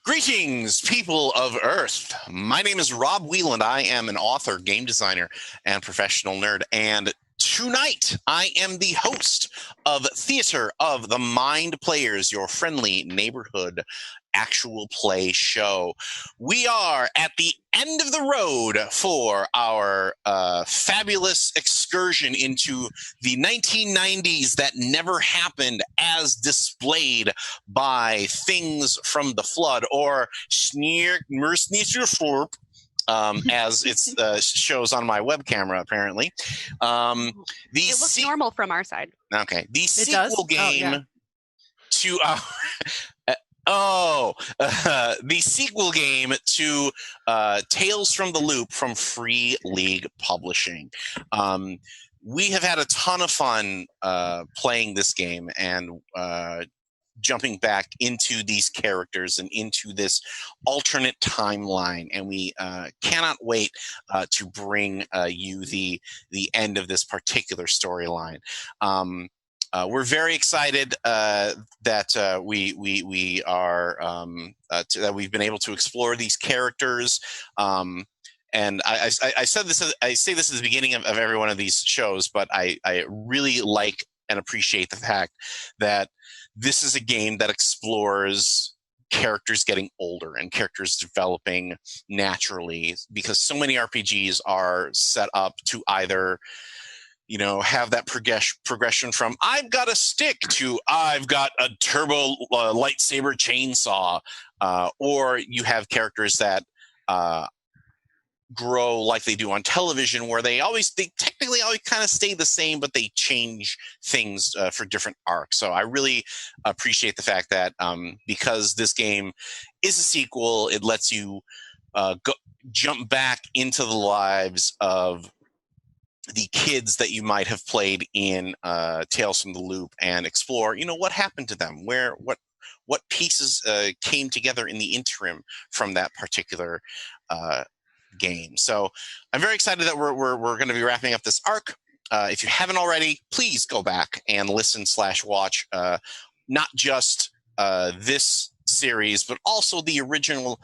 Greetings, people of Earth. My name is Rob Wieland. I am an author, game designer, and professional nerd. And tonight, I am the host of Theater of the Mind Players, your friendly neighborhood actual play show. We are at the end of the road for our fabulous excursion into the 1990s that never happened as displayed by Things from the Flood, or Sneer Florp, as it shows on my web camera, apparently. It looks normal from our side. Okay. The sequel game to the sequel game to Tales from the Loop from Free League Publishing. We have had a ton of fun playing this game and jumping back into these characters and into this alternate timeline, and we cannot wait to bring you the end of this particular storyline. We're very excited that we are that we've been able to explore these characters. And I say this at the beginning of every one of these shows, but I really like and appreciate the fact that this is a game that explores characters getting older and characters developing naturally, because so many RPGs are set up to either have that progression from I've got a stick to I've got a turbo lightsaber chainsaw, or you have characters that grow like they do on television, where they technically always kind of stay the same, but they change things for different arcs. So I really appreciate the fact that because this game is a sequel, it lets you jump back into the lives of the kids that you might have played in Tales from the Loop and explore, what happened to them, what pieces came together in the interim from that particular game. So I'm very excited that we're going to be wrapping up this arc. If you haven't already, please go back and listen/watch not just this series, but also the original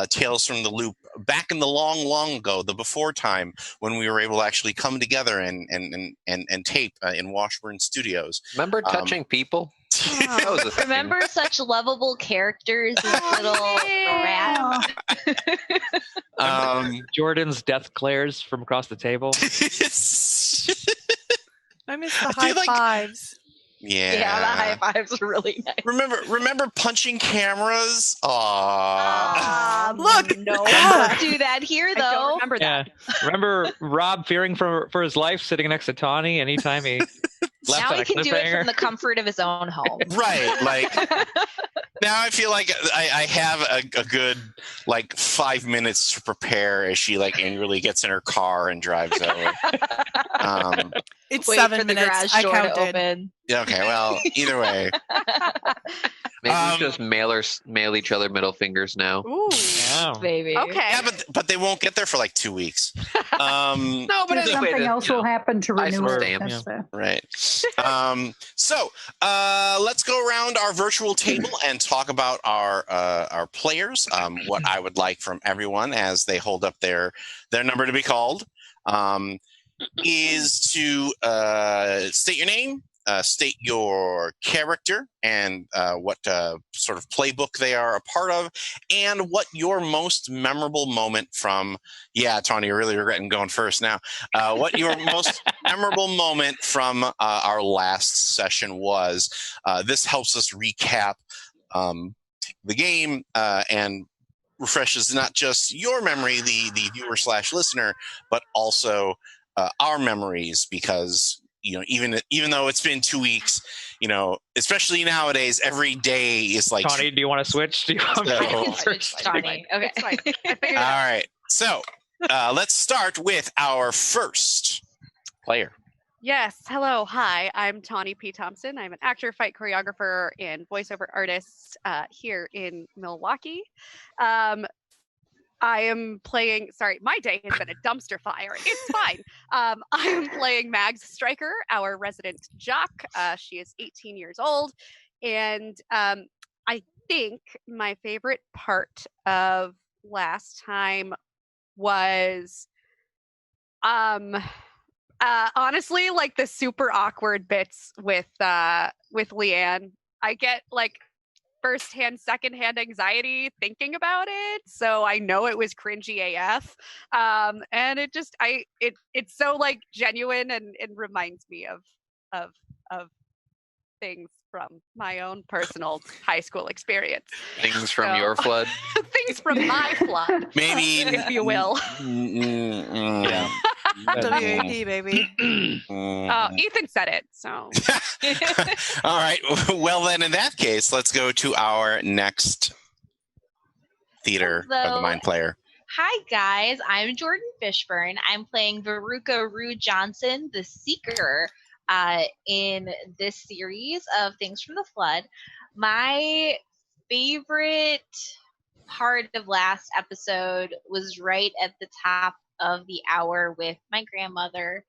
Tales from the Loop back in the long ago, the before time when we were able to actually come together and tape in Washburn Studios. Remember touching people? Remember such lovable characters, little rat. Jordan's death glares from across the table. I miss the high fives. Yeah, the high fives are really nice. Remember punching cameras? Aww. Look, no, don't do that here though. I don't remember that. Remember Rob fearing for his life, sitting next to Tawny anytime he left. Now he can do it from the comfort of his own home. Right, like now I feel like I have a good 5 minutes to prepare as she angrily gets in her car and drives over. It's Wait 7 for the minutes. garage I door to counted. open. Yeah, okay, well, either way. Maybe we just mail each other middle fingers now. Ooh, Baby. Okay. Yeah, but they won't get there for 2 weeks. No, but anyway, something else will happen to renew it. Right. So let's go around our virtual table and talk about our players. What I would like from everyone as they hold up their number to be called is to state your name, state your character, and what sort of playbook they are a part of, and what your most memorable moment from Tawny, you're really regretting going first now. What your most memorable moment from our last session was. This helps us recap the game and refreshes not just your memory, the viewer/listener, but also our memories, because even though it's been 2 weeks, especially nowadays, every day is Tawny, do you want to switch? Tawny. Okay. It's fine. I figured it All out. right. So let's start with our first player. Yes. Hello. Hi. I'm Tawny P. Thompson. I'm an actor, fight choreographer, and voiceover artist here in Milwaukee. I am playing, my day has been a dumpster fire. It's fine. I am playing Mags Stryker, our resident jock. She is 18 years old. And I think my favorite part of last time was honestly like the super awkward bits with Lianne. I get like first-hand, second-hand anxiety thinking about it, so I know it was cringy AF. And it's so like genuine and it reminds me of things from my own personal high school experience. Things from your flood. Things from my flood, Maybe, if you will. Yeah. WAP, baby. Ethan said it, so. All right. Well, then, in that case, let's go to our next theater of the mind player. Hi, guys. I'm Jordan Fishburne. I'm playing Veruca Rue Johnson, the Seeker, in this series of Things from the Flood. My favorite part of last episode was right at the top of the hour with my grandmother.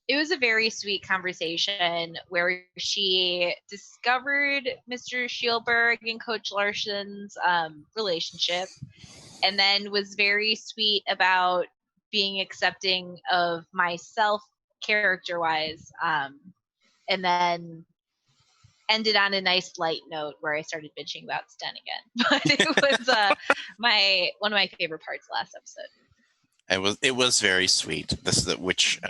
It was a very sweet conversation where she discovered Mr. Spielberg and Coach Larson's relationship, and then was very sweet about being accepting of myself character-wise, and then ended on a nice light note where I started bitching about Sten again. But it was one of my favorite parts last episode. It was very sweet. This is which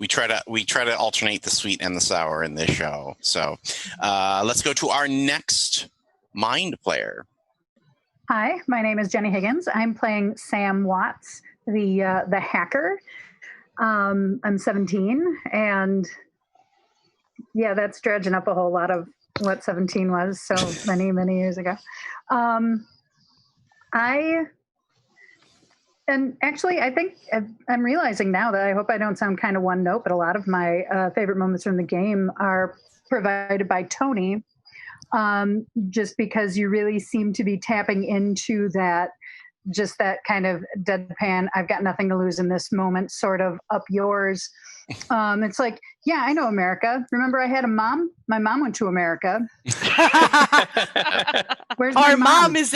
we try to alternate the sweet and the sour in this show. So let's go to our next mind player. Hi, my name is Jenny Higgins. I'm playing Sam Watts, the hacker. I'm 17, and yeah, that's dredging up a whole lot of what 17 was so many years ago. And actually, I think I'm realizing now that I hope I don't sound kind of one note, but a lot of my favorite moments from the game are provided by Tony, just because you really seem to be tapping into that kind of deadpan, I've got nothing to lose in this moment, sort of up yours. It's like, yeah, I know America. Remember I had a mom? My mom went to America. Where's Our my mom is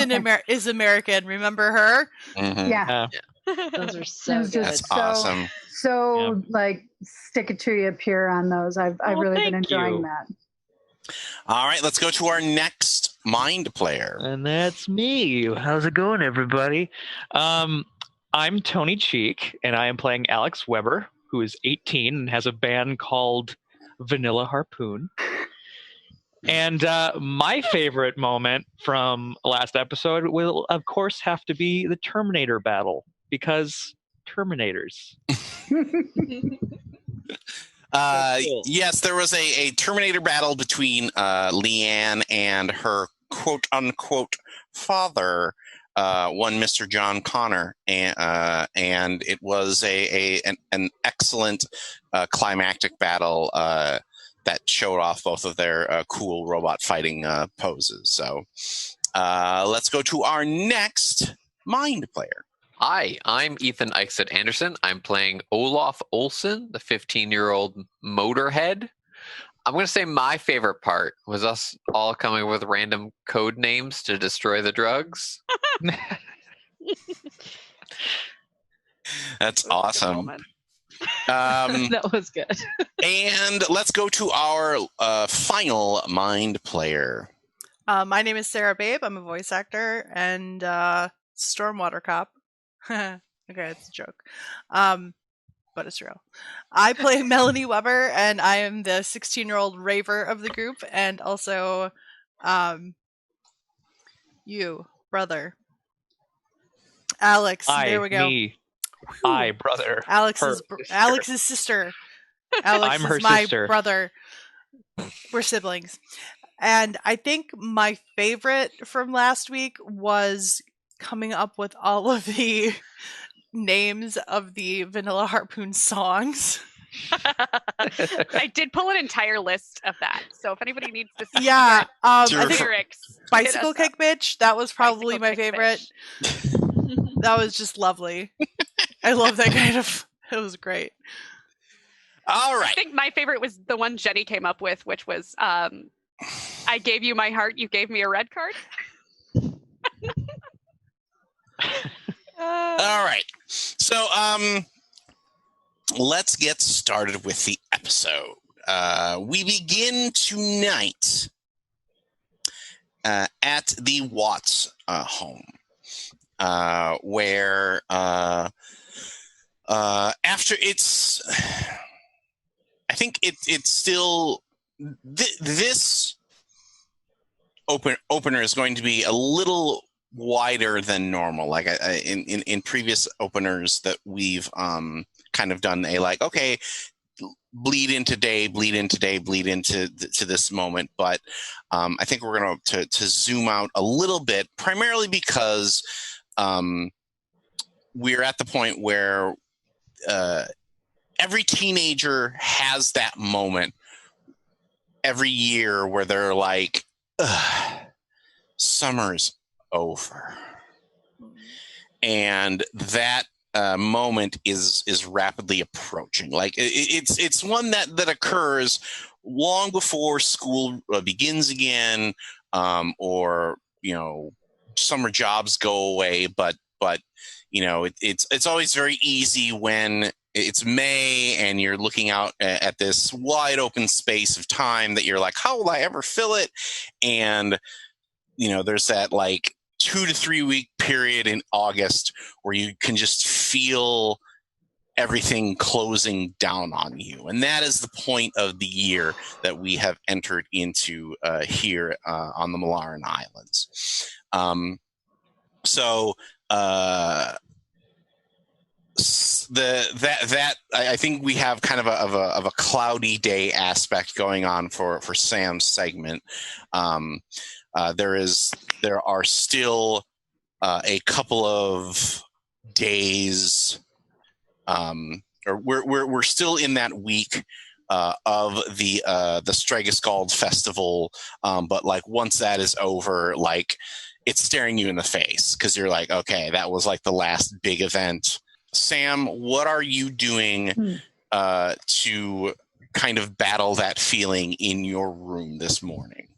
is American. Remember her? Mm-hmm. Yeah. Those are so good. That's awesome. So like stick it to you pure on those. I've really been enjoying that. All right, let's go to our next mind player. And that's me. How's it going, everybody? I'm Tony Cheek, and I am playing Alex Weber, who is 18 and has a band called Vanilla Harpoon. And my favorite moment from last episode will, of course, have to be the Terminator battle, because Terminators. Yes, there was a Terminator battle between Lianne and her quote-unquote father, one Mr. John Connor, and it was an excellent climactic battle that showed off both of their cool robot fighting poses. So let's go to our next mind player. Hi, I'm Ethan Eichstedt Anderson. I'm playing Olaf Olsen, the 15-year-old motorhead. I'm going to say my favorite part was us all coming up with random code names to destroy the drugs. That's awesome. That was good. And let's go to our final mind player. My name is Sarah Babe. I'm a voice actor and stormwater cop. Okay, it's a joke. But it's real. I play Melanie Weber, and I am the 16-year-old raver of the group, and also you, brother. Alex, there we go. Me. I, brother. Alex's sister. Alex I'm her is my sister. brother. We're siblings. And I think my favorite from last week was coming up with all of the names of the Vanilla Harpoon songs. I did pull an entire list of that, so if anybody needs to see I think lyrics, Bicycle Kick Bitch, that was probably my favorite. That was just lovely. I love that kind of, it was great. All right. I think my favorite was the one Jenny came up with, which was I gave you my heart. You gave me a red card. All right. So, let's get started with the episode. We begin tonight at the Watts home, where after it's, I think it's still this opener is going to be a little wider than normal. Like in previous openers that we've kind of done okay, bleed into this moment, but I think we're going to zoom out a little bit, primarily because we're at the point where every teenager has that moment every year where they're like, summer's over. And that moment is rapidly approaching. Like it's one that occurs long before school begins again, or summer jobs go away. But it's always very easy when it's May and you're looking out at this wide open space of time that you're like, how will I ever fill it? And there's that like 2 to 3 week period in August where you can just feel everything closing down on you. And that is the point of the year that we have entered into here on the Malaran Islands. I think we have kind of a cloudy day aspect going on for Sam's segment. There are still a couple of days, or we're still in that week of the Stregoscald festival, but like once that is over, like it's staring you in the face because you're like, okay, that was like the last big event. Sam, what are you doing to kind of battle that feeling in your room this morning?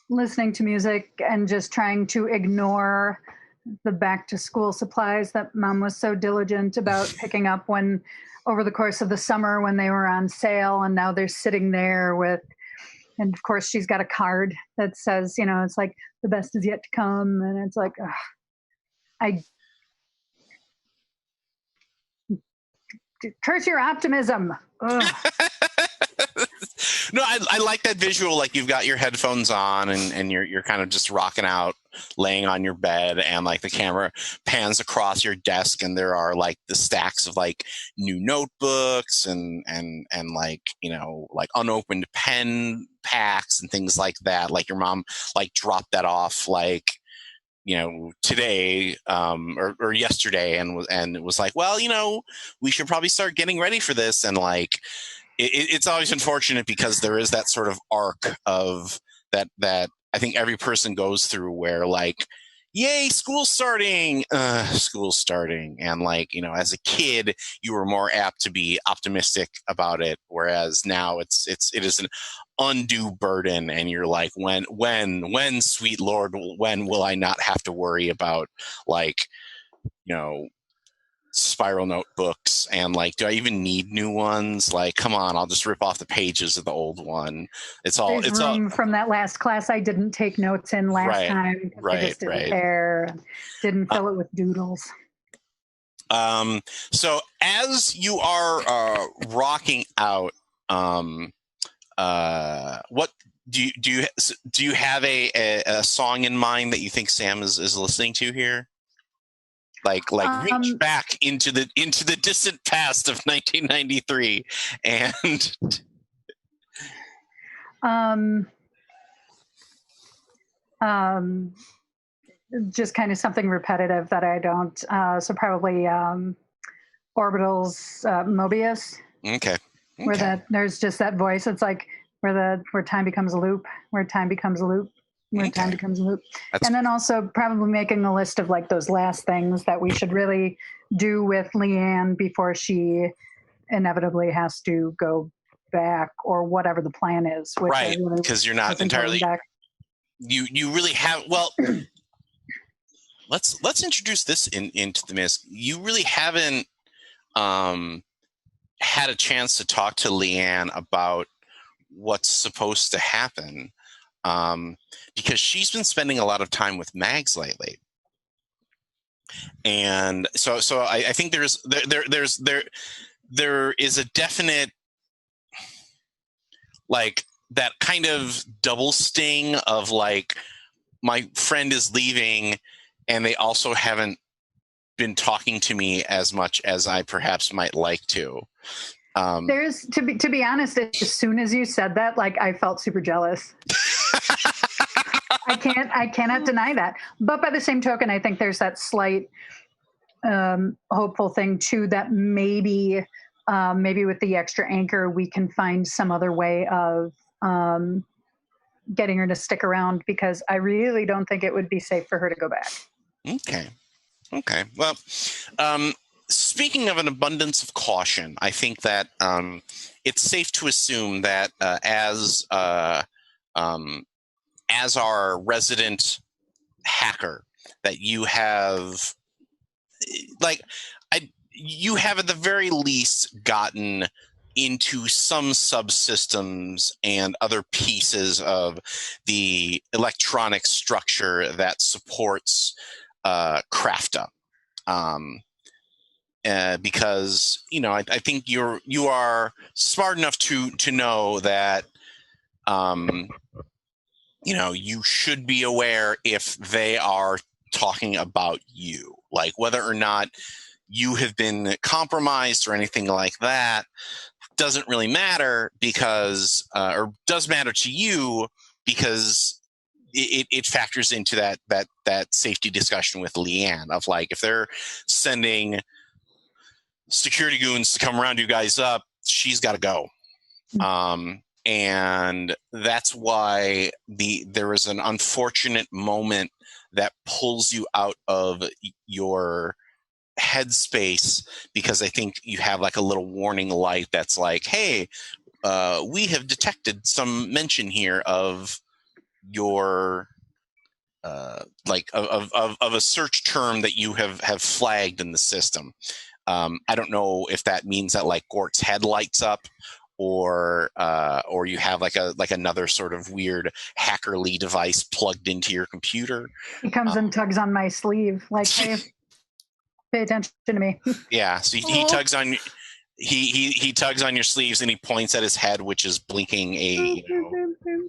Listening to music and just trying to ignore the back to school supplies that Mom was so diligent about picking up when over the course of the summer when they were on sale, and now they're sitting there with, and of course she's got a card that says, it's like the best is yet to come, and it's like, I curse your optimism. No, I like that visual. Like you've got your headphones on and you're kind of just rocking out, laying on your bed, and like the camera pans across your desk, and there are like the stacks of like new notebooks and like like unopened pen packs and things like that. Like your mom like dropped that off like today or yesterday, and it was like, well, we should probably start getting ready for this. And like it's always unfortunate because there is that sort of arc of that I think every person goes through where like, yay, school's starting. And like, as a kid, you were more apt to be optimistic about it. Whereas now it is an undue burden. And you're like, when, sweet Lord, when will I not have to worry about like, spiral notebooks, and like, do I even need new ones? Like, come on, I'll just rip off the pages of the old one. There's room from that last class I didn't take notes in last time. I just didn't care and didn't fill it with doodles. So as you are rocking out, what do you have a song in mind that you think Sam is listening to here? Like reach back into the distant past of 1993 and just kind of something repetitive that I don't. So probably Orbital's Mobius. Okay. Where there's just that voice. It's like where time becomes a loop, where time becomes a loop. Time becomes a loop. And then also probably making a list of like those last things that we should really do with Lianne before she inevitably has to go back, or whatever the plan is. Which I Right, really because you're not wasn't going entirely. back. You really have. Well, let's introduce this into the mix. You really haven't had a chance to talk to Lianne about what's supposed to happen, because she's been spending a lot of time with Mags lately, and so I think there is a definite, like, that kind of double sting of like, my friend is leaving, and they also haven't been talking to me as much as I perhaps might like to. There's to be honest, as soon as you said that, like, I felt super jealous. I cannot deny that. But by the same token, I think there's that slight hopeful thing too, that maybe with the extra anchor, we can find some other way of getting her to stick around, because I really don't think it would be safe for her to go back. Okay. Well, speaking of an abundance of caution, I think that it's safe to assume that as our resident hacker, that you have, you have at the very least gotten into some subsystems and other pieces of the electronic structure that supports Krafta. Because I think you are smart enough to know that you should be aware if they are talking about you, like whether or not you have been compromised or anything like that doesn't really matter, because or does matter to you, because it factors into that safety discussion with Lianne of, like, if they're sending security goons to come round you guys up, she's got to go. And that's why there is an unfortunate moment that pulls you out of your headspace, because I think you have like a little warning light that's like, hey, we have detected some mention here of your like of a search term that you have flagged in the system. I don't know if that means that, like, Gort's head lights up, or you have like another sort of weird hackerly device plugged into your computer. He comes and tugs on my sleeve, like, hey, pay attention to me. Yeah, so he tugs on he tugs on your sleeves, and he points at his head, which is blinking a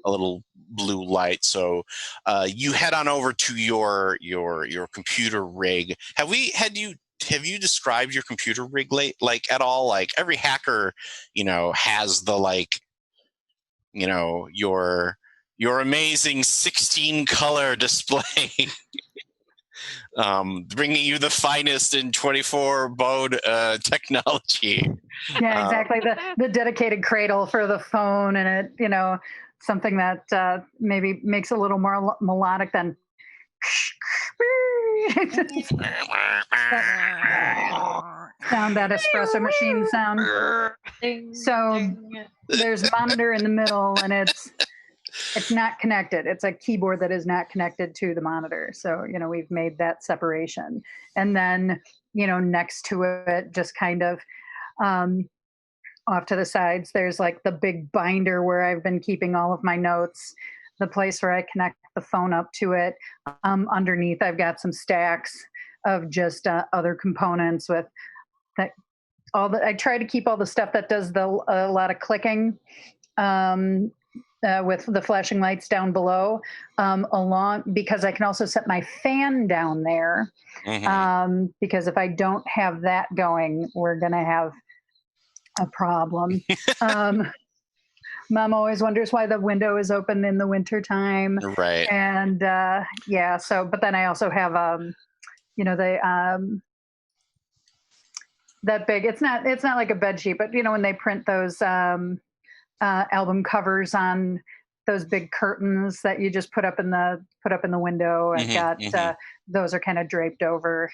little blue light. So you head on over to your computer rig. Have you described your computer rig like at all? Like, every hacker, has the, like, your amazing 16 color display, bringing you the finest in 24 baud technology. Yeah, exactly. The dedicated cradle for the phone, and it, something that maybe makes a little more melodic than sound, that espresso machine sound. So there's a monitor in the middle, and it's not connected. It's a keyboard that is not connected to the monitor. So, we've made that separation. And then, next to it, just kind of off to the sides, there's like the big binder where I've been keeping all of my notes, the place where I connect the phone up to it. Underneath, I've got some stacks of just other components with that. I try to keep all the stuff that does a lot of clicking, with the flashing lights down below, along, because I can also set my fan down there. Mm-hmm. Because if I don't have that going, we're going to have a problem. Mom always wonders why the window is open in the wintertime. Right. And but then I also have, that big, it's not like a bed sheet, but when they print those album covers on those big curtains that you just put up in the window, I've got those are kind of draped over,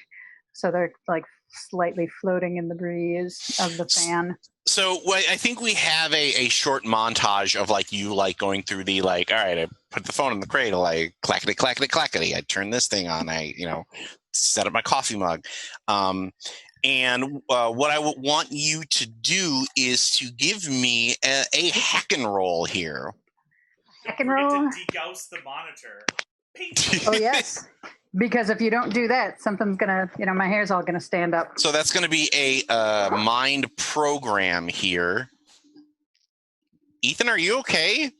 so they're like slightly floating in the breeze of the fan. So I think we have a short montage of like you like going through the like, all right, I put the phone in the cradle, I clackety clackety clackety, I turn this thing on, I set up my coffee mug, and what I would want you to do is to give me a hack and roll here. Hack and roll. Degauss the monitor. Oh yes. Because if you don't do that, something's gonna, my hair's all gonna stand up. So that's going to be a mind program here. Ethan, are you okay?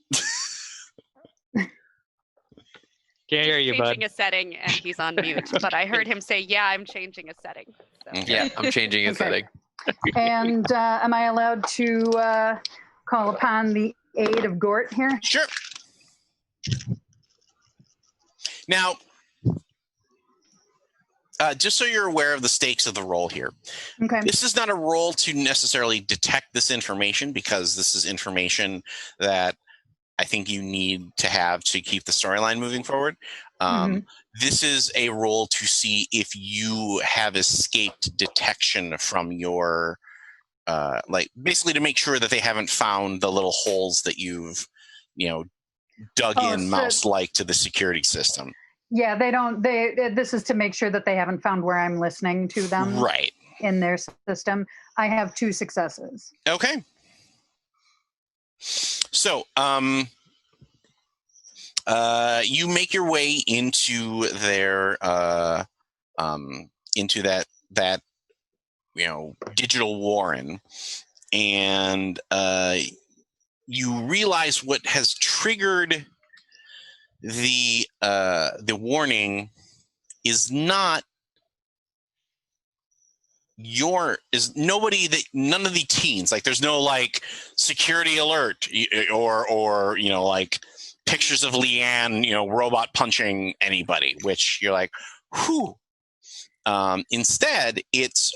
Can't hear you, bud. Changing a setting, and he's on mute. But I heard him say, "Yeah, I'm changing a setting." So. Yeah, I'm changing a Okay. setting. And am I allowed to call upon the aid of Gort here? Sure. Now, just so you're aware of the stakes of the roll here, Okay. this is not a roll to necessarily detect this information, because this is information that I think you need to have to keep the storyline moving forward. This is a roll to see if you have escaped detection from your, basically to make sure that they haven't found the little holes that you've, dug in mouse-like to the security system. Yeah, they don't. This is to make sure that they haven't found where I'm listening to them. Right. In their system. I have 2 successes. Okay. So, you make your way into their, into that digital warren, and you realize what has triggered the warning is not none of the teens. Like, there's no like security alert or like pictures of Lianne, robot punching anybody, which you're like, whew. Instead, it's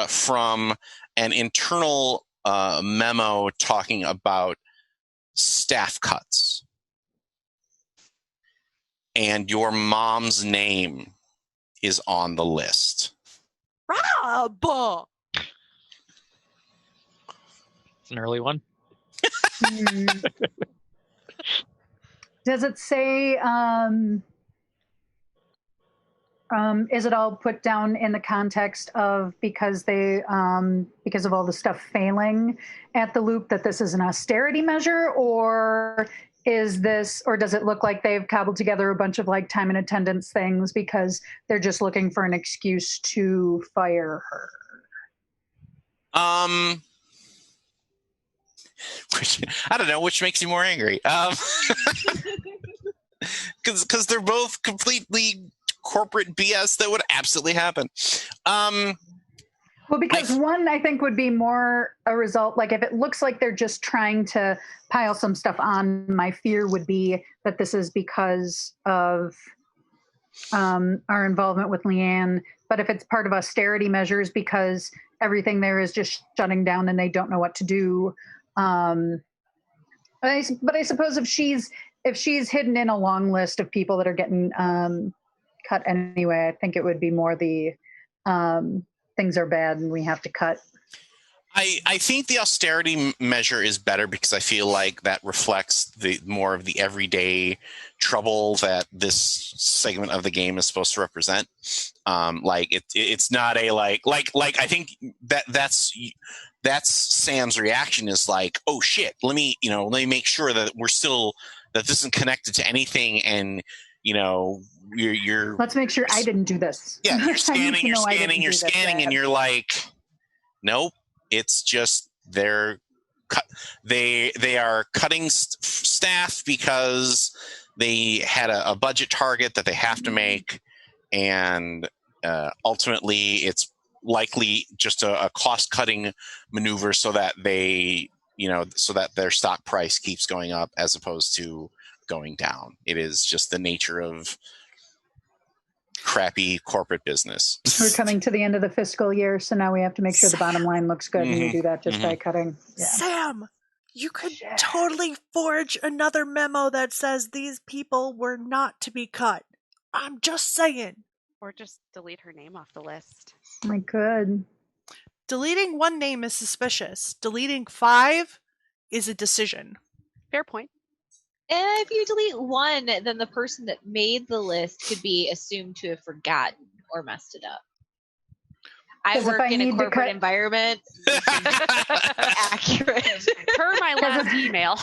from an internal memo talking about staff cuts. And your mom's name is on the list. Rob! It's an early one. Does it say, is it all put down in the context of because of all the stuff failing at the loop, that this is an austerity measure, or does it look like they've cobbled together a bunch of like time and attendance things because they're just looking for an excuse to fire her? I don't know, which makes you more angry. Because they're both completely corporate BS that would absolutely happen. Well, because one, I think, would be more a result, like if it looks like they're just trying to pile some stuff on, my fear would be that this is because of our involvement with Lianne. But if it's part of austerity measures because everything there is just shutting down and they don't know what to do. But I suppose if she's hidden in a long list of people that are getting cut anyway, I think it would be more the things are bad and we have to cut. I think the austerity measure is better because I feel like that reflects the more of the everyday trouble that this segment of the game is supposed to represent. It's not a like I think that's Sam's reaction is like, oh shit, let me make sure that that this isn't connected to anything, and you're let's make sure I didn't do this. Yeah, you're scanning, and you're like, nope, it's just they are cutting staff because they had a budget target that they have to make, and ultimately it's likely just a cost-cutting maneuver so that their stock price keeps going up as opposed to going down. It is just the nature of crappy corporate business. We're coming to the end of the fiscal year, so now we have to make sure the bottom line looks good, and we do that just by cutting. Yeah. Sam, you could totally forge another memo that says these people were not to be cut. I'm just saying. Or just delete her name off the list. I could. Deleting one name is suspicious. Deleting 5 is a decision. Fair point. And if you delete one, then the person that made the list could be assumed to have forgotten or messed it up. I 'Cause if work I in a need to corporate cut- environment. Accurate. Per my last email.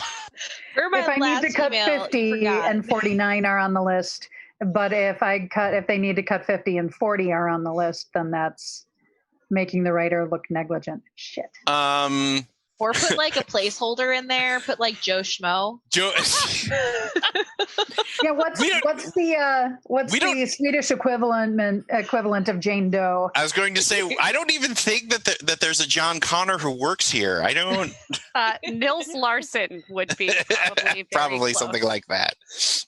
For my If I last need to cut email, 50 forgot. and 49 are on the list, but if they need to cut 50 and 40 are on the list, then that's making the writer look negligent. Shit. Or put like a placeholder in there. Put like Joe Schmo. Joe. Yeah, what's the Swedish equivalent of Jane Doe? I was going to say, I don't even think that there's a John Connor who works here. I don't. Nils Larson would be probably very something close. like that.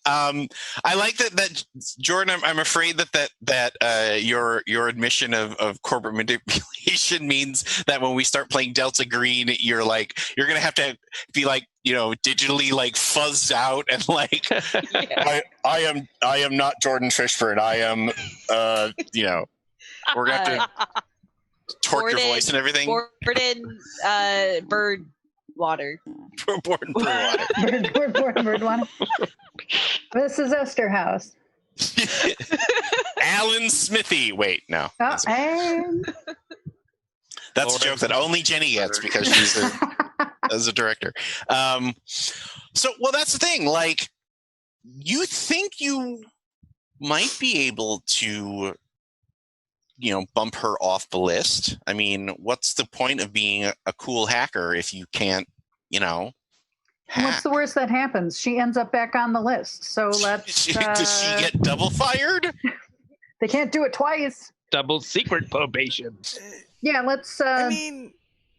I like that Jordan. I'm afraid that your admission of corporate manipulation means that when we start playing Delta Green, you're gonna have to be digitally fuzzed out and Yeah. I am not Jordan Fishburne. I am we're gonna have to torque your voice and everything. Borden bird water. Borden bird water. Bird one. This is Osterhouse. Alan Smithy. Wait, no. Oh, and That's a joke that only Jenny gets because she's as a director. So that's the thing. You think you might be able to, bump her off the list. I mean, what's the point of being a cool hacker if you can't, hack? what's the worst that happens? She ends up back on the list. So let's. Does she get double fired? They can't do it twice. Double secret probation. Yeah, let's. I mean,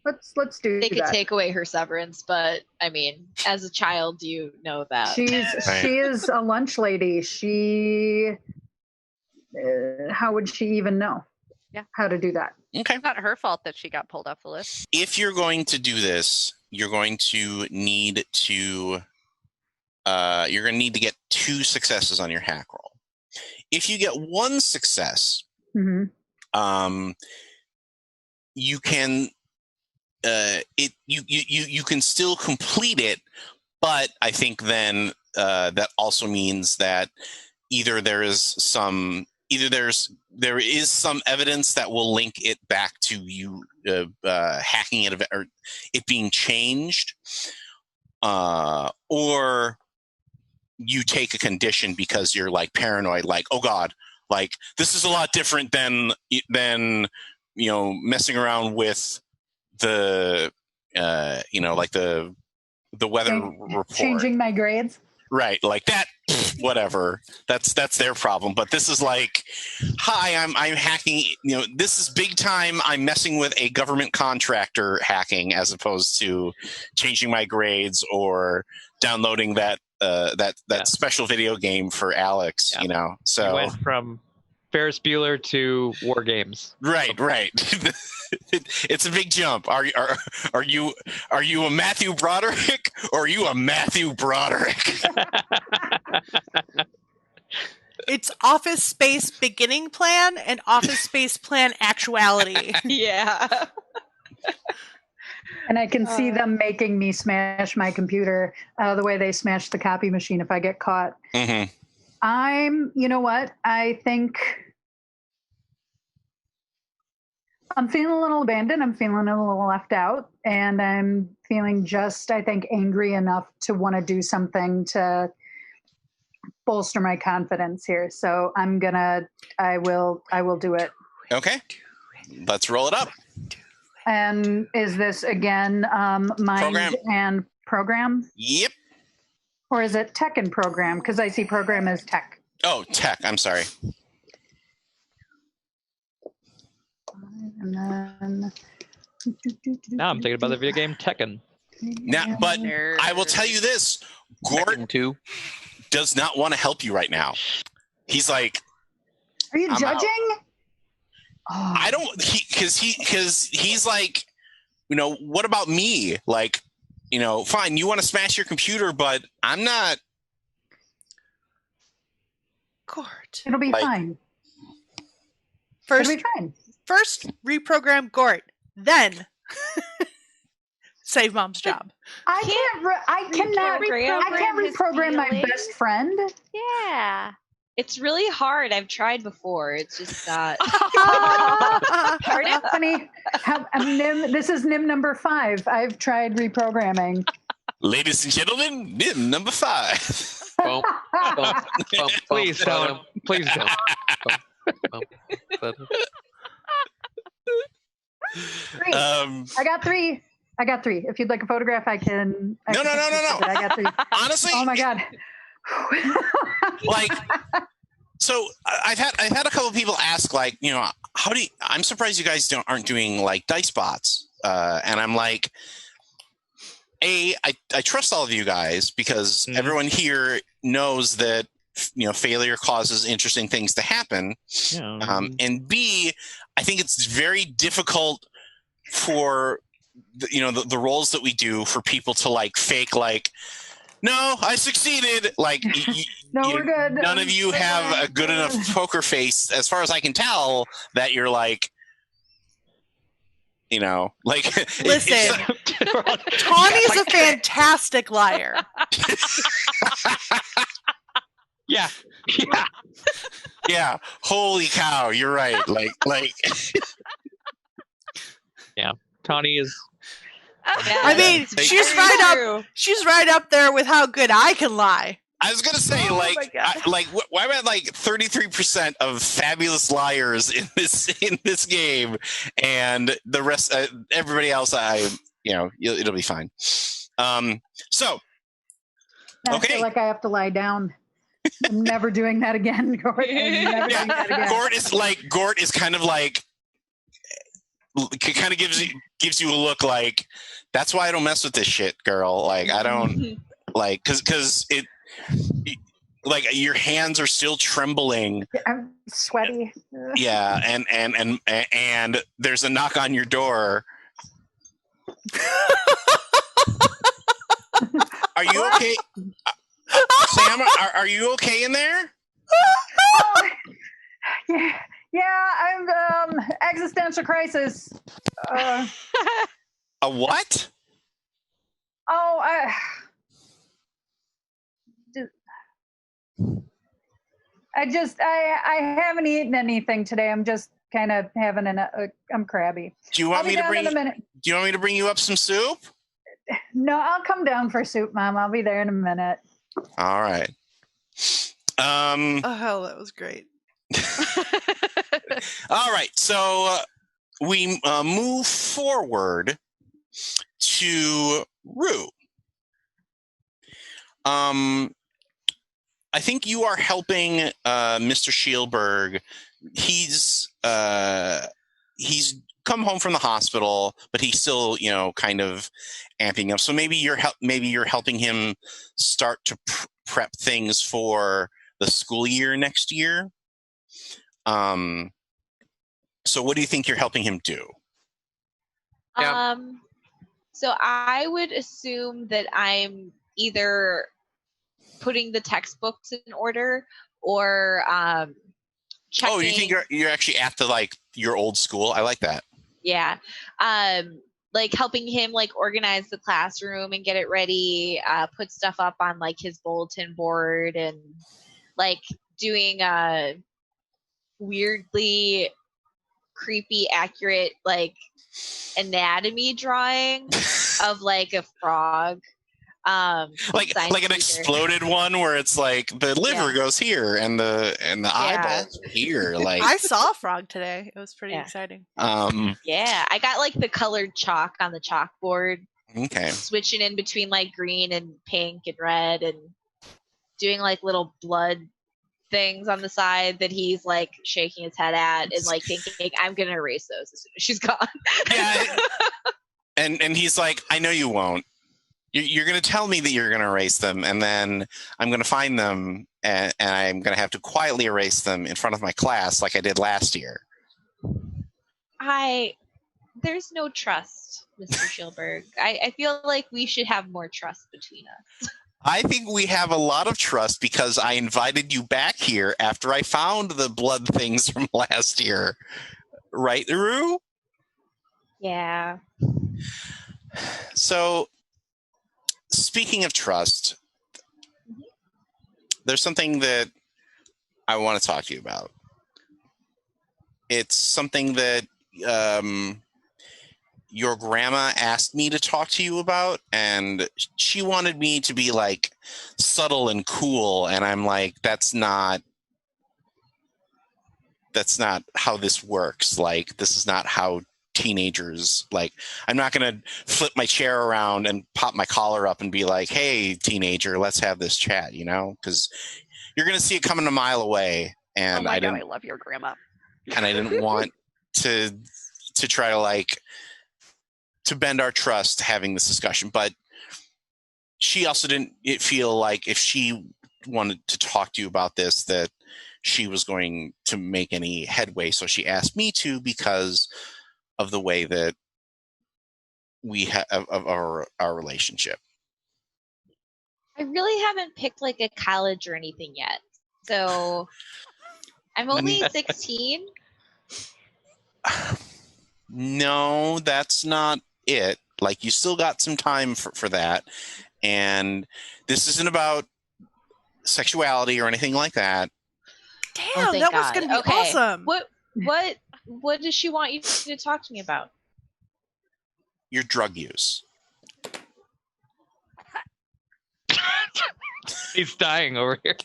let's do They could that. take away her severance, but I mean, as a child, you know that. She is a lunch lady. She. How would she even know? Yeah. How to do that? Okay. It's not her fault that she got pulled off the list. If you're going to do this, you're going to need to get 2 successes on your hack roll. If you get 1 success, Mm-hmm. you can you can still complete it, but I think then that also means that there is some evidence that will link it back to you hacking it or it being changed, or you take a condition because you're paranoid, oh God, this is a lot different than messing around with the the weather report. Changing my grades. Right, that, whatever. That's their problem. But this is hi, I'm hacking. This is big time. I'm messing with a government contractor hacking, as opposed to changing my grades or downloading that special video game for Alex. Yeah. So We went from Ferris Bueller to War Games. Right. It's a big jump. Are you a Matthew Broderick or are you a Matthew Broderick? it's Office Space beginning plan and Office Space plan actuality. Yeah. And I can see them making me smash my computer the way they smash the copy machine if I get caught. Mm-hmm. You know what? I think I'm feeling a little abandoned. I'm feeling a little left out. And I'm feeling I think, angry enough to want to do something to bolster my confidence here. So I will do it. Okay. Let's roll it up. And is this again mind Program. and program? Yep. Or is it tech and program? Because I see program as tech. Oh, tech. I'm sorry. And then Now I'm thinking about the video game Tekken. Now, but I will tell you this: Gort 2. does not want to help you right now. He's like, Are you I'm judging? Oh. I don't, because he's like, what about me? Fine, you want to smash your computer, but I'm not. Court. It'll be fine. What are First, we trying? first reprogram Gort, then save mom's job. I cannot reprogram my best friend. Yeah. It's really hard. I've tried before. It's just not. Pardon? Funny. This is NIM number 5. I've tried reprogramming. Ladies and gentlemen, NIM number 5. Bump, bump, bump, Please don't. Please don't. Three. I got 3. If you'd like a photograph, I can. No. I got 3. Honestly, Oh my god. like, so I've had a couple of people ask, like, you know, I'm surprised you guys aren't doing like dice bots, and I'm like, I trust all of you guys because everyone here knows that, you know, failure causes interesting things to happen, and B, I think it's very difficult for the roles that we do for people to like fake like, no, I succeeded. Like, we're good. None of you have a good enough poker face, as far as I can tell, that you're like, you know, like. Listen, Tawny's a fantastic liar. Yeah. Yeah. Holy cow! You're right. Like. Yeah. Tawny is. I mean, she's right up there with how good I can lie. I was gonna say, why am I like 33% of fabulous liars in this game, and the rest, everybody else, it'll be fine. So, I okay. feel like I have to lie down. I'm never doing that again, Gort. Doing that again. Gort is kind of like, kind of gives you a look like, that's why I don't mess with this shit, girl. Like, I don't like, because it, like, your hands are still trembling. I'm sweaty. Yeah, and there's a knock on your door. Are you okay, Sam? Are you okay in there? Yeah, I'm existential crisis. A what? I haven't eaten anything today. I'm just kind of having I'm crabby. Do you want me to bring? In a minute. Do you want me to bring you up some soup? No, I'll come down for soup, Mom. I'll be there in a minute. All right. Oh hell, that was great. All right, so we move forward to Rue. I think you are helping Mr. Shielberg. He's come home from the hospital, but he's still, kind of amping up. So maybe you're helping him start to prep things for the school year next year. So what do you think you're helping him do? So I would assume that I'm either putting the textbooks in order or checking. Oh, you think you're actually at your old school? I like that. Yeah. Like helping him organize the classroom and get it ready, put stuff up on his bulletin board, and doing weirdly creepy accurate anatomy drawing of a frog, like an exploded one where it's the liver goes here and the eyeballs are here. I saw a frog today. It was pretty exciting. Yeah, I got the colored chalk on the chalkboard. Okay, switching in between green and pink and red, and doing little blood things on the side that he's shaking his head at and thinking, I'm gonna erase those as soon as she's gone. Yeah. and he's like, I know you won't. You're gonna tell me that you're gonna erase them, and then I'm gonna find them, and I'm gonna have to quietly erase them in front of my class like I did last year. There's no trust, Mr. Shielberg. I feel like we should have more trust between us. I think we have a lot of trust because I invited you back here after I found the blood things from last year. Right, Rue? Yeah. So, speaking of trust, there's something that I want to talk to you about. It's something that your grandma asked me to talk to you about, and she wanted me to be like subtle and cool, and I'm like, that's not how this works. Like, this is not how teenagers, like, I'm not going to flip my chair around and pop my collar up and be like, hey, teenager, let's have this chat, because you're going to see it coming a mile away. And oh my God, I love your grandma. And I didn't want to try to like to bend our trust having this discussion, but she also didn't feel like if she wanted to talk to you about this that she was going to make any headway. So she asked me to because of the way that we have of our relationship. I really haven't picked like a college or anything yet. So I'm only 16. No, that's not it. Like, you still got some time for that. And this isn't about sexuality or anything like that. Damn, that was going to be awesome. What does she want you to talk to me about? Your drug use. He's dying over here.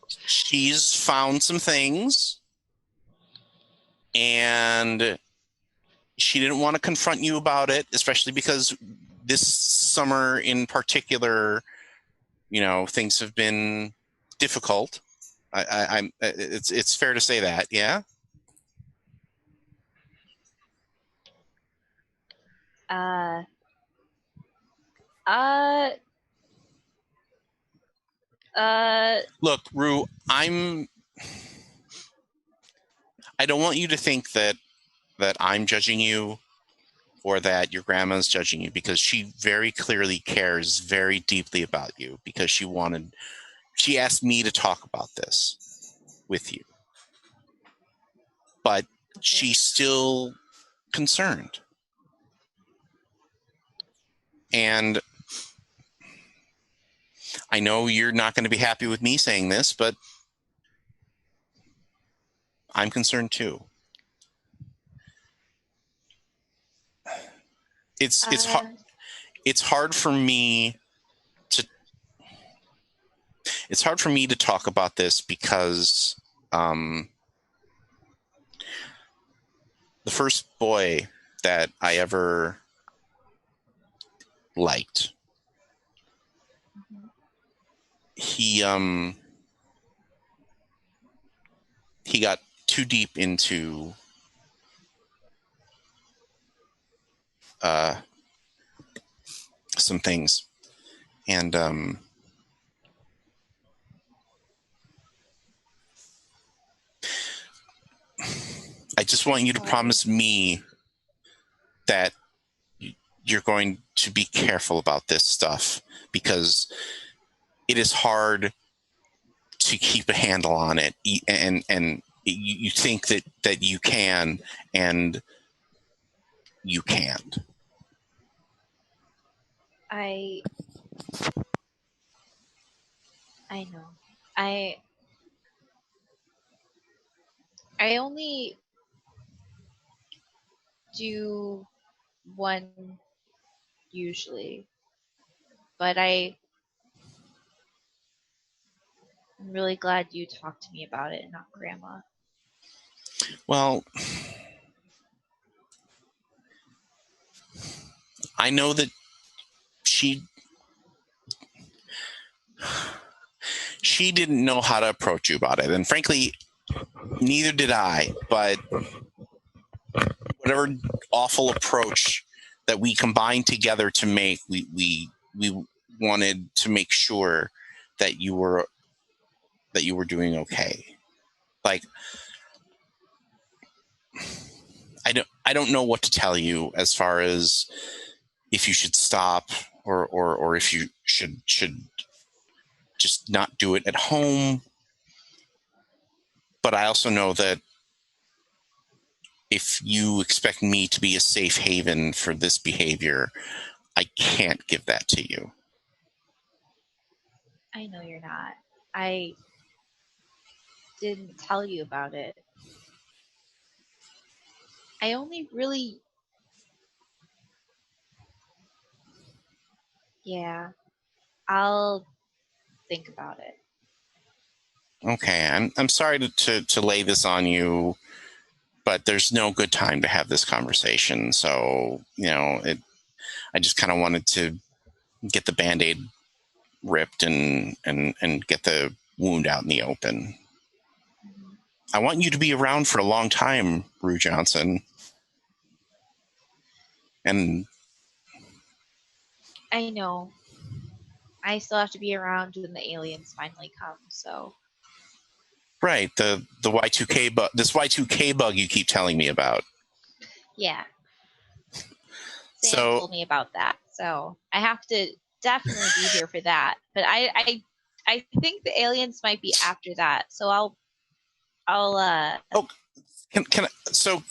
She's found some things, and she didn't want to confront you about it, especially because this summer in particular, things have been difficult. It's fair to say that, yeah? Look, Rue, I don't want you to think that I'm judging you or that your grandma's judging you, because she very clearly cares very deeply about you, because she asked me to talk about this with you. But she's still concerned. And I know you're not going to be happy with me saying this, but I'm concerned too. It's hard for me to talk about this because the first boy that I ever liked, he got too deep into some things, and I just want you to promise me that you're going to be careful about this stuff, because it is hard to keep a handle on it, and you think that you can, and you can't. I know. I only do one usually, but I'm really glad you talked to me about it and not Grandma. Well, I know that she didn't know how to approach you about it, and frankly, neither did I. But whatever awful approach that we combined together to make, we wanted to make sure that you were doing okay. Like, I don't know what to tell you as far as if you should stop or if you should just not do it at home. But I also know that if you expect me to be a safe haven for this behavior, I can't give that to you. I know you're not. I didn't tell you about it. I only really... Yeah. I'll think about it. Okay, I'm sorry to lay this on you, but there's no good time to have this conversation. So, I just kind of wanted to get the Band-Aid ripped and get the wound out in the open. Mhm. I want you to be around for a long time, Rue Johnson. And I know. I still have to be around when the aliens finally come, so... right, the Y2K bug, this Y2K bug you keep telling me about. Yeah. Sam So- told me about that, so I have to definitely be here for that. But I think the aliens might be after that, so I'll Can I, so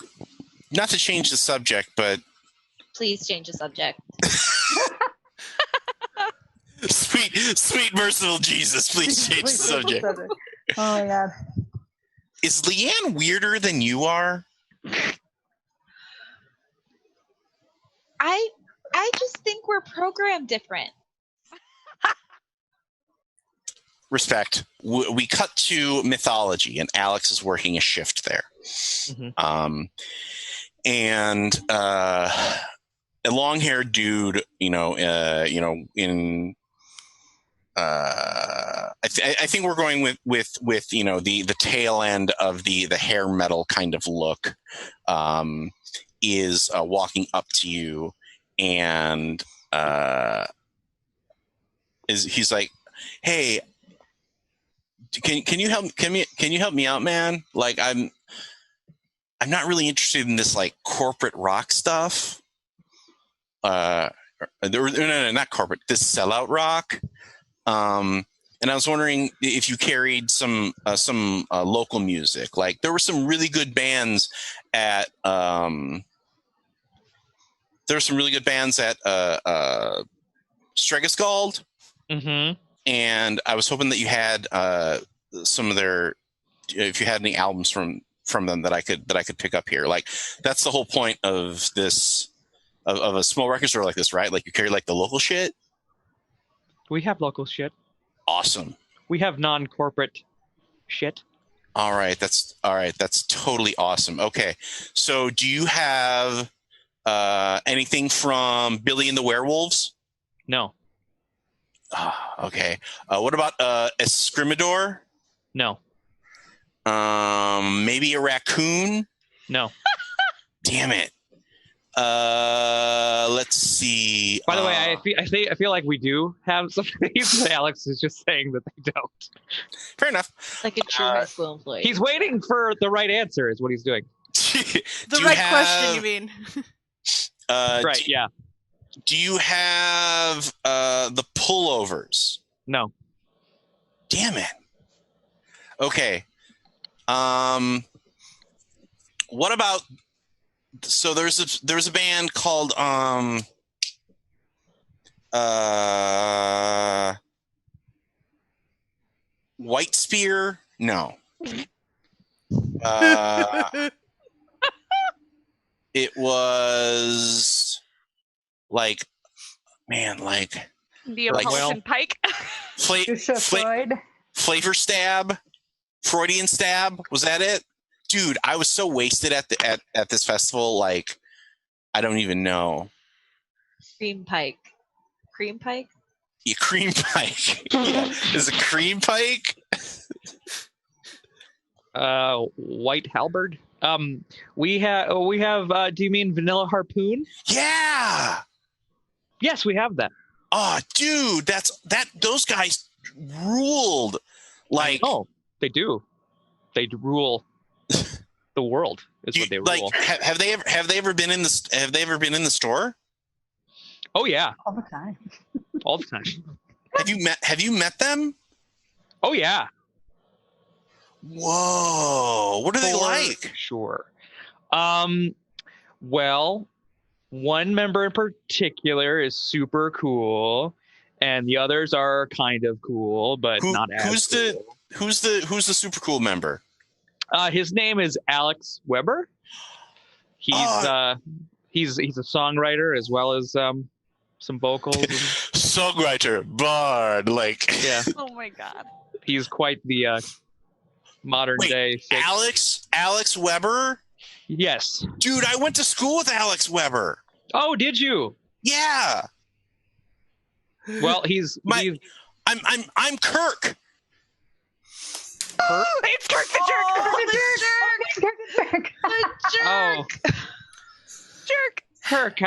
not to change the subject, but please change the subject. sweet merciful Jesus, please change the subject. Oh my god. Is Lianne weirder than you are? I just think we're programmed different. Respect. We cut to mythology, and Alex is working a shift there. Mhm. And a long-haired dude, in I think we're going with the tail end of the hair metal kind of look, is walking up to you, and he's like, "Hey, can you help me out, man? Like I'm not really interested in this like corporate rock stuff. No, not corporate. This sellout rock. And I was wondering if you carried some local music. Like there were some really good bands at Stregascald, Mm-hmm. and I was hoping that you had some of their, if you had any albums from them that I could pick up here. Like that's the whole point of this of a small record store like this, right? Like you carry like the local shit. We have local shit. Awesome. We have non-corporate shit. All right, that's totally awesome. Okay, so do you have anything from Billy and the Werewolves? No. Okay. What about Escrimador? No. Maybe a raccoon? No. Damn it. Let's see. By the way, I feel like we do have some things, but Alex is just saying that they don't. Fair enough. Like a true high school employee. He's waiting for the right answer, is what he's doing. The right question, you mean? Right, yeah. Do you have the pullovers? No. Damn it. Okay. What about? So there's a band called White Spear? No. It was like Neapolitan Pike. Freud. Flavor Stab, Freudian Stab. Was that it? Dude, I was so wasted at this festival. Like, I don't even know. Cream Pike. Cream Pike? Yeah, Cream Pike. Yeah. Is it Cream Pike? White Halberd. We have. Do you mean Vanilla Harpoon? Yeah. Yes, we have that. Oh, dude, those guys ruled. Like, oh, they do. They rule the world. Is what they rule. Like, have they ever been in the store? Oh yeah, All the time. all the time. Have you met them? Oh yeah, Whoa! What are they for like? sure. Well, one member in particular is super cool, and the others are kind of cool, but not as cool. Who's the super cool member? His name is Alex Weber. He's he's a songwriter as well as some vocals. And, Songwriter, bard, like yeah, Oh my god. he's quite the modern Wait, day. Alex Weber? Yes. Dude, I went to school with Alex Weber. Oh, did you? Yeah. Well, he's I'm Kirk. It's Kirk the jerk. The jerk. oh Jerk. Kirk.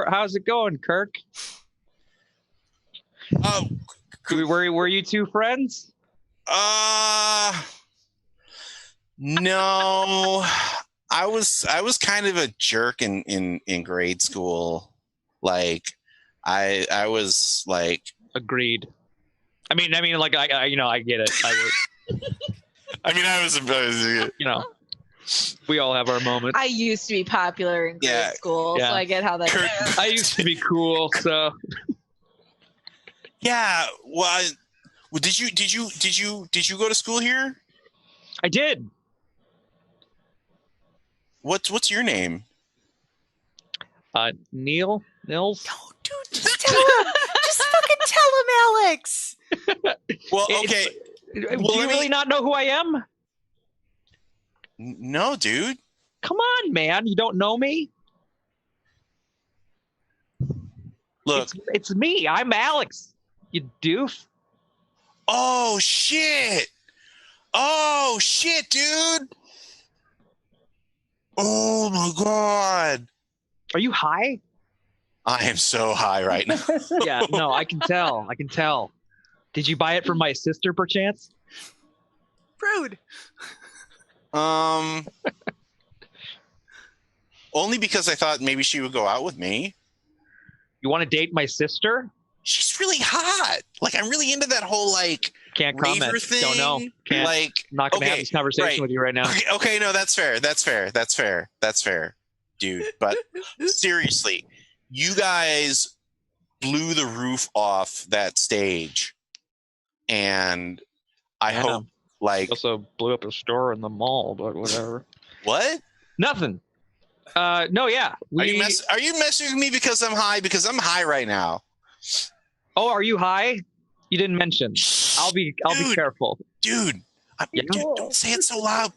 How's it going, Kirk? Oh, Were you two friends? No. I was kind of a jerk in grade school. Like I was like, Agreed. I mean, like I get it. I was We all have our moments. I used to be popular in grade school, Yeah. so I get how that. I used to be cool, so yeah. Well, did you go to school here? I did. What's your name? Nils. No, dude, just tell him. Just fucking tell him, Alex. Well, okay. Do you really not know who I am? No, dude. Come on, man. You don't know me? Look. It's me. I'm Alex. You doof. Oh shit. Oh shit, dude. Oh my god. Are you high? I am so high right now. Yeah, no, I can tell. I can tell. Did you buy it from my sister, perchance? Rude. Only because I thought maybe she would go out with me. You want to date my sister? She's really hot. Like I'm really into that whole like Can't raver comment. thing. Don't know. Can't. Like Not gonna have okay, this conversation right. with you right now. Okay, no, that's fair, dude. But seriously, you guys blew the roof off that stage, and I Yeah. hope like Also blew up a store in the mall, but whatever. what? Nothing. No, yeah. Are you messaging me because I'm high? Because I'm high right now. Oh, are you high? You didn't mention. I'll be careful. Dude. Yeah? Dude, don't say it so loud.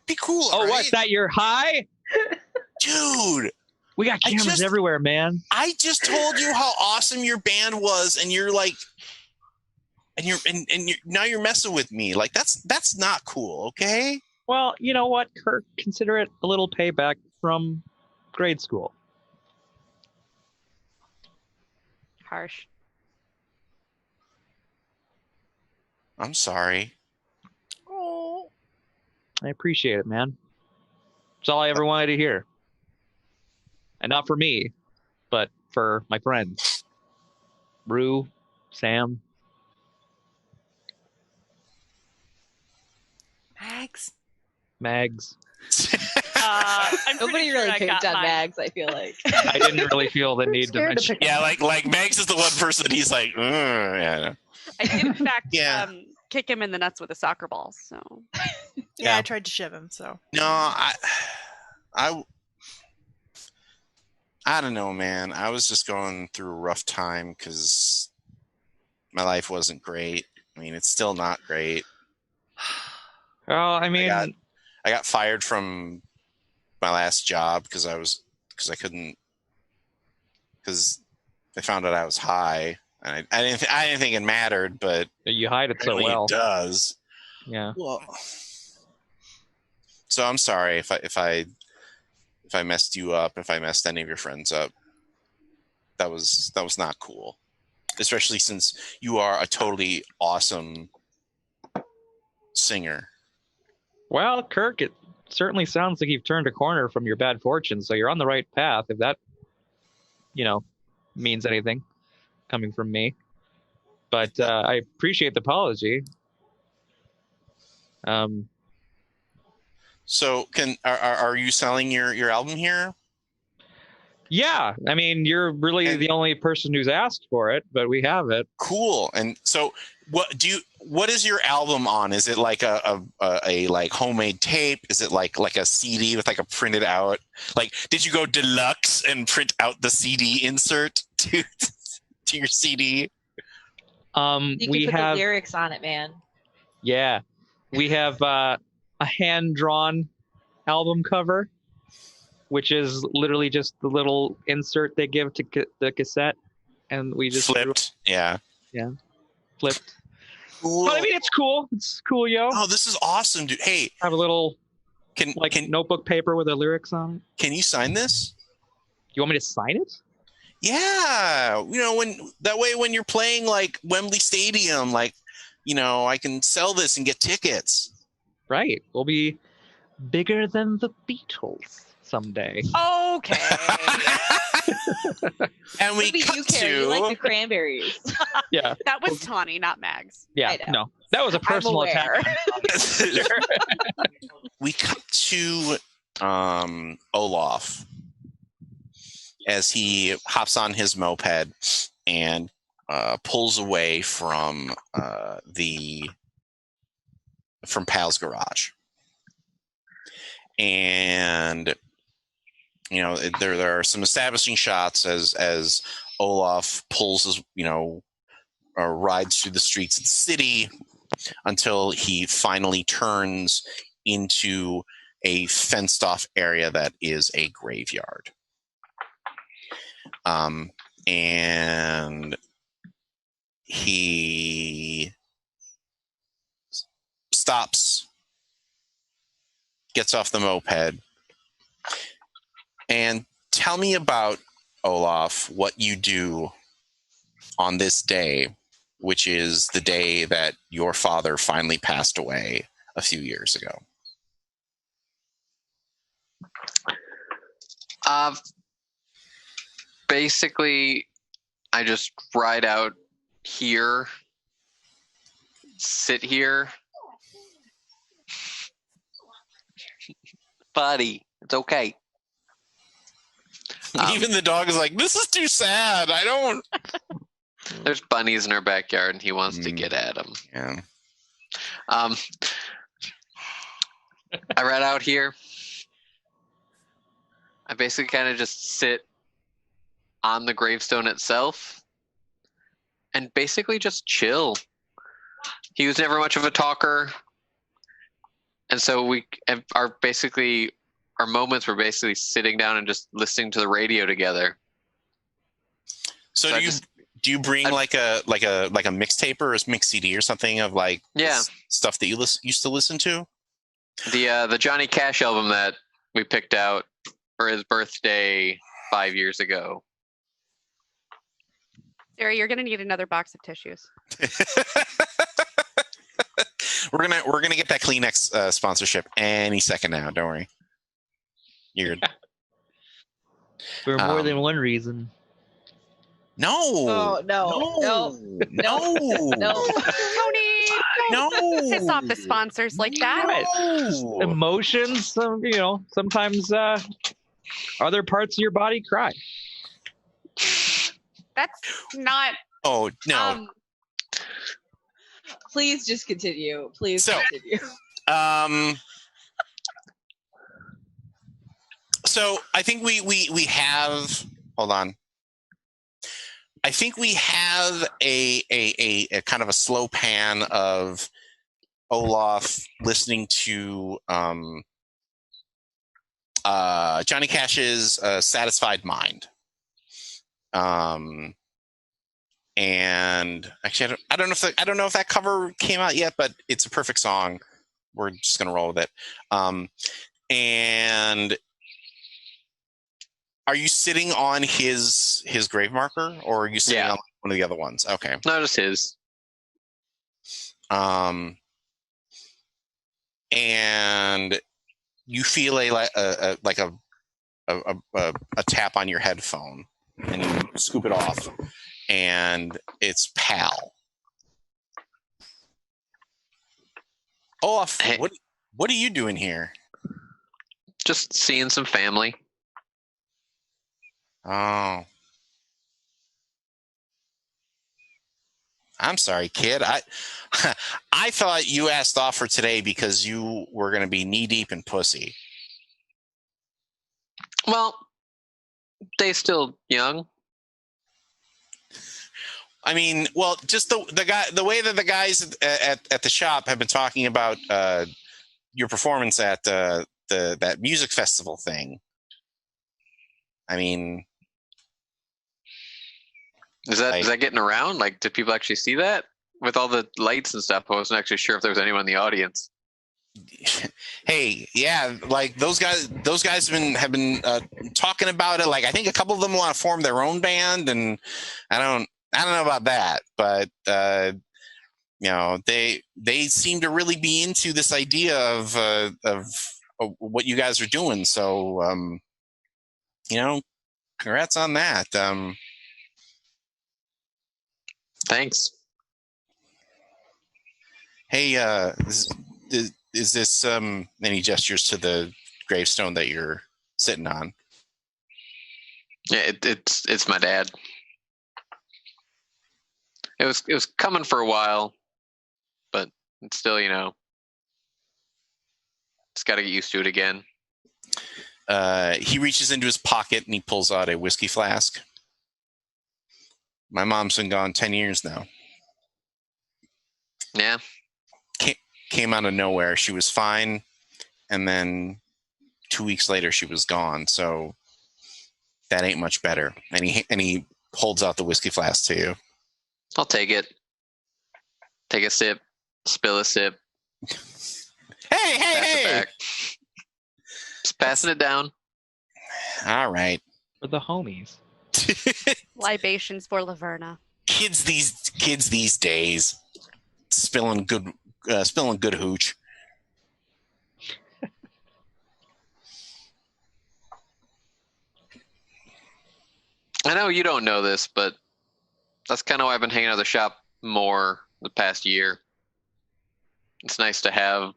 Be cool. Oh, right? what's that? You're high? Dude. We got cameras everywhere, man. I just told you how awesome your band was, and you're like, now you're messing with me. Like that's not cool. Okay. Well, you know what, Kirk? Consider it a little payback from grade school. Harsh. I'm sorry. Oh. I appreciate it, man. It's all I ever wanted to hear. And not for me, but for my friends. Rue, Sam. Mags. I'm Nobody pretty really sure I picked got on mine. Mags, I feel like. I didn't really feel the need to Scared to mention. pick Yeah, like Mags is the one person that he's like, yeah. I did in fact Yeah. kick him in the nuts with a soccer ball. So Yeah, I tried to shiv him, so. No, I don't know, man. I was just going through a rough time because my life wasn't great. I mean, it's still not great. Well, I mean, I got fired from my last job because they found out I was high, and I didn't think it mattered, but you hide it so apparently well. it does. Yeah. Well, so I'm sorry if I messed you up, if I messed any of your friends up. That was not cool, especially since you are a totally awesome singer. Well, Kirk, certainly sounds like you've turned a corner from your bad fortune, so you're on the right path, if that, means anything coming from me. But I appreciate the apology. So are you selling your album here? Yeah, I mean, you're really the only person who's asked for it, but we have it. Cool. And so what is your album on? Is it like a like homemade tape? Is it like a CD with like a printed out? Like, did you go deluxe and print out the CD insert to your CD? You can put the lyrics on it, man. Yeah, we have a hand-drawn album cover, which is literally just the little insert they give to the cassette, and we just flipped. Yeah, flipped. Cool. But I mean, it's cool. It's cool, yo. Oh, this is awesome, dude. Hey, I have a little notebook paper with the lyrics on it. Can you sign this? You want me to sign it? Yeah, when you're playing like Wembley Stadium, like, I can sell this and get tickets. Right. We'll be bigger than the Beatles someday. Okay. And we cut to you like the Cranberries. Yeah. That was Tawny, not Mags. Yeah. No, that was a personal attack. We cut to Olaf as he hops on his moped and pulls away from Pal's garage. And there are some establishing shots as Olaf pulls his rides through the streets of the city until he finally turns into a fenced off area that is a graveyard. And he stops, gets off the moped, and tell me about, Olaf, what you do on this day, which is the day that your father finally passed away a few years ago. Basically, I just ride out here, sit here. Buddy, it's okay. Even the dog is like, this is too sad. I don't. There's bunnies in our backyard, and he wants to get at them. Yeah. I ride out here. I basically kind of just sit on the gravestone itself and basically just chill. He was never much of a talker. And so our moments were basically sitting down and just listening to the radio together. So do you bring like a mixtape or a mix CD or something of like stuff that you used to listen to? The Johnny Cash album that we picked out for his birthday 5 years ago. Sarah, you're gonna need another box of tissues. We're gonna get that Kleenex sponsorship any second now. Don't worry. You're good. For more than one reason. No. Oh, no. Tony, don't piss off the sponsors like that. No. Emotions, sometimes other parts of your body cry. That's not. Oh no. Please just continue. Continue. So I think we have. Hold on. I think we have a kind of a slow pan of Olaf listening to Johnny Cash's "Satisfied Mind." And actually, I don't know if that cover came out yet, but it's a perfect song. We're just gonna roll with it. And are you sitting on his grave marker, or are you sitting on one of the other ones? Okay, no, just his. And you feel a tap on your headphone, and you scoop it off, and it's Pal. Olaf, Hey. what are you doing here? Just seeing some family. Oh, I'm sorry, kid. I thought you asked off for today because you were going to be knee deep in pussy. Well, they still young. I mean, well, just the way that the guys at the shop have been talking about your performance at that music festival thing. I mean, Is that getting around? Like, did people actually see that? With all the lights and stuff, I wasn't actually sure if there was anyone in the audience. Hey, yeah, like those guys have been talking about it. Like, I think a couple of them want to form their own band, and I don't know about that, but they seem to really be into this idea of what you guys are doing. So, congrats on that. Thanks. Hey, is this any gestures to the gravestone that you're sitting on? Yeah, it's my dad. It was coming for a while, but it's still, it's got to get used to it again. He reaches into his pocket and he pulls out a whiskey flask. My mom's been gone 10 years now. Yeah. Came out of nowhere. She was fine, and then 2 weeks later she was gone. So that ain't much better. And he holds out the whiskey flask to you. I'll take it. Take a sip. Spill a sip. Hey! Just passing it down. All right. For the homies. Libations for Laverna. Kids these days spilling good hooch. I know you don't know this, but that's kind of why I've been hanging out at the shop more the past year. It's nice to have,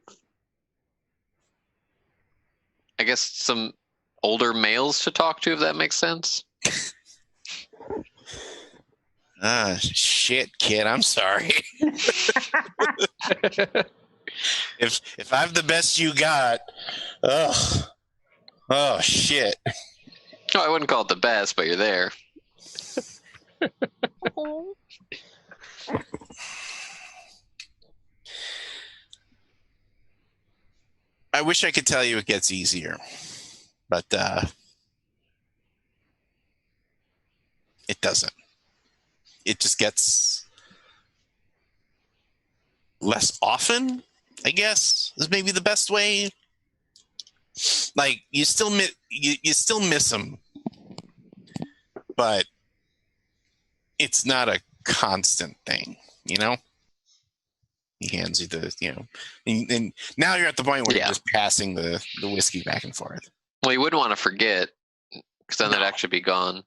I guess, some older males to talk to, if that makes sense. Shit, kid, I'm sorry. If I'm the best you got, oh shit. No, I wouldn't call it the best, but you're there. I wish I could tell you it gets easier, but it doesn't. It just gets less often, I guess, is maybe the best way. Like, you still miss them, but it's not a constant thing, He hands you and now you're at the point where you're just passing the whiskey back and forth. Well, you wouldn't want to forget, because then that'd actually be gone.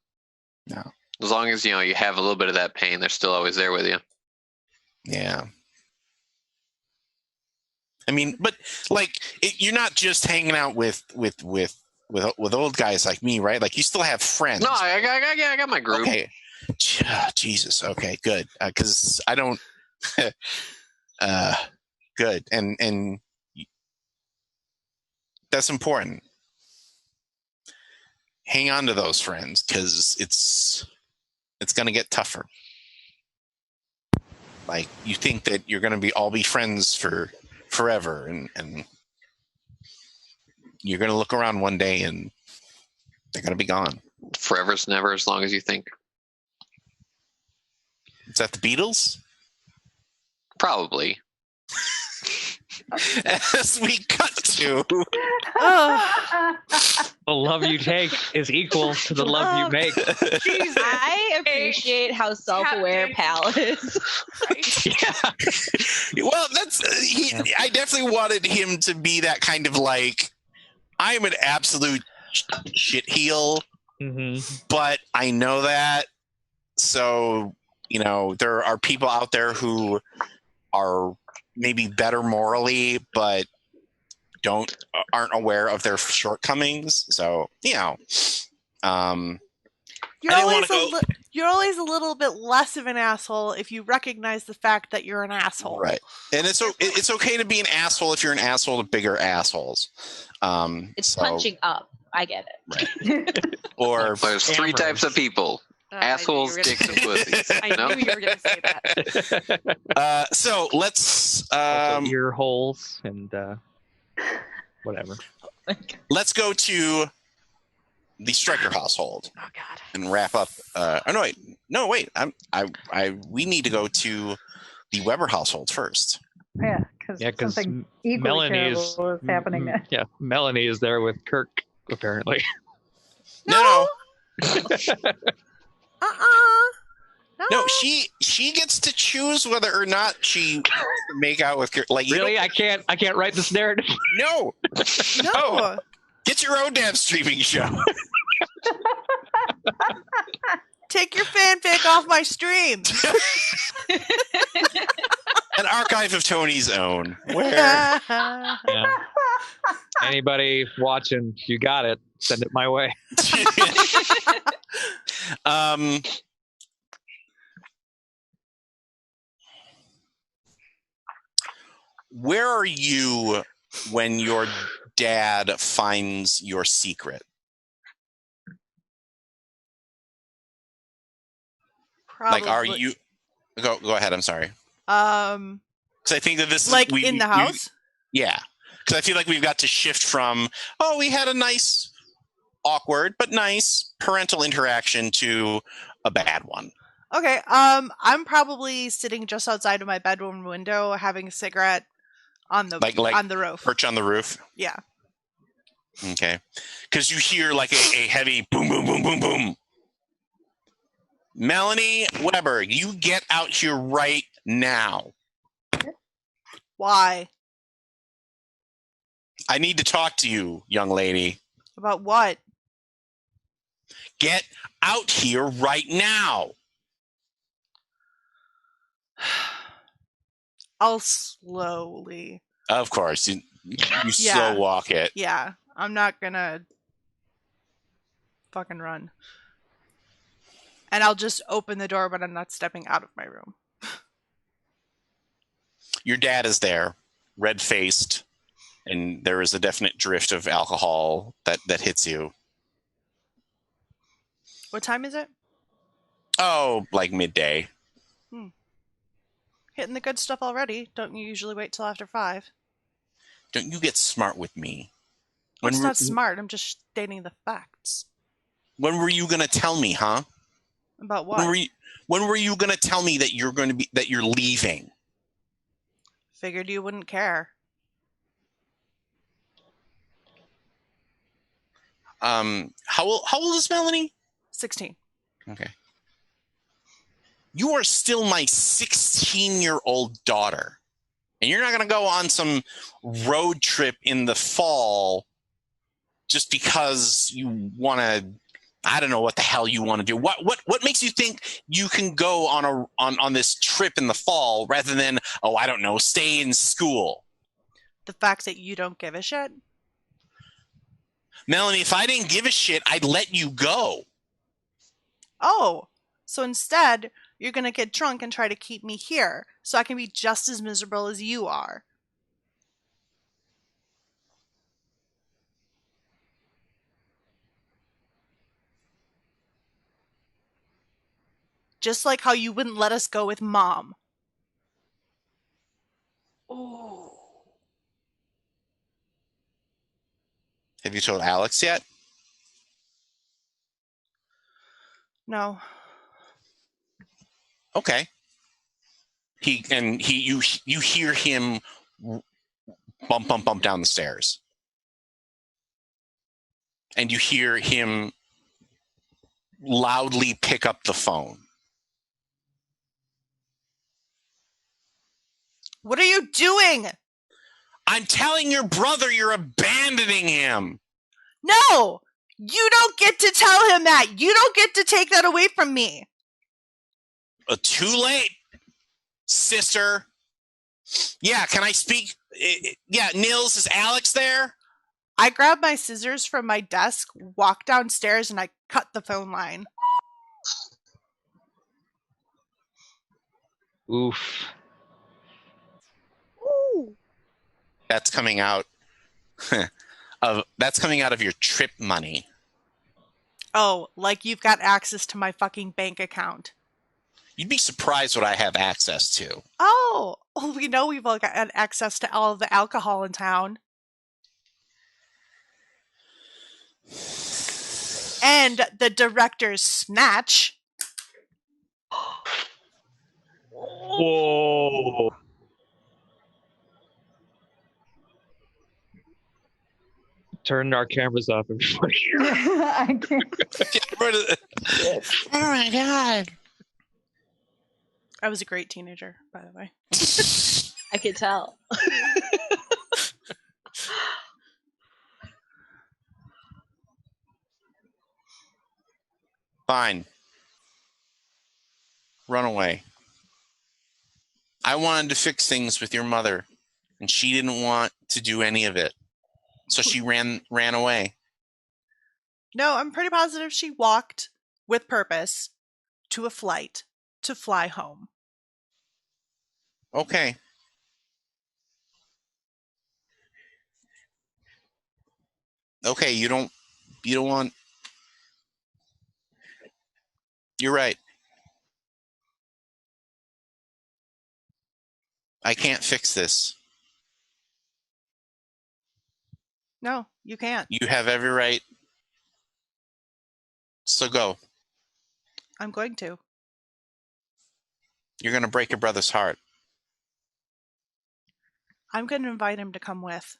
No. As long as, you have a little bit of that pain, they're still always there with you. Yeah. I mean, but you're not just hanging out with old guys like me, right? Like, you still have friends. No, I got my group. Okay. Jesus. Okay, good. Because I don't. Good, and that's important. Hang on to those friends, because it's going to get tougher. Like, you think that you're going to all be friends for forever, and you're going to look around one day and they're going to be gone. Forever's never, as long as you think. Is that the Beatles? Probably. As we cut to The love you take is equal to the love you make. Jesus. I appreciate how self-aware Pal is. Yeah. well, that's I definitely wanted him to be that kind of, like, I'm an absolute shitheel, Mm-hmm. but I know that. So, there are people out there who are maybe better morally, but aren't aware of their shortcomings. So, um, You're I didn't always wanna go- you're always a little bit less of an asshole if you recognize the fact that you're an asshole. right. And it's okay to be an asshole if you're an asshole to bigger assholes. It's punching up. I get it. Or There's three Hammers. types of people: assholes, I knew you were dicks, and gonna say- pussies. I No? knew you were going to say that. so let's Also ear holes and whatever. let's go to the Stryker household Oh God. and wrap up. Wait. We need to go to the Weber household first. Yeah, because Yeah, because something equally Melanie terrible is happening there. Yeah, Melanie is there with Kirk apparently. No. No. She gets to choose whether or not she wants to make out with like you Really, I can't write this narrative. No, No. get your own damn streaming show. Take your fanfic off my stream. An archive of Tony's own. Where Yeah. Anybody watching, you got it. Send it my way. Where are you when your dad finds your secret? Probably. Like, are you? Go ahead. I'm sorry. Um, Because I think that this like is in the house? Yeah, because I feel like we've got to shift from we had a nice, awkward but nice parental interaction to a bad one. Okay. I'm probably sitting just outside of my bedroom window having a cigarette on the Like on the roof. Perch on the roof. Yeah. Okay, because you hear like a heavy boom, boom, boom, boom, boom. Melanie Weber, you get out here right now. Why? I need to talk to you, young lady. About what? Get out here right now. I'll slowly. Of course, you Yeah. slow walk it. Yeah. I'm not gonna fucking run. And I'll just open the door, but I'm not stepping out of my room. Your dad is there, red-faced, and there is a definite drift of alcohol that hits you. What time is it? Oh, like midday. Hitting the good stuff already. Don't you usually wait till after 5? Don't you get smart with me. It's not smart. I'm just stating the facts. When were you going to tell me, huh? About what? When were you going to tell me that you're leaving? Figured you wouldn't care. How old is Melanie? 16. Okay. You are still my 16-year-old daughter. And you're not going to go on some road trip in the fall just because you want to. I don't know what the hell you want to do. What makes you think you can go on this trip in the fall rather than, I don't know, stay in school? The fact that you don't give a shit? Melanie, if I didn't give a shit, I'd let you go. Oh, so instead, you're going to get drunk and try to keep me here so I can be just as miserable as you are. Just like how you wouldn't let us go with Mom. Oh. Have you told Alex yet? No. Okay. You hear him bump down the stairs. And you hear him loudly pick up the phone. What are you doing? I'm telling your brother you're abandoning him. No! You don't get to tell him that. You don't get to take that away from me. Too late, sister. Yeah, can I speak? Yeah, Nils, is Alex there? I grab my scissors from my desk, walk downstairs, and I cut the phone line. Oof. Ooh. That's coming out of your trip money. Oh, like you've got access to my fucking bank account. You'd be surprised what I have access to. Oh, we know we've all got access to all of the alcohol in town. And the director's snatch. Whoa. Turn our cameras off, everybody. I can't. Oh my god. I was a great teenager, by the way. I could tell. Fine. Run away. I wanted to fix things with your mother, and she didn't want to do any of it. So she ran away. No, I'm pretty positive she walked with purpose to a flight to fly home. Okay. Okay, you don't want. You're right. I can't fix this. No, you can't. You have every right. So go. I'm going to. You're going to break your brother's heart. I'm going to invite him to come with.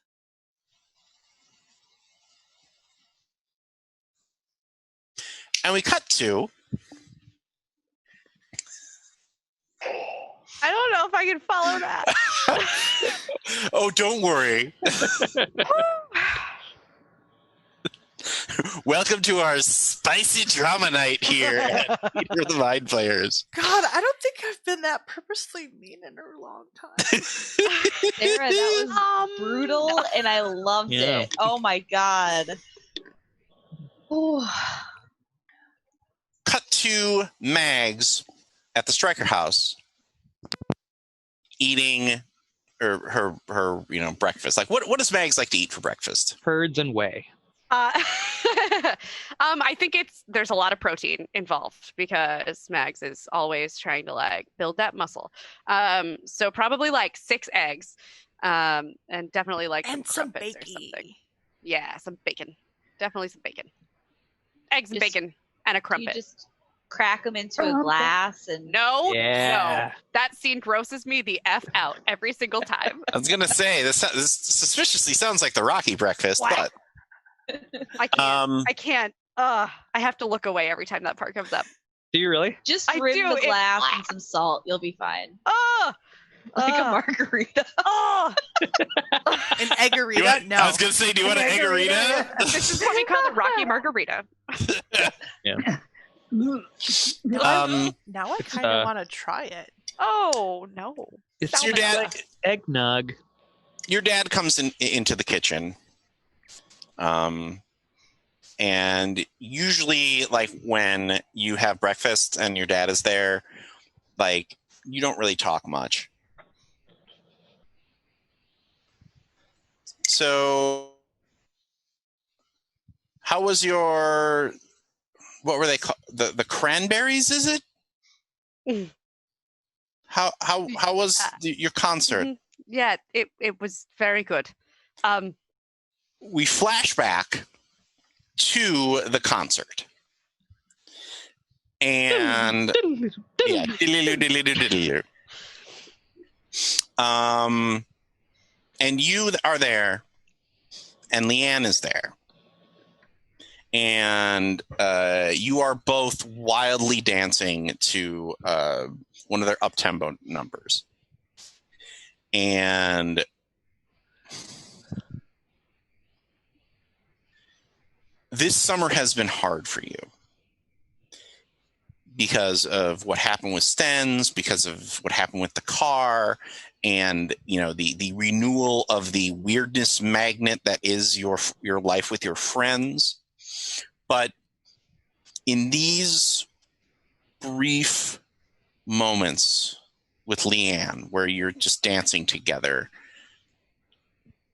And we cut to. I don't know if I can follow that. Oh, don't worry. Welcome to our spicy drama night here at Peter the Mind Players. God, I don't think I've been that purposely mean in a long time. Sarah, that was brutal, and I loved it. Oh my god. Ooh. Cut to Mags at the Stryker house eating her breakfast. Like what does Mags like to eat for breakfast? Herds and whey. I think there's a lot of protein involved because Mags is always trying to like build that muscle. So probably like 6 eggs, and definitely like some crumpets or something. Yeah, some bacon. Definitely some bacon. Eggs and bacon and a crumpet. You just crack them into a glass and no. Yeah. That scene grosses me the F out every single time. I was gonna say this suspiciously sounds like the Rocky breakfast, What? but I can't. I have to look away every time that part comes up. Do you really? just I rim do, the glass and some salt. You'll be fine. Like a margarita. An eggarita? No. I was gonna say, do you want an eggarita? This is what we call the Rocky Margarita. Yeah. Now I kind of want to try it. Oh no! It's your dad. Eggnog. Your dad comes into the kitchen. And usually like when you have breakfast and your dad is there, like you don't really talk much. So how was what were they called? The cranberries, is it? Mm. How was your concert? Mm-hmm. Yeah, it was very good. We flash back to the concert. And yeah, and you are there, and Lianne is there, and you are both wildly dancing to one of their up-tempo numbers, and this summer has been hard for you because of what happened with Stens, because of what happened with the car, and the renewal of the weirdness magnet that is your life with your friends. But in these brief moments with Lianne where you're just dancing together,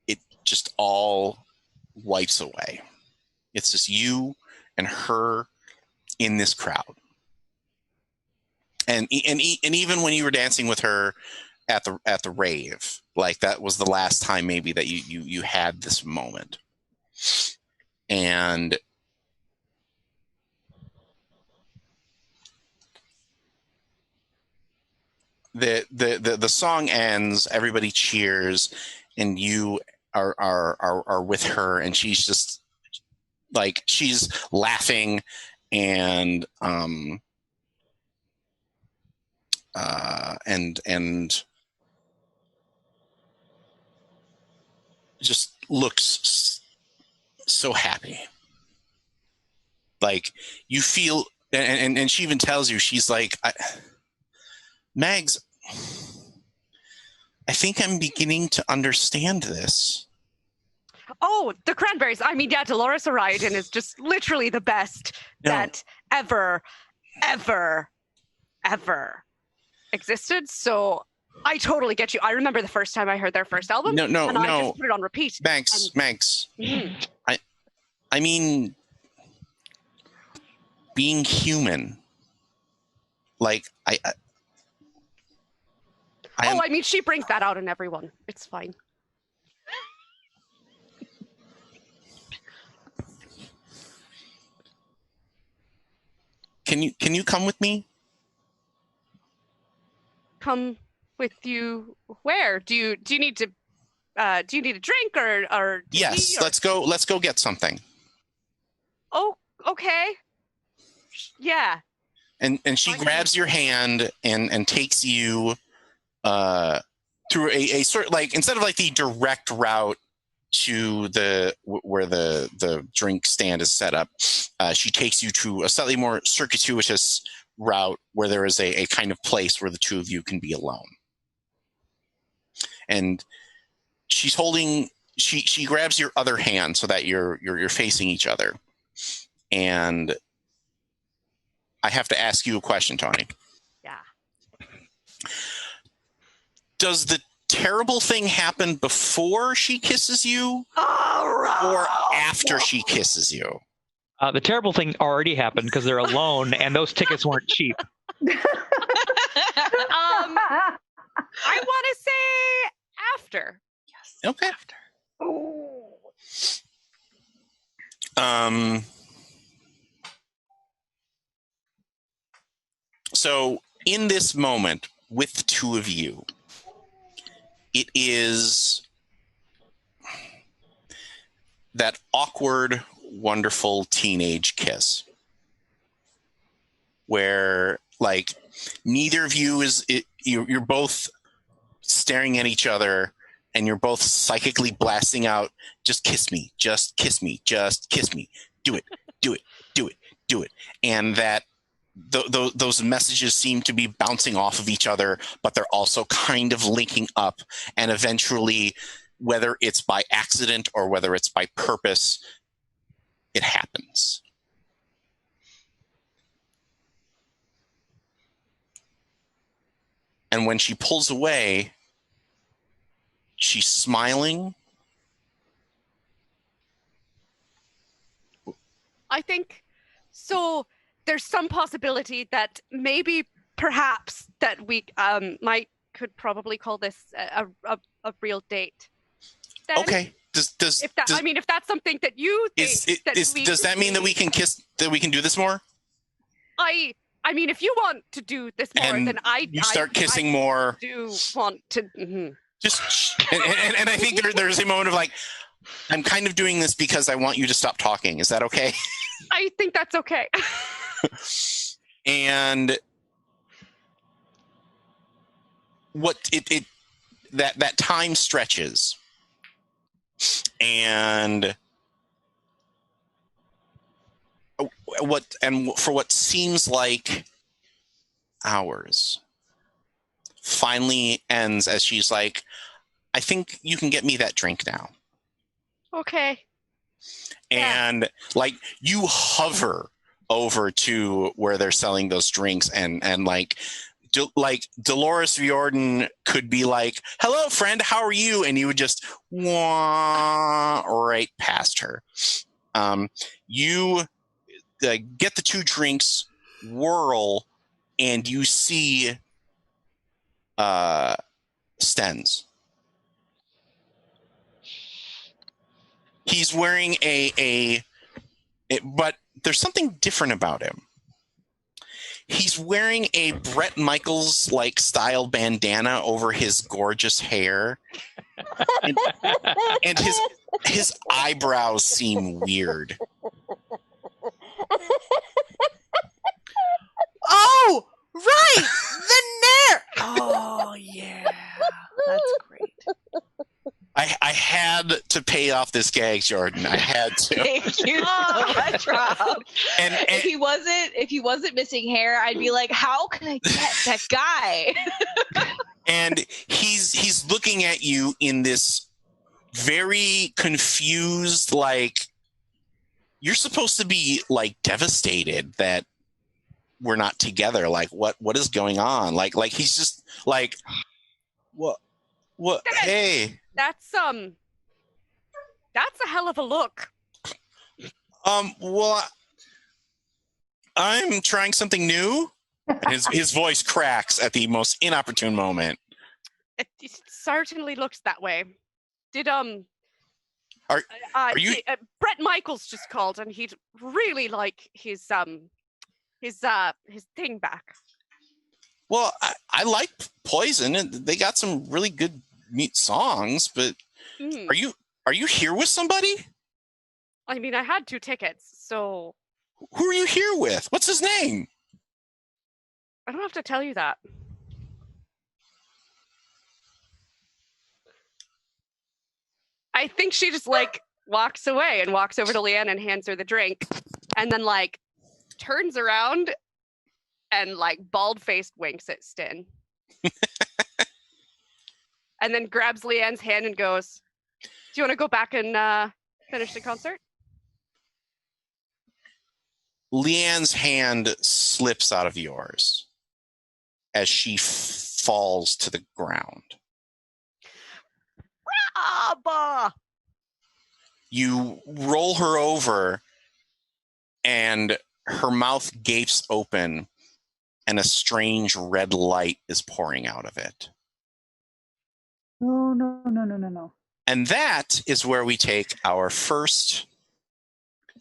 it just all wipes away. It's just you and her in this crowd. And even when you were dancing with her at the rave, like that was the last time maybe that you had this moment. And the song ends, everybody cheers, and you are with her, and she's just like, she's laughing and just looks so happy. Like you feel, and she even tells you, she's like, Mags, I think I'm beginning to understand this. Oh, the cranberries. I mean, yeah, Dolores O'Riordan is just literally the best that ever existed. So I totally get you. I remember the first time I heard their first album. I just put it on repeat. Mags. Mm-hmm. I mean, being human. Like I mean, she brings that out in everyone. It's fine. Can you come with me? Come with you where? Do you need to do you need a drink or yes, or... let's go get something. Oh, okay. Yeah. And she grabs your hand and takes you through a sort, like, instead of like the direct route to where the drink stand is set up, she takes you to a slightly more circuitous route where there is a kind of place where the two of you can be alone. And she's holding, she grabs your other hand so that you're facing each other. And I have to ask you a question, Tony. Yeah. Does the terrible thing happen before she kisses you or after she kisses you? The terrible thing already happened because they're alone and those tickets weren't cheap. I want to say after. Yes. Okay. After. So in this moment with the two of you, it is that awkward, wonderful teenage kiss where, like, neither of you you're both staring at each other and you're both psychically blasting out, just kiss me, just kiss me, just kiss me, do it, do it, do it, do it. And that those messages seem to be bouncing off of each other, but they're also kind of linking up. And eventually, whether it's by accident or whether it's by purpose, it happens. And when she pulls away, she's smiling. I think so. There's some possibility that maybe, perhaps, that we could probably call this a real date. Then, okay. Does if that's something that you think does that mean that we can kiss, that we can do this more? I mean, if you want to do this more, and then you start kissing more. Do want to just and I think there's a moment of like, I'm kind of doing this because I want you to stop talking. Is that okay? I think that's okay. And what that time stretches, and for what seems like hours, finally ends as she's like, I think you can get me that drink now. Okay. And like you hover over to where they're selling those drinks and like Dolores Riordan could be like, hello friend, how are you? And you would just wah right past her. You get the two drinks, whirl, and you see Stens. He's wearing but there's something different about him. He's wearing a Bret Michaels like style bandana over his gorgeous hair, and his eyebrows seem weird. Oh, right, the Nair. Oh yeah, that's great. I had to pay off this gag, Jordan. I had to. Thank you so much, Rob. And if he wasn't missing hair, I'd be like, how can I get that guy? And he's looking at you in this very confused, like, you're supposed to be like devastated that we're not together. Like, what is going on? Like he's just like, what? Hey, That's a hell of a look. Well, I'm trying something new. His voice cracks at the most inopportune moment. It certainly looks that way. Did Are you? Bret Michaels just called, and he'd really like his thing back. Well, I like Poison, and they got some really good neat songs. But are you here with somebody? I mean, I had 2 tickets, so who are you here with? What's his name? I don't have to tell you that. I think she just like walks away and walks over to Lianne and hands her the drink, and then like turns around and like bald-faced winks at Stin. And then grabs Leanne's hand and goes, do you want to go back and finish the concert? Leanne's hand slips out of yours as she falls to the ground. Abba! You roll her over, and her mouth gapes open, and a strange red light is pouring out of it. Oh, no. And that is where we take our first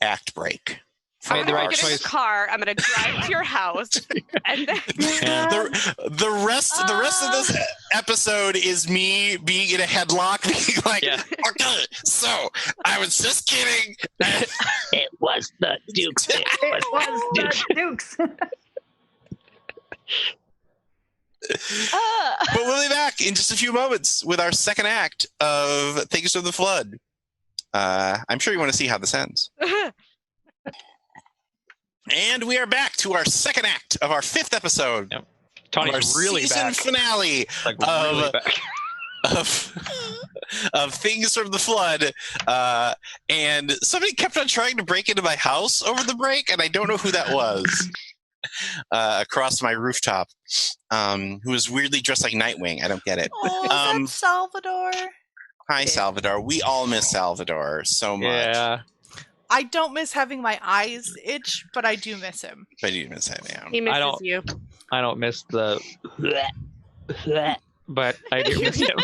act break. I made the right Get in choice. the car. I'm gonna drive to your house, and then The rest of this episode is me being in a headlock, being like, okay, so I was just kidding. It was the Dukes. It was the Dukes. But we'll be back in just a few moments with our second act of Things from the Flood. I'm sure you want to see how this ends. And we are back to our second act of our 5th episode. Yep. Tony's our really season back. finale Like, really back. of Things from the Flood. And somebody kept on trying to break into my house over the break, and I don't know who that was. Across my rooftop, who was weirdly dressed like Nightwing. I don't get it. Oh, that's Salvador. Hi, Salvador. We all miss Salvador so much. Yeah. I don't miss having my eyes itch, but I do miss him. But you miss him, yeah. he misses you. I don't miss the but I do miss him.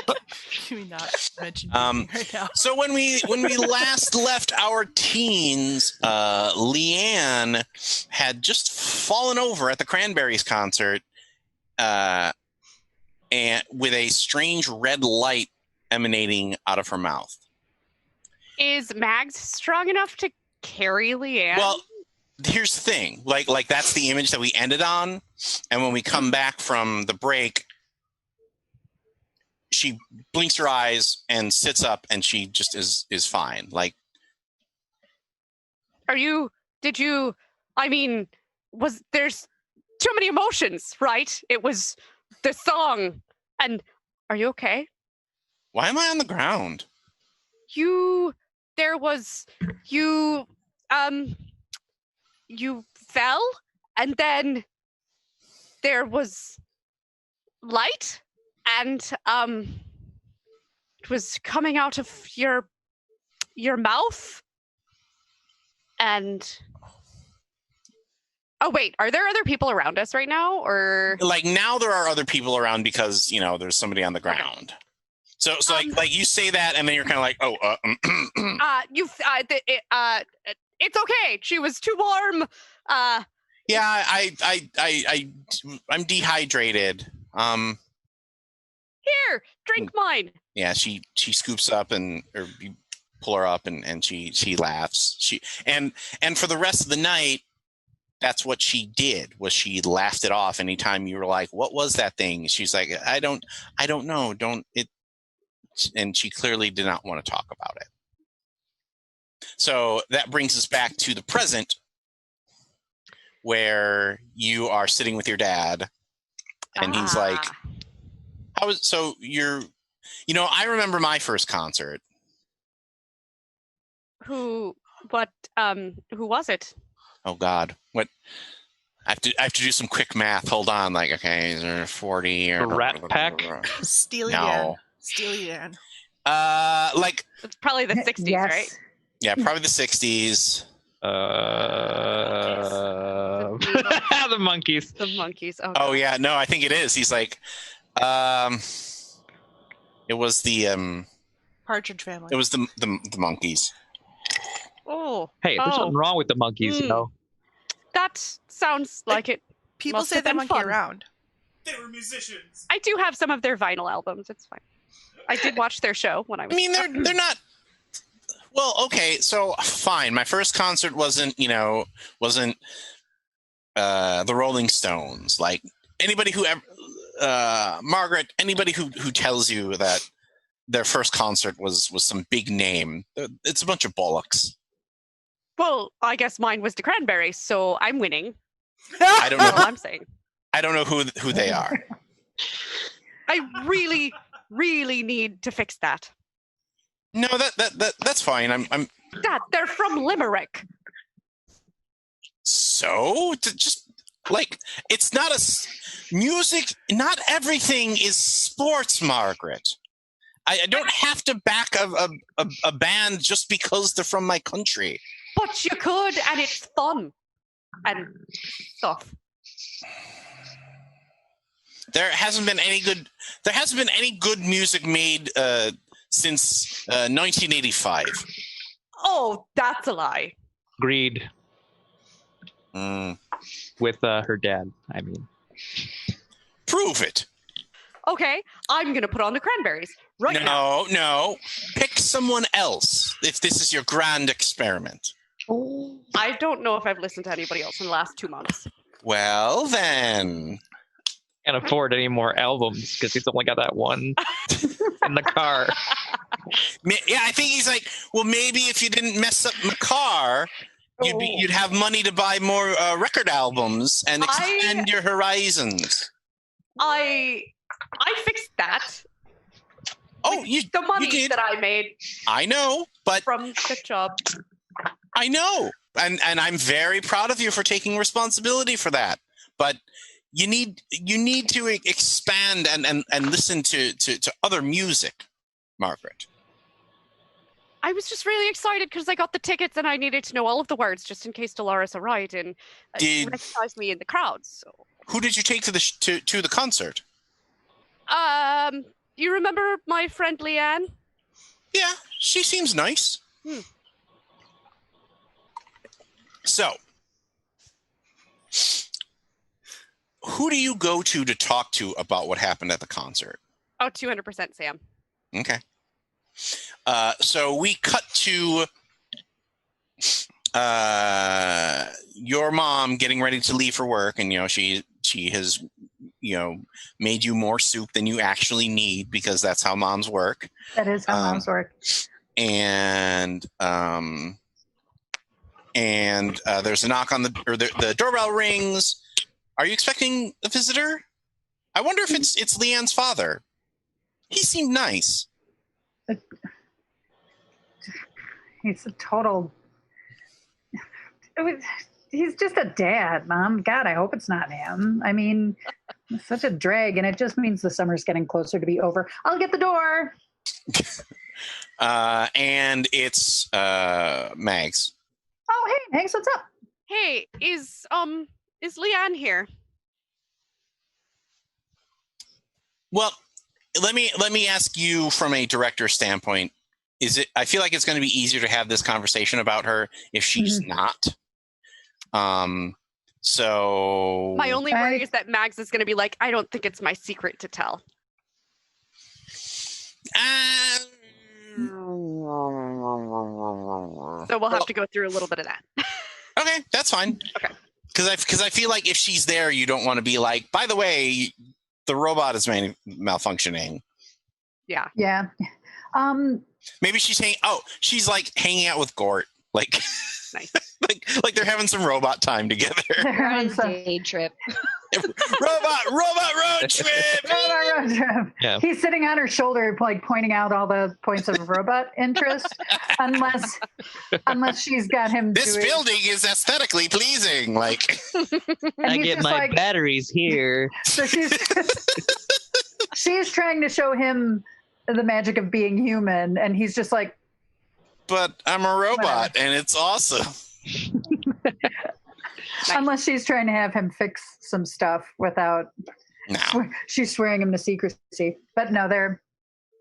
Can we not mention right now? So when we last left our teens, Lianne had just fallen over at the Cranberries concert, and with a strange red light emanating out of her mouth. Is Mags strong enough to carry Lianne? Well, here's the thing. Like that's the image that we ended on, and when we come back from the break, she blinks her eyes and sits up, and she just is fine. Like, did you I mean, there's too many emotions, right? It was the song. And are you okay? Why am I on the ground? You fell, and then there was light, and it was coming out of your mouth, and oh wait, are there other people around us right now, or Like now there are other people around because there's somebody on the ground. So like you say that and then you're kind of like, it's okay. She was too warm. yeah, I'm dehydrated. Here, drink mine. Yeah, she scoops up or you pull her up and she laughs. And for the rest of the night, that's what she did, was she laughed it off anytime you were like, what was that thing? She's like, I don't know. And she clearly did not want to talk about it. So that brings us back to the present, where you are sitting with your dad, and he's like, I remember my first concert. Who was it? Oh God, what? I have to do some quick math. Hold on. Like, okay, is there 40 or Rat Pack? Steely No. Dan. Steely Dan. Like It's probably the 60s, yes. right? yeah, probably the 60s. The monkeys. The monkeys. Oh yeah, no, I think it is. He's like, it was the Partridge Family. it was the monkeys. Oh. Hey, there's nothing wrong with the monkeys, That sounds like it. People must say have they been monkey fun. around. They were musicians. I do have some of their vinyl albums. It's fine. I did watch their show when I was. I mean, they're not. Well, okay, so fine. My first concert wasn't the Rolling Stones. Like anybody who ever, Margaret, anybody who tells you that their first concert was some big name, it's a bunch of bollocks. Well, I guess mine was the Cranberries, so I'm winning. I don't know. That's all I'm saying. I don't know who they are. I really, really need to fix that. No, that's fine. I'm Dad, they're from Limerick. so just like it's not music. Not everything is sports, Margaret. I don't have to back a band just because they're from my country. But you could, and it's fun and stuff. There hasn't been any good music made since 1985. Oh, that's a lie. Agreed. With her dad, I mean. Prove it. Okay, I'm going to put on the Cranberries right now. No. Pick someone else if this is your grand experiment. I don't know if I've listened to anybody else in the last 2 months. Well, then. Can't afford any more albums because he's only got that one in the car. Yeah, I think he's like, well, maybe if you didn't mess up my car, you'd have money to buy more record albums and expand your horizons. I fixed that. Oh, The money you did. that I made I know, but from the job. I know, and I'm very proud of you for taking responsibility for that. But you need to expand and listen to other music, Margaret. I was just really excited because I got the tickets and I needed to know all of the words just in case Dolores arrived and recognized me in the crowd. So, who did you take to the concert? you remember my friend Lianne? Yeah, she seems nice. So, who do you go to talk to about what happened at the concert? Oh, 200% Sam. Okay. So we cut to your mom getting ready to leave for work, and she has made you more soup than you actually need because that's how moms work. That is how moms work. And and there's a knock on the doorbell rings. Are you expecting a visitor? I wonder if it's Lianne's father. He seemed nice. He's a total. He's just a dad, Mom. God, I hope it's not him. I mean, it's such a drag, and it just means the summer's getting closer to be over. I'll get the door. And it's Mags. Oh, hey, Mags, what's up? Hey, is Lianne here? Well, let me ask you from a director standpoint. I feel like it's going to be easier to have this conversation about her if she's not. So My only worry is that Mags is going to be like, I don't think it's my secret to tell. So we'll have to go through a little bit of that. Okay, that's fine. Okay. Because I feel like if she's there, you don't want to be like, by the way, the robot is malfunctioning. Yeah. Yeah. Maybe she's like hanging out with Gort, like Nice. like they're having some robot time together. They're on some Day trip. robot road trip. road trip. Yeah. He's sitting on her shoulder, like pointing out all the points of robot interest, unless she's got him. This building is aesthetically pleasing. Like And I he's get just my like- batteries here. So she's trying to show him the magic of being human, and he's just like, but I'm a robot, Whatever. and it's awesome. unless she's trying to have him fix some stuff without. No. She's swearing him to secrecy. But no,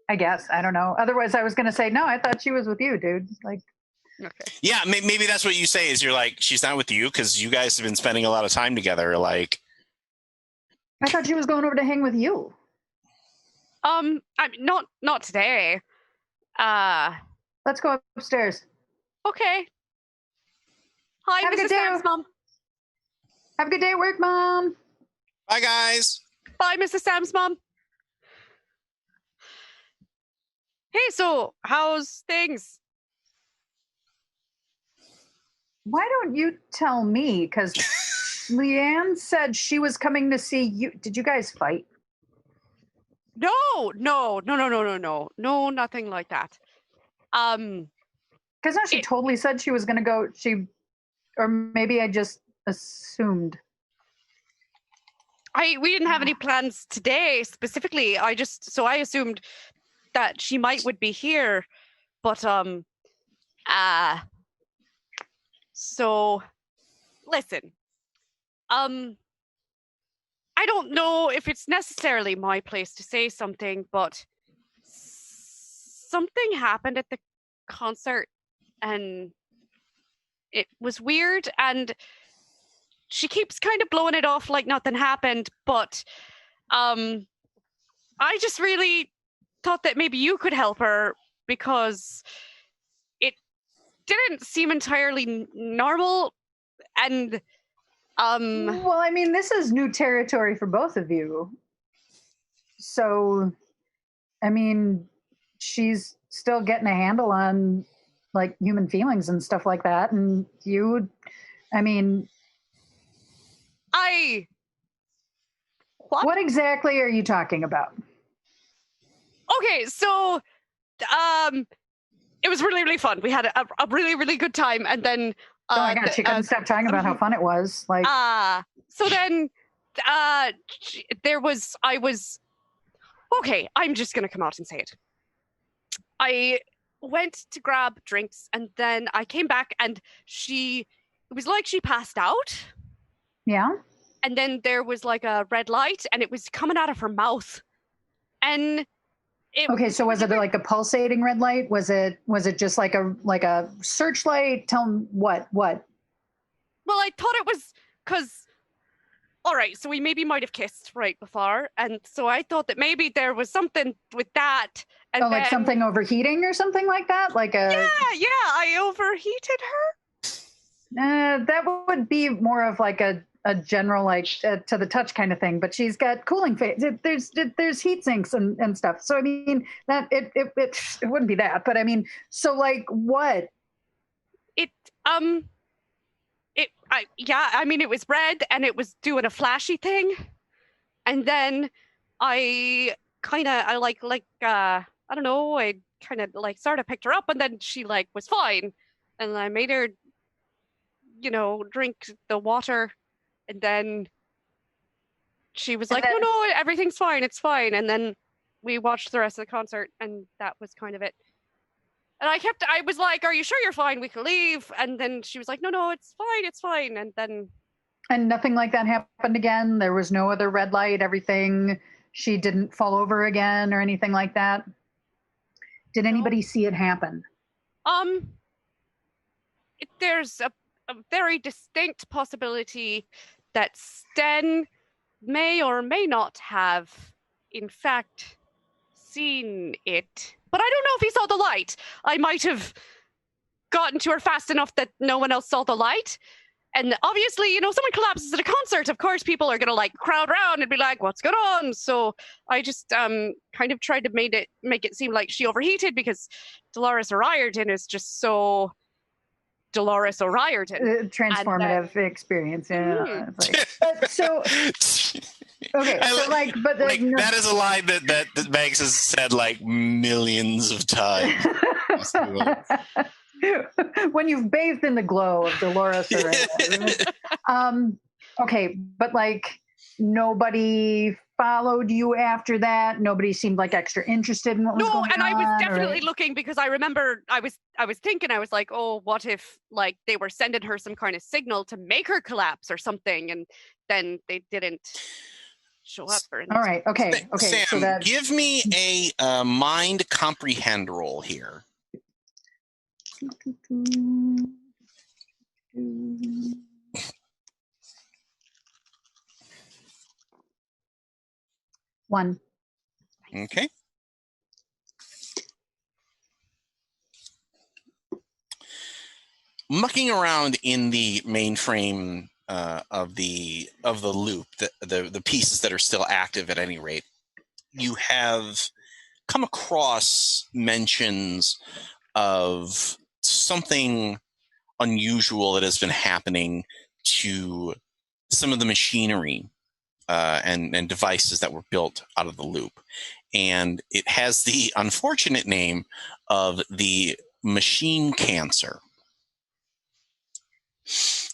I guess. I don't know. Otherwise, I was going to say, no, I thought she was with you, dude. Like, Okay. Yeah, maybe that's what you say is you're like, she's not with you because you guys have been spending a lot of time together. Like, I thought she was going over to hang with you. I mean, not today. Let's go upstairs. Okay. Hi, Have a good Mrs. day. Sam's mom. Have a good day at work, Mom. bye, guys. Bye, Mrs. Sam's mom. Hey, so how's things? Why don't you tell me? Because Lianne said she was coming to see you. Did you guys fight? No, nothing like that. Because no, she totally said she was going to go. Or maybe I just assumed. We didn't have any plans today specifically. I assumed that she would be here, but so listen. I don't know if it's necessarily my place to say something, but something happened at the concert and it was weird, and she keeps kind of blowing it off like nothing happened, but I just really thought that maybe you could help her because it didn't seem entirely normal, and Well, I mean, this is new territory for both of you. So, I mean, she's still getting a handle on like human feelings and stuff like that. And you, I mean, what exactly are you talking about? Okay, so it was really, really fun. We had a really, really good time, and then Oh my God, she couldn't stop talking about how fun it was. Like, so then I was okay, I'm just gonna come out and say it. I went to grab drinks and then I came back and it was like she passed out. yeah. And then there was like a red light and it was coming out of her mouth. And Okay, so was it like a pulsating red light? Was it just like a searchlight? Tell me what? Well, I thought it was because, all right, so we maybe might have kissed right before, and so I thought that maybe there was something with that. And like something overheating or something like that? Like a yeah, I overheated her. that would be more of like a general like to the touch kind of thing, but she's got cooling phase. There's heat sinks and stuff. So I mean that it wouldn't be that, but I mean, so like what? It I mean, it was red and it was doing a flashy thing. And then I don't know, I kind of like sort of picked her up and then she like was fine. And I made her, drink the water. And then she was like, no, everything's fine. It's fine. And then we watched the rest of the concert and that was kind of it. And I was like, are you sure you're fine? We can leave. And then she was like, no, it's fine. It's fine. And then. And nothing like that happened again? There was no other red light, everything? She didn't fall over again or anything like that? Did anybody see it happen? There's a very distinct possibility that Sten may or may not have, in fact, seen it. But I don't know if he saw the light. I might have gotten to her fast enough that no one else saw the light. And obviously, someone collapses at a concert. Of course, people are going to like crowd around and be like, what's going on? So I just kind of tried to make it seem like she overheated because Dolores O'Riordan is just so Dolores O'Riordan. Transformative experience. Yeah. So okay, that is a line that Banks has said like millions of times. When you've bathed in the glow of Dolores O'Riordan. Okay, but like nobody followed you after that. Nobody seemed like extra interested in what was going on. No, and I was definitely looking because I remember I was thinking, I was like, oh, what if like they were sending her some kind of signal to make her collapse or something, and then they didn't show up. All right, okay. Sam, so give me a mind comprehend roll here. 1. Okay. Mucking around in the mainframe of the loop, the pieces that are still active at any rate, you have come across mentions of something unusual that has been happening to some of the machinery and devices that were built out of the loop. And it has the unfortunate name of the machine cancer,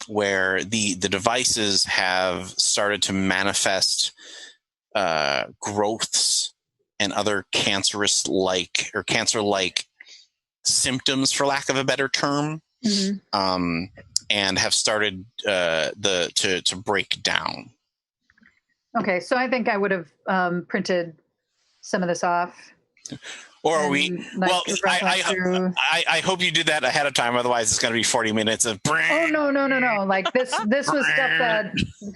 where the devices have started to manifest growths and other cancer-like symptoms, for lack of a better term, and have started to break down. Okay, so I think I would have printed some of this off. Or I hope you did that ahead of time. Otherwise, it's going to be 40 minutes of. Oh no! Like this was stuff that,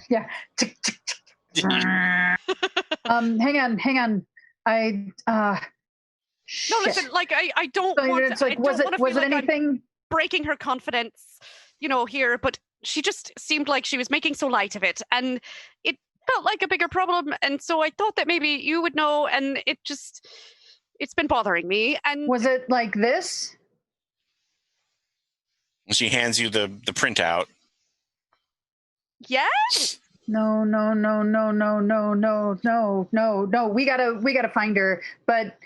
yeah. Hang on. No, listen. Like I don't want. It's like, was it anything? I'm breaking her confidence, here, but she just seemed like she was making so light of it, and it felt like a bigger problem. And so I thought that maybe you would know, and it's been bothering me. And was it like this? She hands you the printout. Yes. No. We gotta find her. But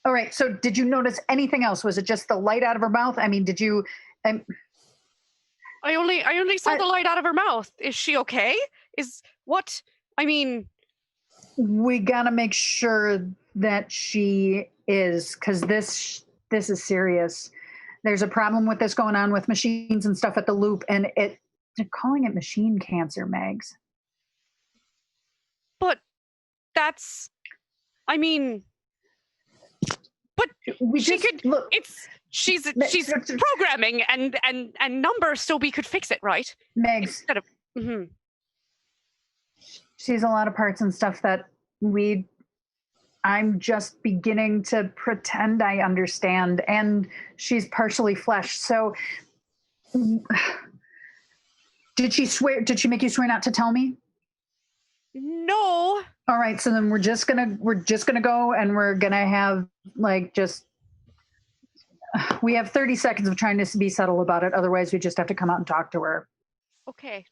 all right. So did you notice anything else? Was it just the light out of her mouth? I mean, did you? I only saw the light out of her mouth. Is she okay? We gotta make sure that she is, because this is serious. There's a problem with this going on with machines and stuff at the loop, and they're calling it machine cancer, Megs. But that's, but she could look. She's programming and numbers, so we could fix it, right? Megs. Instead of. Mm-hmm. She's a lot of parts and stuff that I'm just beginning to pretend I understand, and she's partially flesh. So did she make you swear not to tell me? No. All right, so then we're just gonna go, and we're gonna have we have 30 seconds of trying to be subtle about it. Otherwise we just have to come out and talk to her. Okay.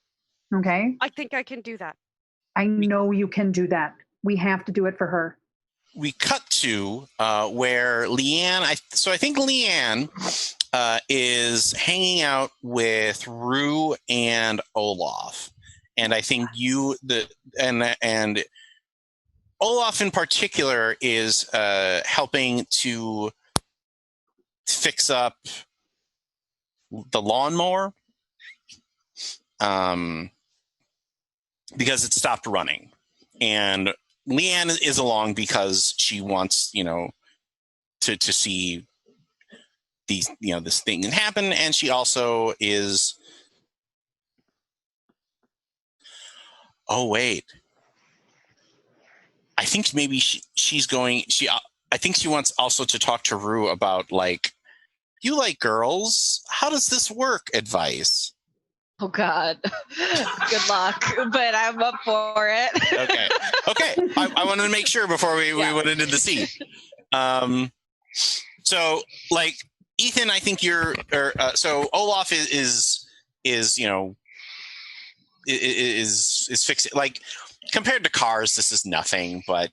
Okay? I think I can do that. I know you can do that. We have to do it for her. We cut to where Lianne. I think Lianne is hanging out with Rue and Olaf, and I think and Olaf in particular is helping to fix up the lawnmower because it stopped running, and Lianne is along because she wants, to see these, this thing happen, and she also is. Oh wait, I think maybe she's going. I think she wants also to talk to Rue about, like, you like girls. How does this work? Advice. Oh God, good luck, but I'm up for it. Okay. I wanted to make sure before we went into the scene. So, like, Ethan, I think so Olaf is fixing, like, compared to cars, this is nothing, but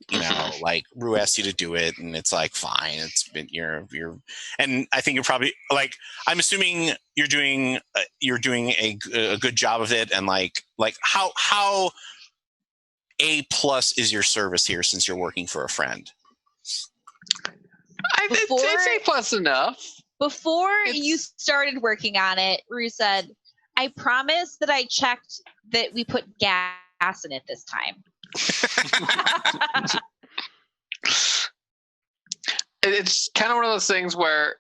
like, Rue asked you to do it, and it's like, fine, it's been you're and I think you're probably, like, I'm assuming you're doing a good job of it, and like how A+ is your service here, since you're working for a friend? It's A+ enough. Before you started working on it, Rue said, I promise that I checked that we put gas in it this time. It's kind of one of those things where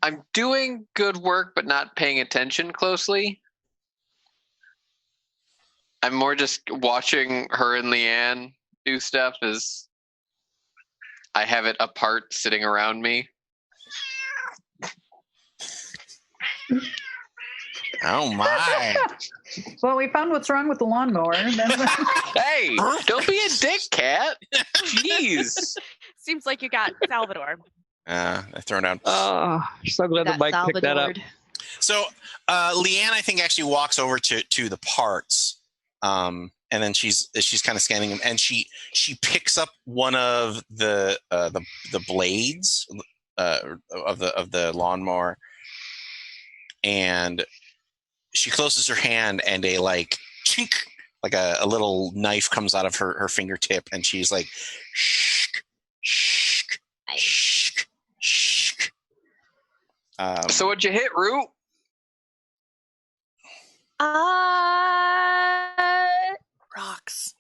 I'm doing good work but not paying attention closely. I'm more just watching her and Lianne do stuff as I have it apart sitting around me. Oh my. Well, we found what's wrong with the lawnmower. Hey, don't be a dick, Cat. Jeez. Seems like you got Salvador. Thrown down. Oh, so glad that Mike picked that up. So Lianne, I think, actually walks over to the parts, and then she's kind of scanning them, and she picks up one of the blades of the lawnmower, and she closes her hand, and a chink, like a little knife comes out of her fingertip, and she's like, shh, shh, shh, shh. So what'd you hit, Rue? Rocks.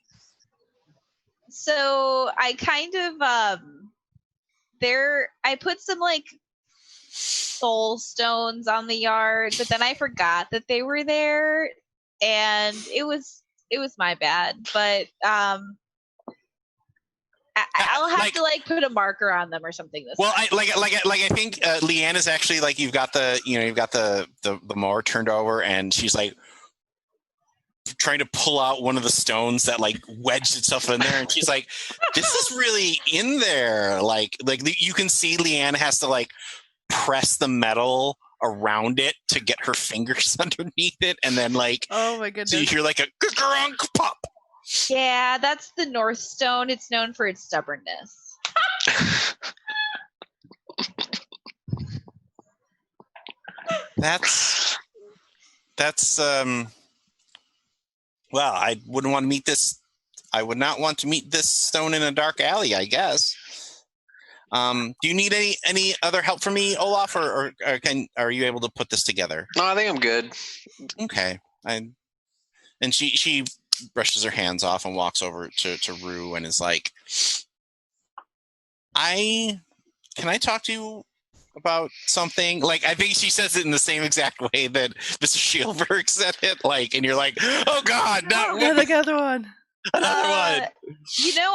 So I kind of I put some soul stones on the yard, but then I forgot that they were there, and it was my bad. But I'll have to put a marker on them or something this time. I think Lianne is actually, you've got the mower turned over, and she's trying to pull out one of the stones that wedged itself in there, and she's like, this is really in there. You can see Lianne has to press the metal around it to get her fingers underneath it, and then oh my goodness, so you hear a grunk pop. Yeah, that's the North Stone. It's known for its stubbornness. That's well, I wouldn't want to meet this. I would not want to meet this stone in a dark alley, I guess. Do you need any other help from me, Olaf, or are you able to put this together? No, I think I'm good. Okay. And she brushes her hands off and walks over to Rue and is like, can I talk to you about something? I think she says it in the same exact way that Mr. Shielberg said it. And you're like, oh God, not another one. Another one.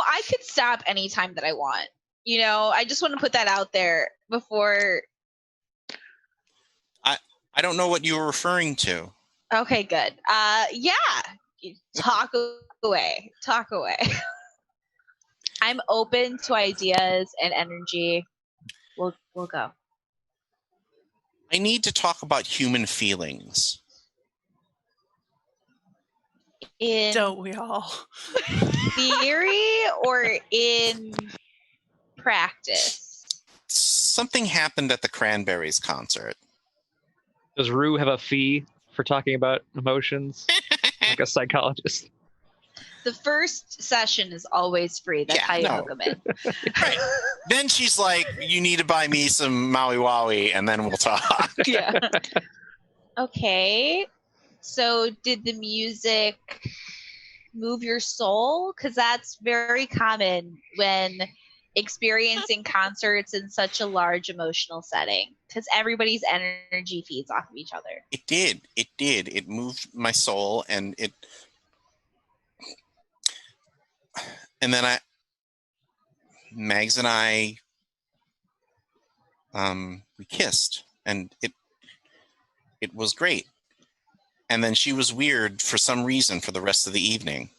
I could stop anytime that I want. I just want to put that out there before. I don't know what you were referring to. Okay, good. Yeah. Talk away. I'm open to ideas and energy. We'll go. I need to talk about human feelings. In Don't we all? theory or in practice? Something happened at the Cranberries concert. Does Rue have a fee for talking about emotions? Like a psychologist? The first session is always free. That's how you hook them in. Right. Then she's like, you need to buy me some Maui Wowie, and then we'll talk. Yeah. Okay. So did the music move your soul? Because that's very common when experiencing concerts in such a large emotional setting, because everybody's energy feeds off of each other. It did. It moved my soul, and then Mags and I, we kissed, and it was great. And then she was weird for some reason for the rest of the evening.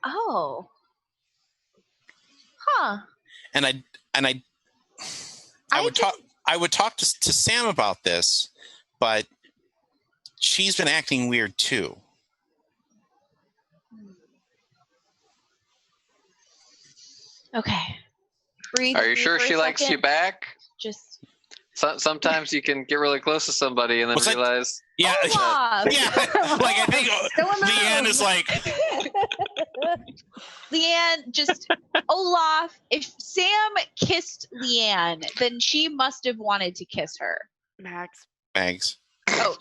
Oh. Huh. And I would talk to Sam about this, but she's been acting weird too. Okay. Breathe. Are you sure for a she likes second. you back? Just. Sometimes you can get really close to somebody and then realize. Yeah. Olaf! Yeah. Like, I think Lianne is like. Lianne, just Olaf. If Sam kissed Lianne, then she must have wanted to kiss her. Max. Oh,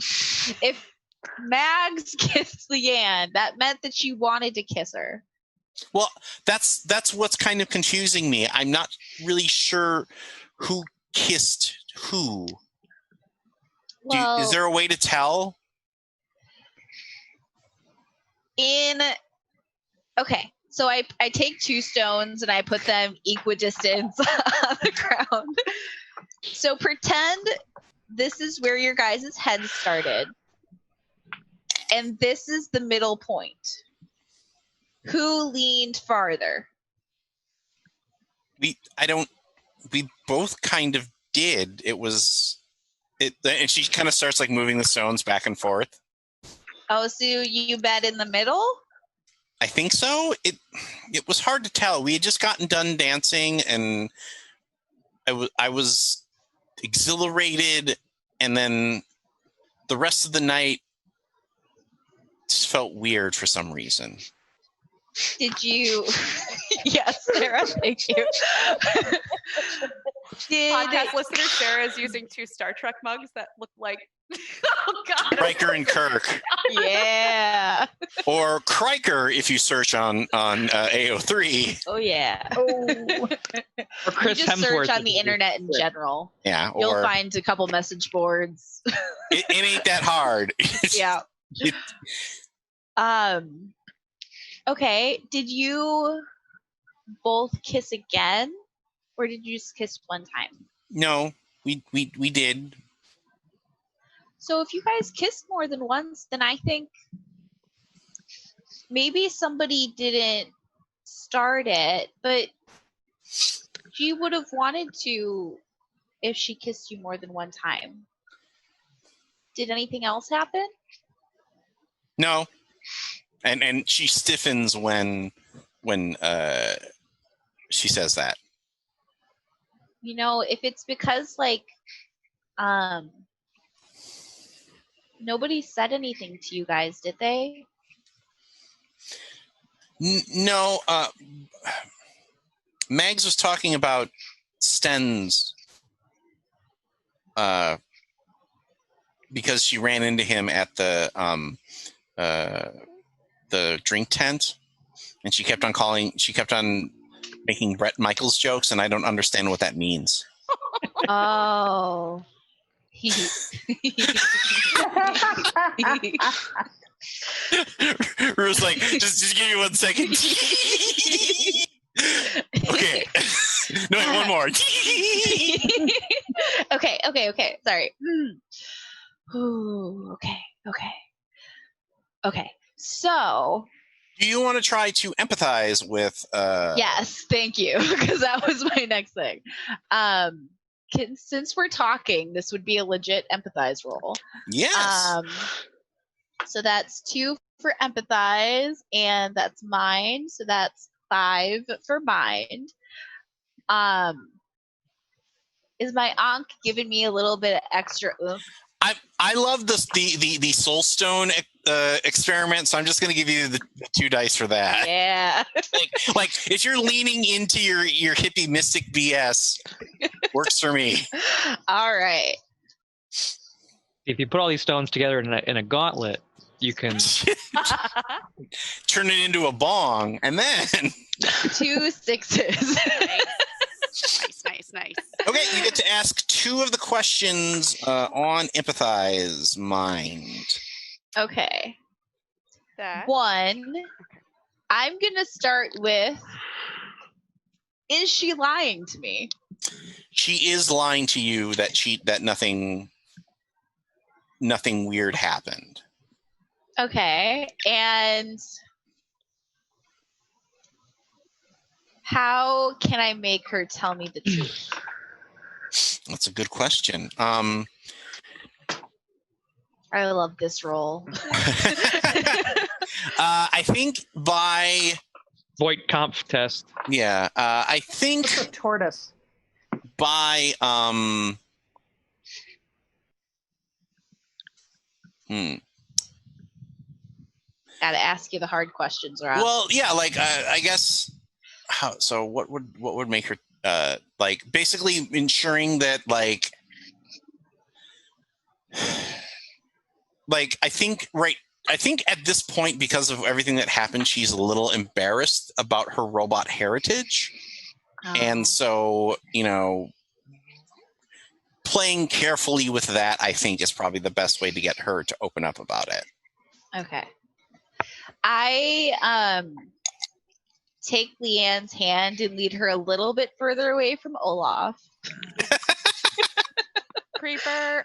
if Mags kissed Lianne, that meant that she wanted to kiss her. Well, that's what's kind of confusing me. I'm not really sure who kissed who. Well, is there a way to tell? Okay, so I take 2 stones and I put them equidistant on the ground. So pretend this is where your guys' heads started. And this is the middle point. Who leaned farther? We both kind of did. And she kind of starts like moving the stones back and forth. Oh, so you bet in the middle? I think so. It was hard to tell. We had just gotten done dancing, and I was exhilarated, and then the rest of the night just felt weird for some reason. Did you? Yes, Sarah. Thank you. Podcast listener Sarah is using 2 Star Trek mugs that look like. Oh God. Riker and Kirk. Yeah. Or Kriker if you search on AO3. Oh yeah. Oh. Or Chris You just Hemsworth. search on the internet in general. Yeah. You'll Or find a couple message boards. it ain't that hard. Yeah. Okay. Did you both kiss again, or did you just kiss one time? No, we did. So if you guys kissed more than once, then I think maybe somebody didn't start it, but she would have wanted to if she kissed you more than one time. Did anything else happen? No. And she stiffens when she says that. You know, if it's because like nobody said anything to you guys, did they? No. Mags was talking about Sten's because she ran into him at the drink tent, and she kept on making Bret Michaels jokes, and I don't understand what that means. Oh. Rue's like, just give me 1 second. Okay. No, wait, one more. Okay. Sorry. Ooh, okay. So. Do you want to try to empathize with? Yes, thank you, because that was my next thing. since we're talking, this would be a legit empathize roll. Yes. So that's 2 for empathize, and that's mind. So that's 5 for mind. Is my Ankh giving me a little bit of extra oomph? I love the soulstone experiment, so I'm just going to give you the 2 dice for that. Yeah. like if you're leaning into your hippie mystic BS, works for me. All right. If you put all these stones together in a gauntlet, you can turn it into a bong, and then 2 6s. Nice. Okay, you get to ask 2 of the questions on empathize mind. Okay. That. 1, I'm going to start with, is she lying to me? She is lying to you that nothing weird happened. Okay. And how can I make her tell me the truth? That's a good question. I love this role. I think by Voight Kampf test. Yeah, I think What's a tortoise? by Gotta ask you the hard questions, Rob. Well, yeah, like I guess. So what would make her like basically ensuring that like I think at this point, because of everything that happened, she's a little embarrassed about her robot heritage. And so, playing carefully with that, I think, is probably the best way to get her to open up about it. Okay. I take Lianne's hand and lead her a little bit further away from Olaf. Creeper.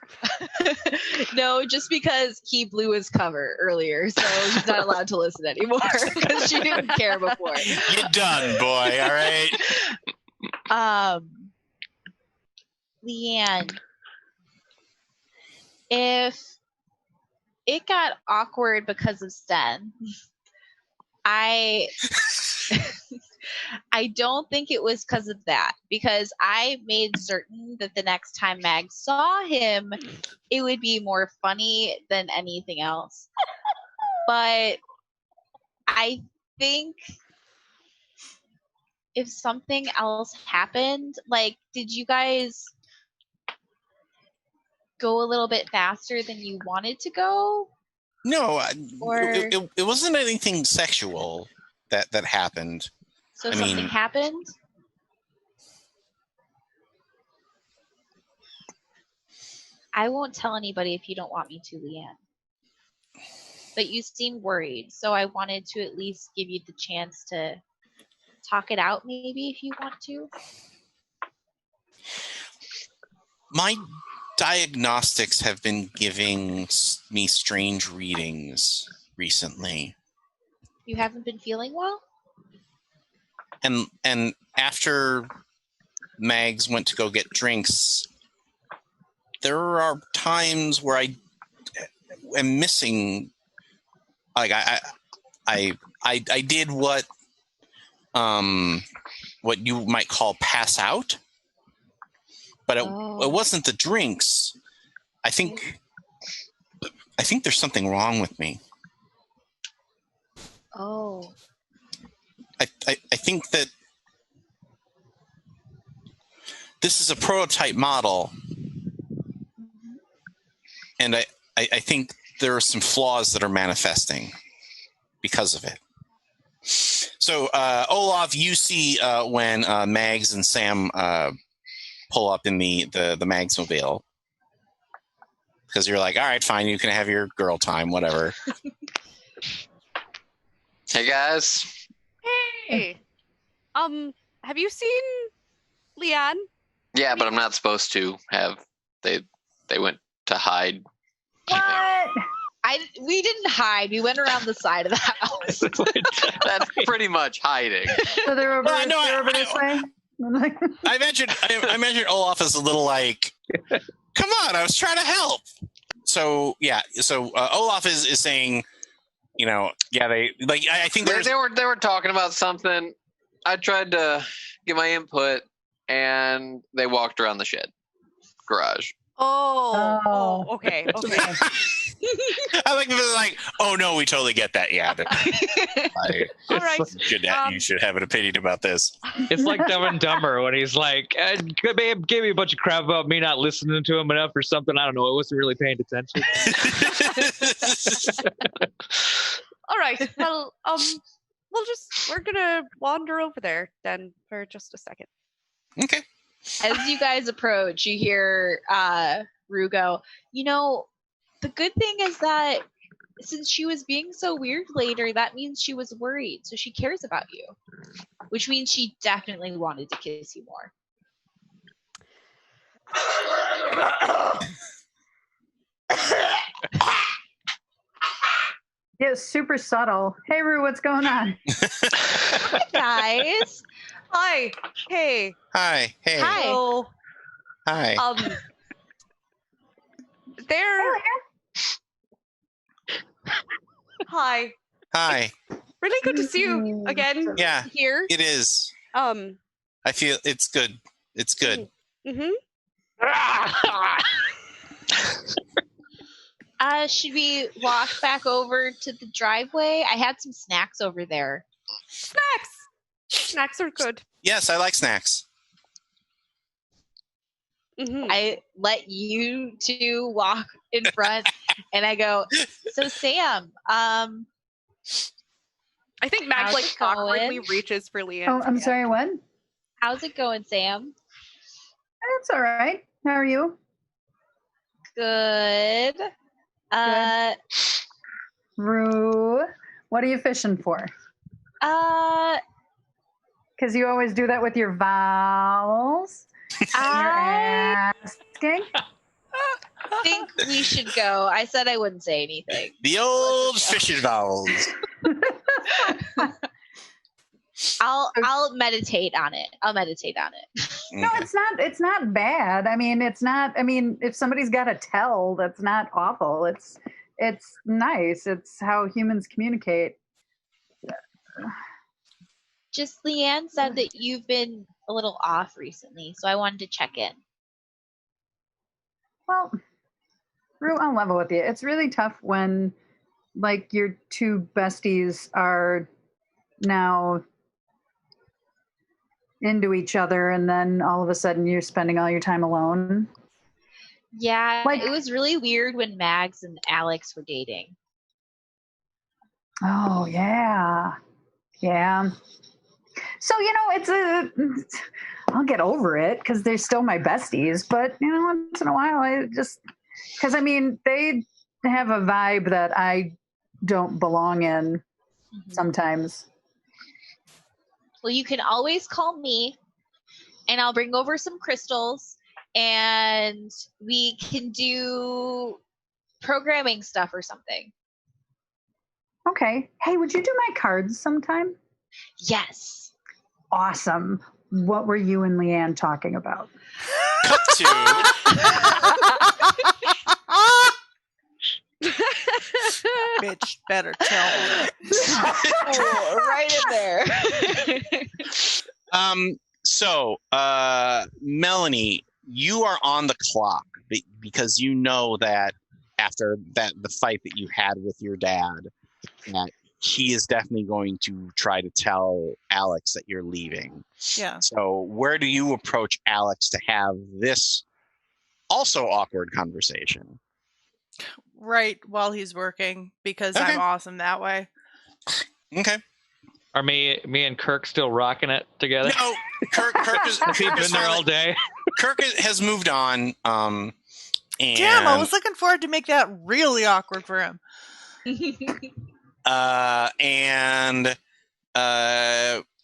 No, just because he blew his cover earlier, so he's not allowed to listen anymore because she didn't care before. You're done, boy. All right. Lianne, if it got awkward because of Sten, I don't think it was because of that, because I made certain that the next time Mag saw him, it would be more funny than anything else. But I think if something else happened, like, did you guys go a little bit faster than you wanted to go? No, Or it wasn't anything sexual that happened. so something happened? I won't tell anybody if you don't want me to, Lianne. But you seem worried, so I wanted to at least give you the chance to talk it out, maybe, if you want to. My diagnostics have been giving me strange readings recently. You haven't been feeling well? And after Mags went to go get drinks, there are times where I am missing. Like I did what you might call pass out, but it wasn't the drinks. I think there's something wrong with me. Oh. I think that this is a prototype model, and I think there are some flaws that are manifesting because of it. So, Olaf, you see when Mags and Sam pull up in the Magsmobile, because you're like, all right, fine, you can have your girl time, whatever. Hey, guys. Hey. Have you seen Lianne? Yeah, but I'm not supposed to have. They went to hide. What? We didn't hide. We went around the side of the house. That's pretty much hiding. So they're over, Well, no, they're over this way? I imagine Olaf is a little like, come on, I was trying to help. So Olaf is saying, I think they were talking about something. I tried to give my input, and they walked around the shed garage. Okay. I like this. Like, oh no, we totally get that. Yeah. All right. You should have an opinion about this. It's like Dumb and Dumber when he's like, babe gave me a bunch of crap about me not listening to him enough or something. I don't know. I wasn't really paying attention. All right. Well, we're gonna wander over there then for just a second. Okay. As you guys approach, you hear Rue go, the good thing is that since she was being so weird later, that means she was worried. So she cares about you, which means she definitely wanted to kiss you more. Yeah, super subtle. Hey, Rue, what's going on? Hi, guys. Hi. Hey. Hi. Hey. Hi. Hello. Hi. There. Hi. Hi. Really good to see you again. Yeah. Here. It is. I feel it's good. It's good. Mm-hmm. Should we walk back over to the driveway? I had some snacks over there. Snacks are good. Yes, I like snacks. Mm-hmm. I let you two walk in front, and I go, so Sam, I think Max how's it awkwardly going? reaches for Lianne. Oh, I'm sorry, what? How's it going, Sam? It's all right. How are you? Good. Rue, what are you fishing for? Because you always do that with your vowels. I Asking. think we should go. I said I wouldn't say anything. The old fishing vowels. I'll meditate on it. No, it's not bad. I mean, if somebody's got to tell, that's not awful. It's nice. It's how humans communicate. Just Lianne said that you've been a little off recently, so I wanted to check in. Well, Rue, I'll level with you. It's really tough when, like, your two besties are now into each other, and then all of a sudden you're spending all your time alone. Yeah, it was really weird when Mags and Alex were dating. Oh, yeah. Yeah. So, I'll get over it because they're still my besties. But, once in a while, because they have a vibe that I don't belong in sometimes. Well, you can always call me, and I'll bring over some crystals, and we can do programming stuff or something. Okay. Hey, would you do my cards sometime? Yes. Awesome. What were you and Lianne talking about? Cut to. Bitch, better tell me. Right in there. So, Melanie, you are on the clock because you know that after the fight that you had with your dad, that he is definitely going to try to tell Alex that you're leaving. Yeah. So where do you approach Alex to have this also awkward conversation? Right while he's working, because Okay. I'm awesome that way. Okay. Are me and Kirk still rocking it together? No, Kirk is He's been there all day. Kirk has moved on. And Damn, I was looking forward to make that really awkward for him.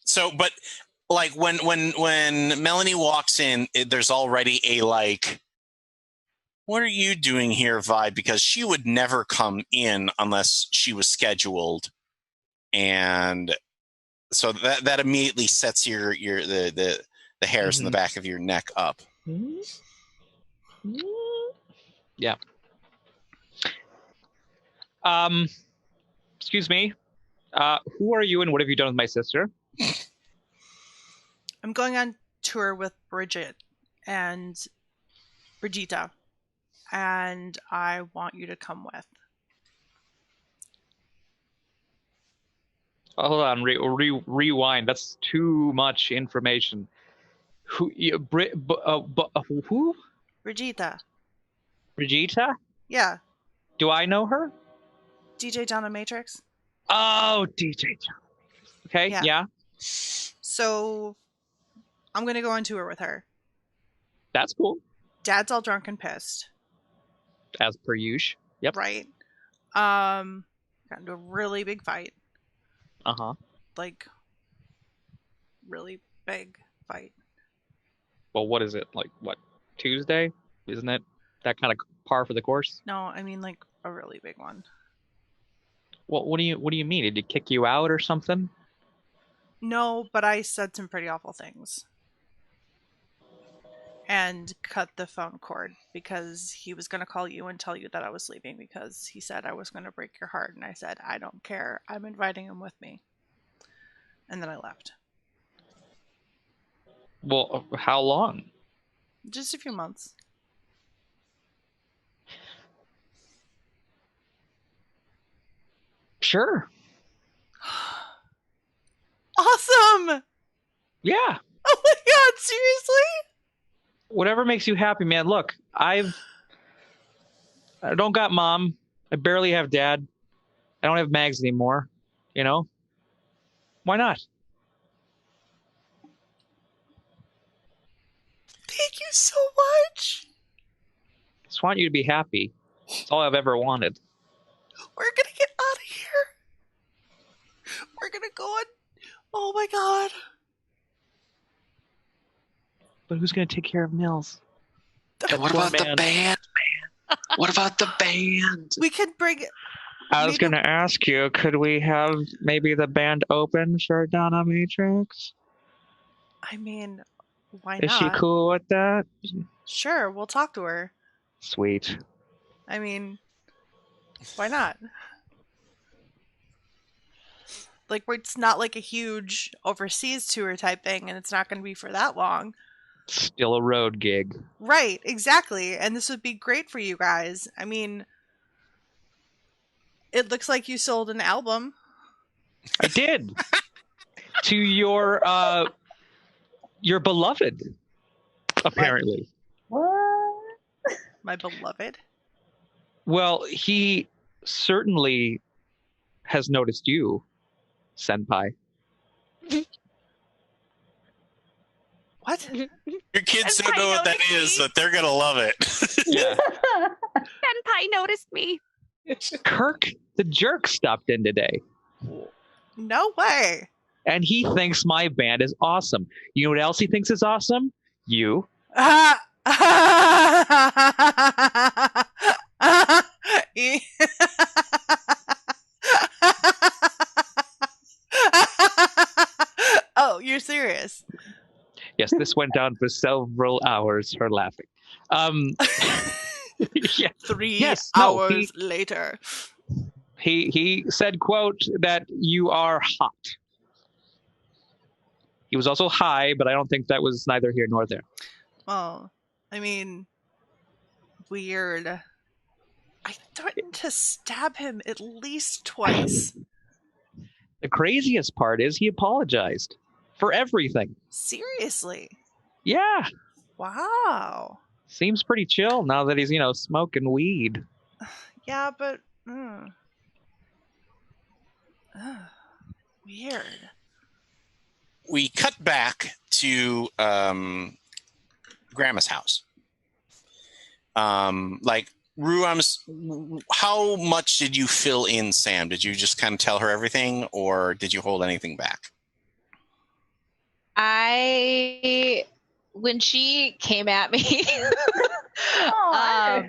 So, but like when Melanie walks in, there's already a like, what are you doing here vibe, because she would never come in unless she was scheduled, and so that immediately sets the the hairs in the back of your neck up. Yeah. Excuse me. Who are you and what have you done with my sister? I'm going on tour with Brigitte and Brigitta, and I want you to come with. Hold on, rewind. That's too much information. Who? Who? Brigitta. Brigitta? Yeah, Do I know her? DJ Donna Matrix. Oh, DJ. Okay, yeah. So I'm going to go on tour with her. That's cool. Dad's all drunk and pissed. As per usual. Yep. Right. Got into a really big fight. Uh-huh. Like, really big fight. Well, what is it? Like, what? Tuesday? Isn't it that kind of par for the course? No, I mean like a really big one. Well, what do you mean? Did he kick you out or something? No, but I said some pretty awful things. And cut the phone cord because he was going to call you and tell you that I was leaving because he said I was going to break your heart. And I said, I don't care. I'm inviting him with me. And then I left. Well, how long? Just a few months. Sure. Awesome! Yeah. Oh my god, seriously? Whatever makes you happy, man. Look, I don't got mom. I barely have dad. I don't have Mags anymore. You know? Why not? Thank you so much. Just want you to be happy. That's all I've ever wanted. We're gonna get out of here. We're gonna go on. Oh my god. But who's gonna take care of Mills? And what about the band, man? What about the band? We can bring. I was gonna ask you, could we have maybe the band open for Donna Matrix? I mean, why Is not? she cool with that? Sure, we'll talk to her. Sweet. I mean, why not? Like, it's not like a huge overseas tour type thing, and it's not going to be for that long. Still a road gig. Right, exactly. And this would be great for you guys. I mean, it looks like you sold an album. I did. To your beloved, apparently. What? My beloved. Well, he certainly has noticed you, Senpai. What? Your kids don't Senpai know what that noticed is, me. but they're gonna love it. Yeah. Senpai noticed me. Kirk, the jerk, stopped in today. No way. And he thinks my band is awesome. You know what else he thinks is awesome? You. Oh, you're serious? Yes, this went on for several hours, her laughing. Yeah. 3 hours later. He said, quote, that you are hot. He was also high, but I don't think that was neither here nor there. Well, I mean, weird. I threatened to stab him at least twice. The craziest part is he apologized for everything. Seriously? Yeah. Wow. Seems pretty chill now that he's, smoking weed. Yeah, but... weird. We cut back to Grandma's house. Rue, how much did you fill in Sam? Did you just kind of tell her everything, or did you hold anything back? When she came at me, I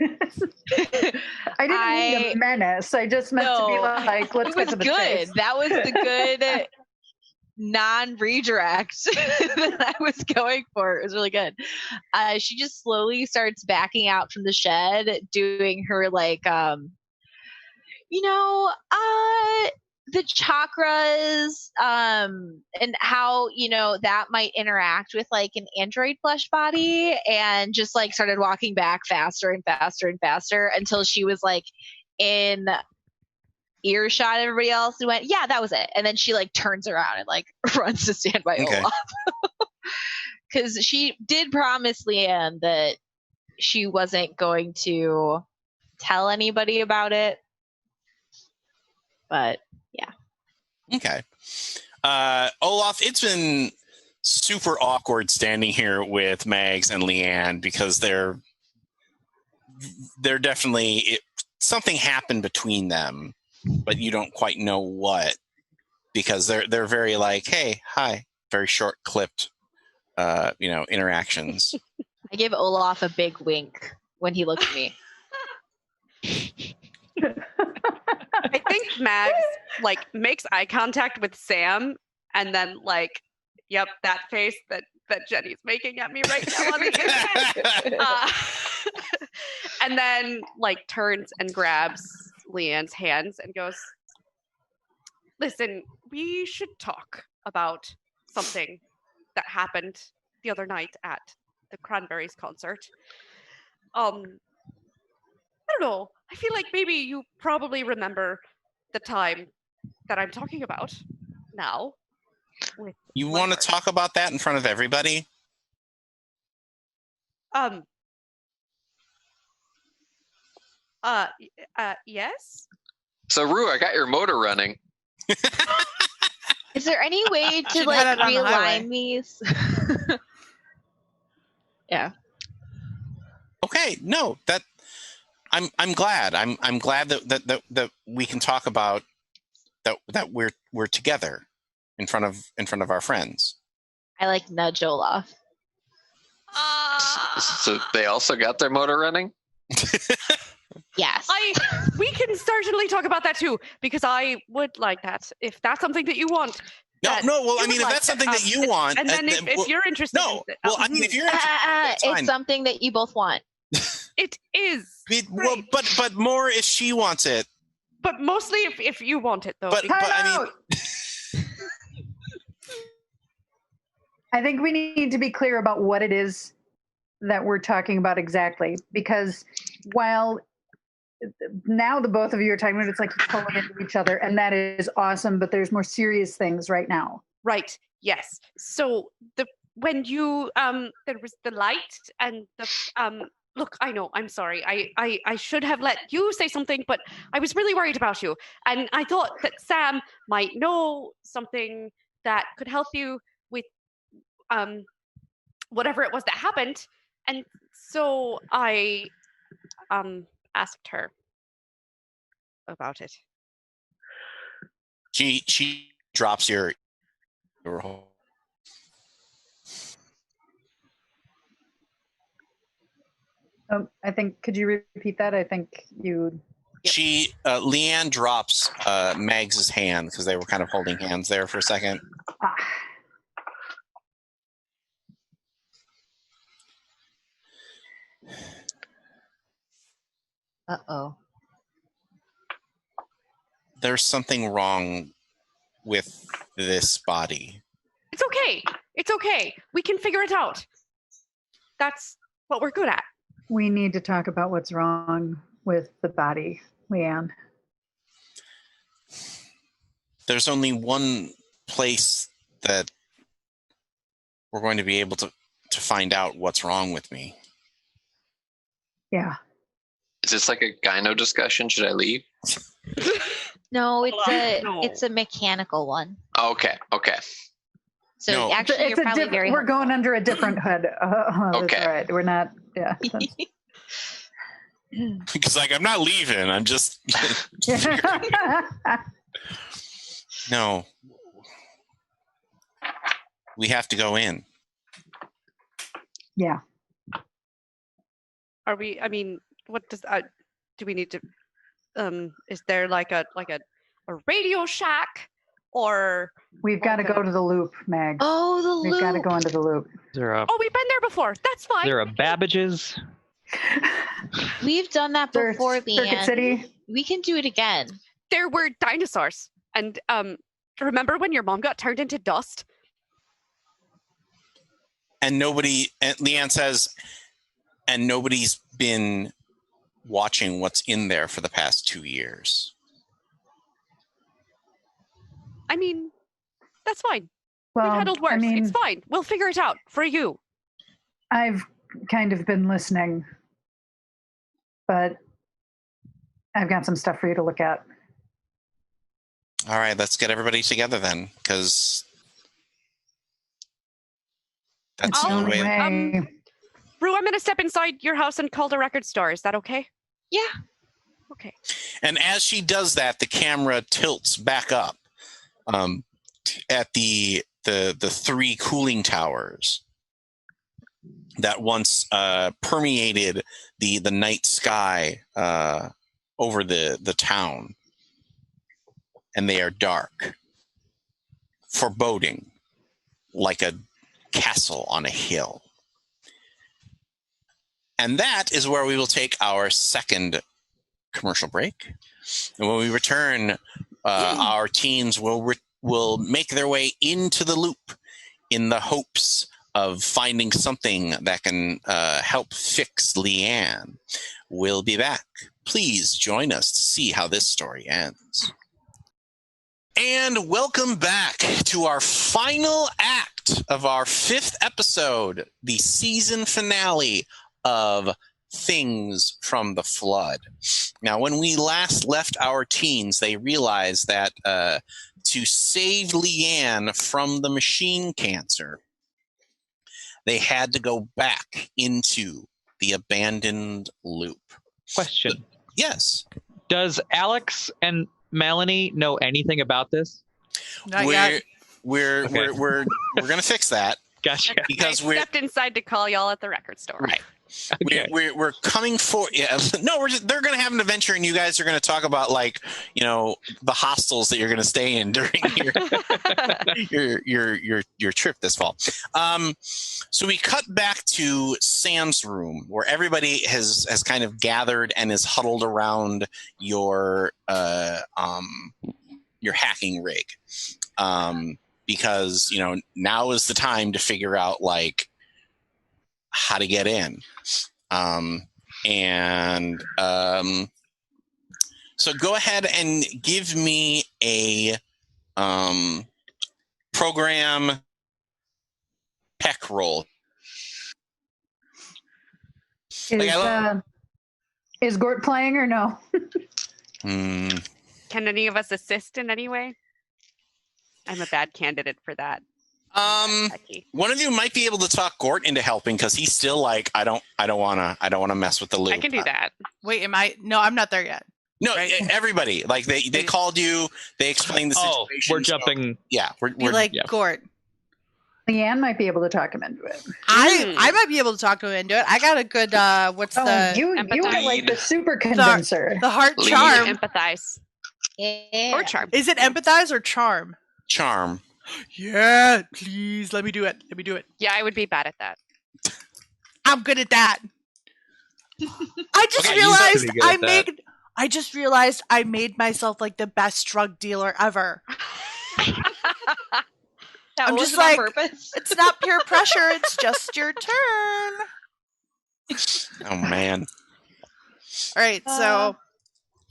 didn't mean a menace. I just meant to be like, let's it get was to the good. chase. That was the good. non-redirect that I was going for. It was really good. She just slowly starts backing out from the shed, doing her like, the chakras, and how, that might interact with like an android flesh body, and just like started walking back faster and faster and faster until she was like in earshot of everybody else, and went, yeah, that was it. And then she like turns around and like runs to stand by Olaf. Because she did promise Lianne that she wasn't going to tell anybody about it. But yeah. Okay. Olaf, it's been super awkward standing here with Mags and Lianne because they're definitely something happened between them, but you don't quite know what, because they're very like, hey, hi, very short clipped interactions. I give Olaf a big wink when he looked at me. I think Mags like makes eye contact with Sam, and then like, yep, that face that Jenny's making at me right now on the internet. And then like turns and grabs Leanne's hands and goes, listen, we should talk about something that happened the other night at the Cranberries concert. I don't know. I feel like maybe you probably remember the time that I'm talking about now. You want to talk about that in front of everybody? Yes. So, Rue, I got your motor running. Is there any way to Should like head out on the highway. realign these? Yeah. Okay, no, that I'm glad. I'm glad that we can talk about that we're together in front of our friends. I like nudge Olaf. So they also got their motor running? Yes. We can certainly talk about that too, because I would like that if that's something that you want. No. Well, I mean, if that's something that you want, and then if you're interested, no. Well, I mean, if you're interested, that's fine. It's something that you both want. It is. Well, but more if she wants it. But mostly if you want it, though. But I mean, I think we need to be clear about what it is that we're talking about exactly, because while now the both of you are talking about, it's like you're pulling into each other, and that is awesome, but there's more serious things right now. Right. Yes. So when you there was the light and the look, I know, I'm sorry. I should have let you say something, but I was really worried about you, and I thought that Sam might know something that could help you with whatever it was that happened. And so I asked her about it. She drops your I think, could you repeat that? I think you... Yep. Lianne drops Mags's hand, because they were kind of holding hands there for a second. Uh-oh. There's something wrong with this body. It's okay. It's okay. We can figure it out. That's what we're good at. We need to talk about what's wrong with the body, Lianne. There's only one place that we're going to be able to find out what's wrong with me. Yeah. Is this like a gyno discussion? Should I leave? No, it's a mechanical one. Okay. So No. actually, It's you're probably very. we're going under a different hood. Okay. That's all right. We're not. Yeah. Because I'm not leaving. I'm just no. We have to go in. Yeah. Are we? I mean, what does? Do we need to? Is there like a Radio Shack or We've got to go to the loop, Meg. Oh, the loop. We've got to go into the loop. Is there a, oh, we've been there before. That's fine. there a Babbage's? We've done that before, Circuit Lianne. City. We can do it again. There were dinosaurs, and remember when your mom got turned into dust? And Lianne says, and nobody's been watching what's in there for the past 2 years. I mean, that's fine. Well, We've handled worse. I mean, It's fine. We'll figure it out for you. I've kind of been listening, but I've got some stuff for you to look at. All right, let's get everybody together then, because that's the only way. Rue, I'm going to step inside your house and call the record store. Is that okay? Yeah. Okay. And as she does that, the camera tilts back up at the 3 cooling towers that once permeated the night sky over the town. And they are dark, foreboding, like a castle on a hill. And that is where we will take our second commercial break. And when we return, our teens will make their way into the loop in the hopes of finding something that can help fix Lianne. We'll be back. Please join us to see how this story ends. And welcome back to our final act of our 5th episode, the season finale of Things from the Flood. Now, when we last left our teens, they realized that to save Lianne from the machine cancer, they had to go back into the abandoned loop. Question. Yes. Does Alex and Melanie know anything about this? Not yet. We're gonna fix that. Gotcha. Because I stepped inside to call y'all at the record store. Right. Okay. We're coming for no. They're going to have an adventure, and you guys are going to talk about the hostels that you're going to stay in during your trip this fall. So we cut back to Sam's room, where everybody has kind of gathered and is huddled around your hacking rig, because now is the time to figure out how to get in. So go ahead and give me a program tech roll. Is Gort playing or no? Can any of us assist in any way? I'm a bad candidate for that. One of you might be able to talk Gort into helping, because he's still I don't want to mess with the loop. I can do that. Wait, am I? No, I'm not there yet. No, right? Everybody they called you. They explained the situation. We're jumping. We're Gort. Leanne might be able to talk him into it. I might be able to talk to him into it. I got a good you got the super condenser. The heart charm. Empathize. Yeah. Or charm. Is it empathize or charm? Charm. Yeah, please let me do it. Yeah, I would be bad at that. I'm good at that. I just realized I made myself the best drug dealer ever. That I'm wasn't just on purpose. It's not peer pressure, it's just your turn. Oh man. All right, so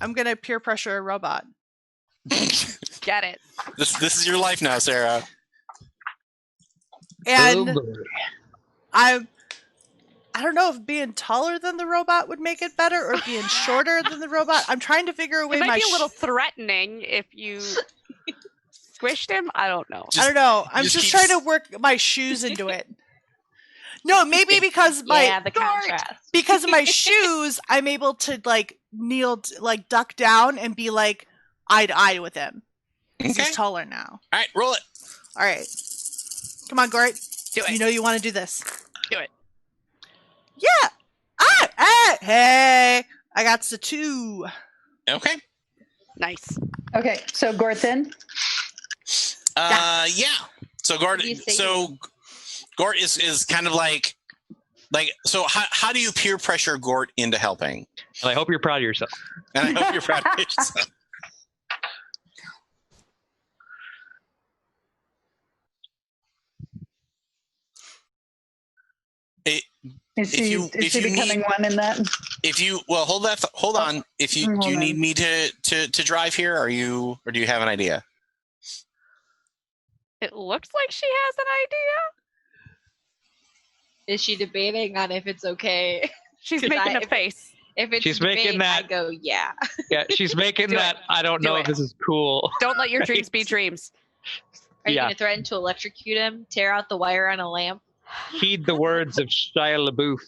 I'm gonna peer pressure a robot. Get it. This is your life now, Sarah. And I don't know if being taller than the robot would make it better, or being shorter than the robot. I'm trying to figure a way. It might be a little threatening if you squished him. I don't know. I don't know. I'm just trying to work my shoes into it. No, maybe because the contrast. Because of my shoes, I'm able to kneel, duck down and be eye to eye with him. Okay. He's taller now. All right, roll it. All right. Come on, Gort. Do it. You know you want to do this. Do it. Yeah. Hey. I got the 2. Okay. Nice. Okay, so Gorthin, Yeah. So Gort. You say So Gort is kind of like. So how do you peer pressure Gort into helping? And I hope you're proud of yourself. And I hope you're proud of yourself. Is she becoming one in that? If you hold on. If you do you need me to drive here? Or do you have an idea? It looks like she has an idea. Is she debating on if it's okay? She's 'Cause making a if- face. If it's She's debate, making that- I go, yeah. Yeah, she's making Do that. I don't Do know it. if this is cool. Don't let your dreams be dreams. Are you Yeah. going to threaten to electrocute him, tear out the wire on a lamp? Heed the words of Shia LaBeouf.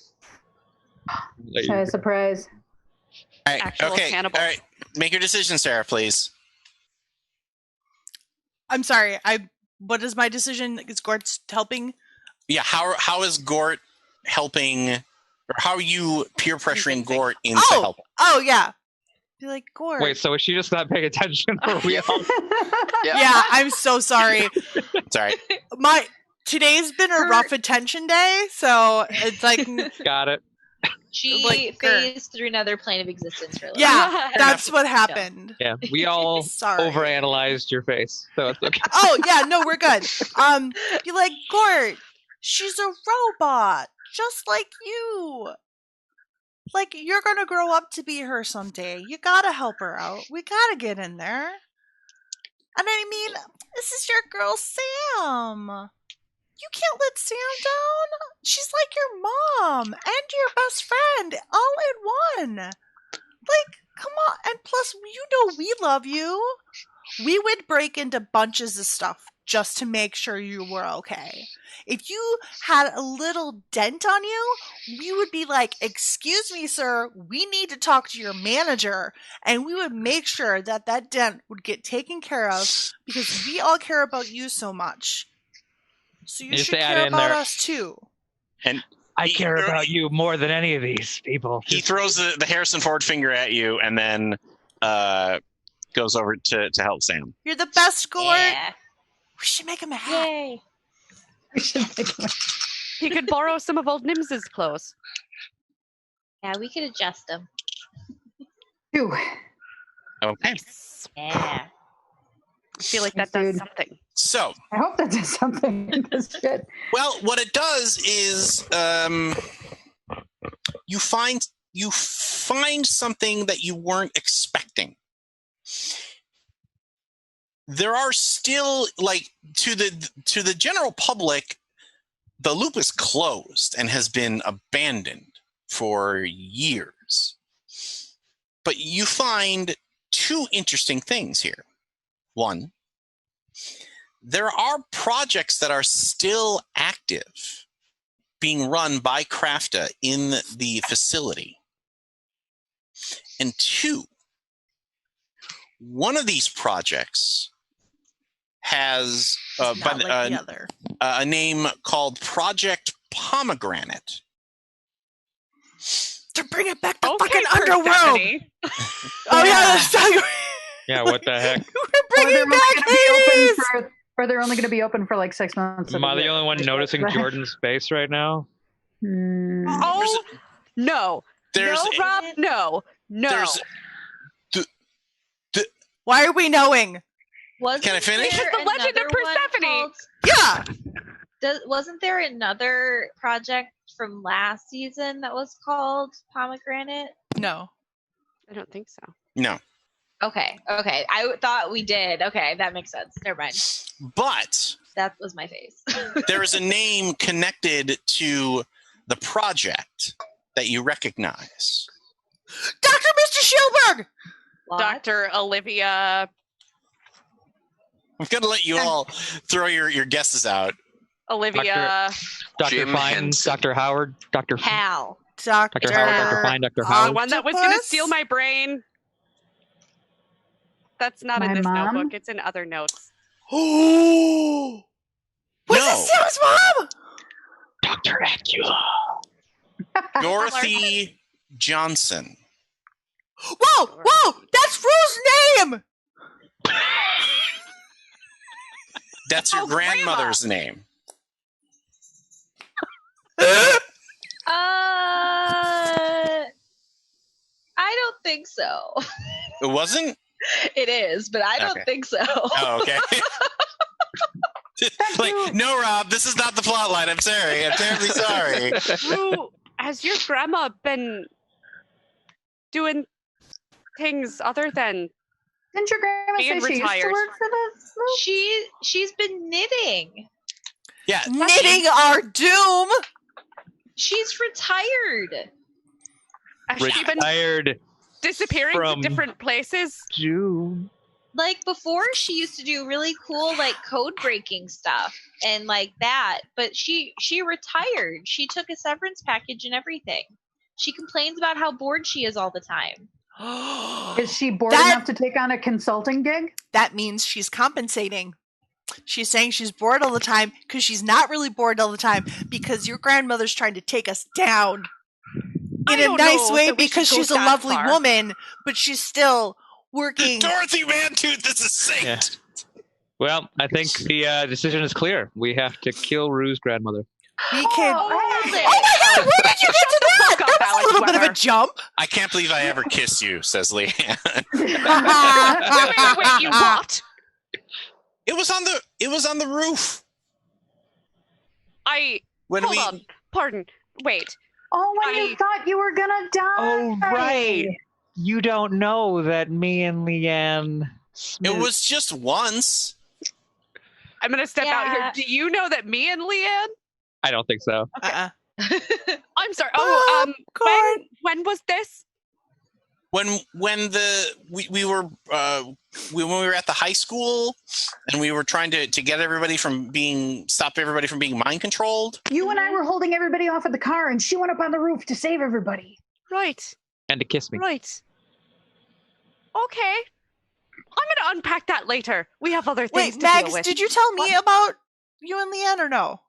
Surprise. All right. Actual Okay. cannibal. All right. Make your decision, Sarah, please. I'm sorry. What is my decision? Is Gort's helping? Yeah. How is Gort helping, or how are you peer pressuring Gort into helping? Oh yeah. Be like, Gort. Wait, so is she just not paying attention? Or we all? Yeah, I'm so sorry. It's all right. Today's been a rough attention day, so it's like Got it. She Like, phased through another plane of existence for a little yeah, that's what happened. Yeah, we all Sorry. overanalyzed your face, so it's okay. Oh yeah, no, we're good. Be like, Gort, she's a robot, just like you. Like, you're gonna grow up to be her someday. You gotta help her out. We gotta get in there. And I mean, this is your girl Sam. You can't let Sam down. She's like your mom and your best friend all in one. Like, come on. And plus, you know we love you. We would break into bunches of stuff just to make sure you were okay. If you had a little dent on you, we would be like, excuse me, sir, we need to talk to your manager. And we would make sure that that dent would get taken care of because we all care about you so much. So you Just should add care in about there- us too. And I care about you more than any of these people. he throws the Harrison Ford finger at you, and then goes over to help Sam. You're the best, Gort. Yeah. We should make him a hat. Yay. He could borrow some of old Nims's clothes. Yeah, we could adjust them. Phew. Okay. Yeah. I feel like that Dude. does something. So, I hope that does something. That's good. well, what it does is you find something that you weren't expecting. There are still, like, to the general public, the loop is closed and has been abandoned for years. But you find two interesting things here. One, there are projects that are still active being run by Krafta in the facility. And two, one of these projects has Not like the other. a name called Project Pomegranate. To bring it back to Okay, fucking underworld. Persephone. Oh yeah, that's Yeah, what the heck? we're bringing back Hades. Or they're only going to be open for like 6 months. Am I the only one noticing Jordan's face right now? Hmm. Oh, no. There's No, Rob, no. No. there's Why are we knowing? Can I finish? Because the legend of Persephone. Yeah. Wasn't there another project from last season that was called Pomegranate? No. I don't think so. no. Okay. I thought we did. Okay, that makes sense. Never mind. But That was my face. there is a name connected to the project that you recognize. Dr. Mr. Shielberg! What? Dr. Olivia. I'm going to let you all throw your guesses out. Olivia. Dr. Jim Fine, Henson. Dr. Howard, Dr. Hal. Dr. Dr. Howard, Dr. Fine, Dr. The Howard. one that was going to Octopus? steal my brain. That's not in My this mom? notebook. It's in other notes. Oh! Was No. this Sam's mom? Dr. Acula. Dorothy Johnson. Whoa! That's Rue's name! That's your grandmother's name. I don't think so. It wasn't? It is, but I don't think so. Oh, okay. Like, no, Rob, this is not the plot line. I'm sorry. I'm terribly sorry. Rue, has your grandma been doing things other than Didn't your grandma say being she used to retired? work for the loop? She's been knitting. Yeah. Knitting our doom. She's retired. Has she been Retired disappearing from to different places? June. Like before, she used to do really cool like code breaking stuff and like that. But she retired. She took a severance package and everything. She complains about how bored she is all the time. Is she bored enough to take on a consulting gig? That means she's compensating. She's saying she's bored all the time because she's not really bored all the time because your grandmother's trying to take us down in a nice way because she's a lovely woman, but she's still working. Dorothy Mantooth is a saint. Yeah. Well, I think the decision is clear. We have to kill Rue's grandmother. We can. Oh my God! Where did you get to that? That was a little bit of a jump. I can't believe I ever kissed you, says Lianne. Wait, you what? It was on the roof. Hold on. Pardon. Wait. Oh, when you thought you were gonna die. Oh, right. You don't know that me and Lianne Smith... It was just once. I'm gonna step out here. Do you know that me and Lianne? I don't think so. Okay. I'm sorry. When was this? When we were at the high school and we were trying to get everybody from stop everybody from being mind controlled. You and I were holding everybody off at the car, and she went up on the roof to save everybody. Right. And to kiss me. Right. Okay. I'm gonna unpack that later. We have other things to Mags, deal with. did you tell me about you and Lianne or no?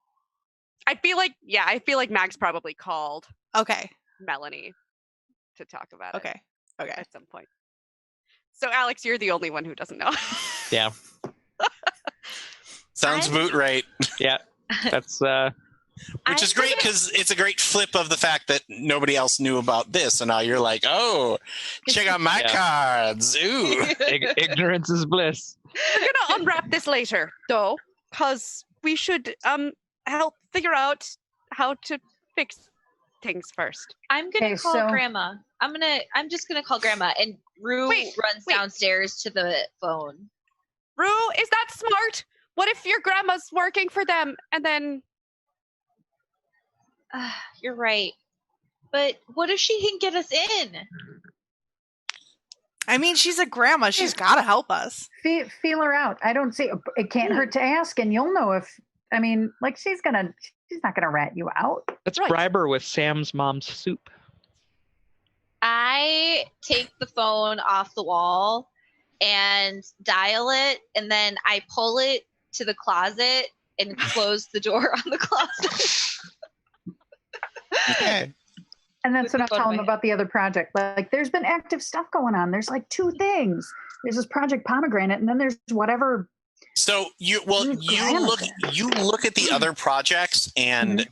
I feel like Mags probably called. Okay. Melanie to talk about it. Okay. At some point. So Alex, you're the only one who doesn't know. Yeah. Sounds boot right. Yeah. That's which is great because it's a great flip of the fact that nobody else knew about this, and now you're like, oh, check out my cards. Ooh. Ignorance is bliss. We're gonna unwrap this later, though, because we should help figure out how to fix things first. I'm gonna call Grandma. I'm just gonna call Grandma, and Rue runs downstairs to the phone. Rue, is that smart? What if your grandma's working for them and then? You're right, but what if she can get us in? I mean, she's a grandma. She's got to help us. Feel her out. I don't see. It can't hurt to ask, and you'll know if. I mean, like she's not gonna rat you out. Let's bribe her with Sam's mom's soup. I take the phone off the wall and dial it, and then I pull it to the closet and close the door on the closet. Okay. And that's what I'll tell them about the other project. Like, there's been active stuff going on. There's like two things. There's this Project Pomegranate, and then there's whatever. So you look at the other projects, and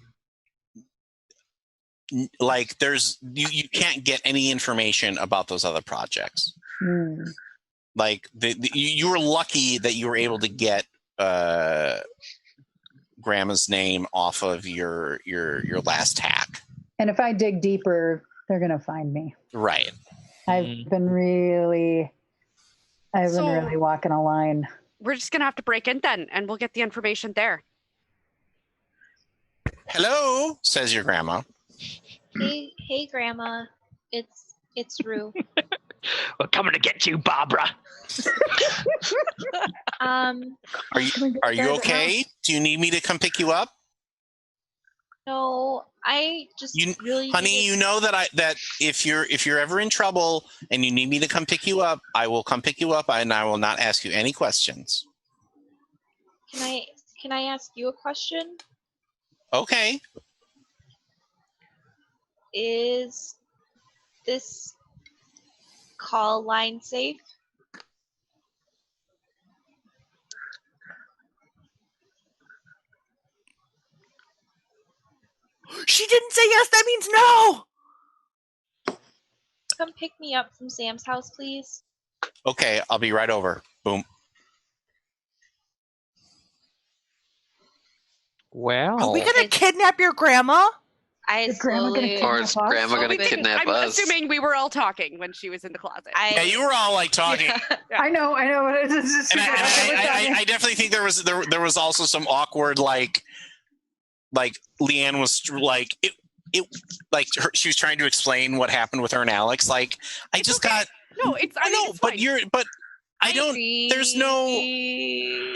like you can't get any information about those other projects. Like you were lucky that you were able to get Grandma's name off of your last hack. And if I dig deeper, they're gonna find me. Right. I've been really walking a line. We're just gonna have to break in then, and we'll get the information there. Hello, says your grandma. Hey, Grandma. It's Rue. We're coming to get you, Barbara. Are you okay? Do you need me to come pick you up? No, I just really. Honey, you know that if you're ever in trouble and you need me to come pick you up, I will come pick you up, and I will not ask you any questions. Can I ask you a question? Okay. Is this call line safe? didn't say yes. That means no. Come pick me up from Sam's house, please. Okay, I'll be right over. Boom. Well, Are we gonna kidnap your grandma? I Is Grandma gonna slowly. kidnap Or is Grandma Well, gonna we didn't- kidnap I'm us? assuming we were all talking when she was in the closet. Yeah, you were all like talking. I know. It's just And super awkward talking. I definitely think there was also some awkward like Lianne was like it like she was trying to explain what happened with her and Alex. Like I It's just okay. got No, it's. I I mean, know, it's but fine. I don't. There's no. The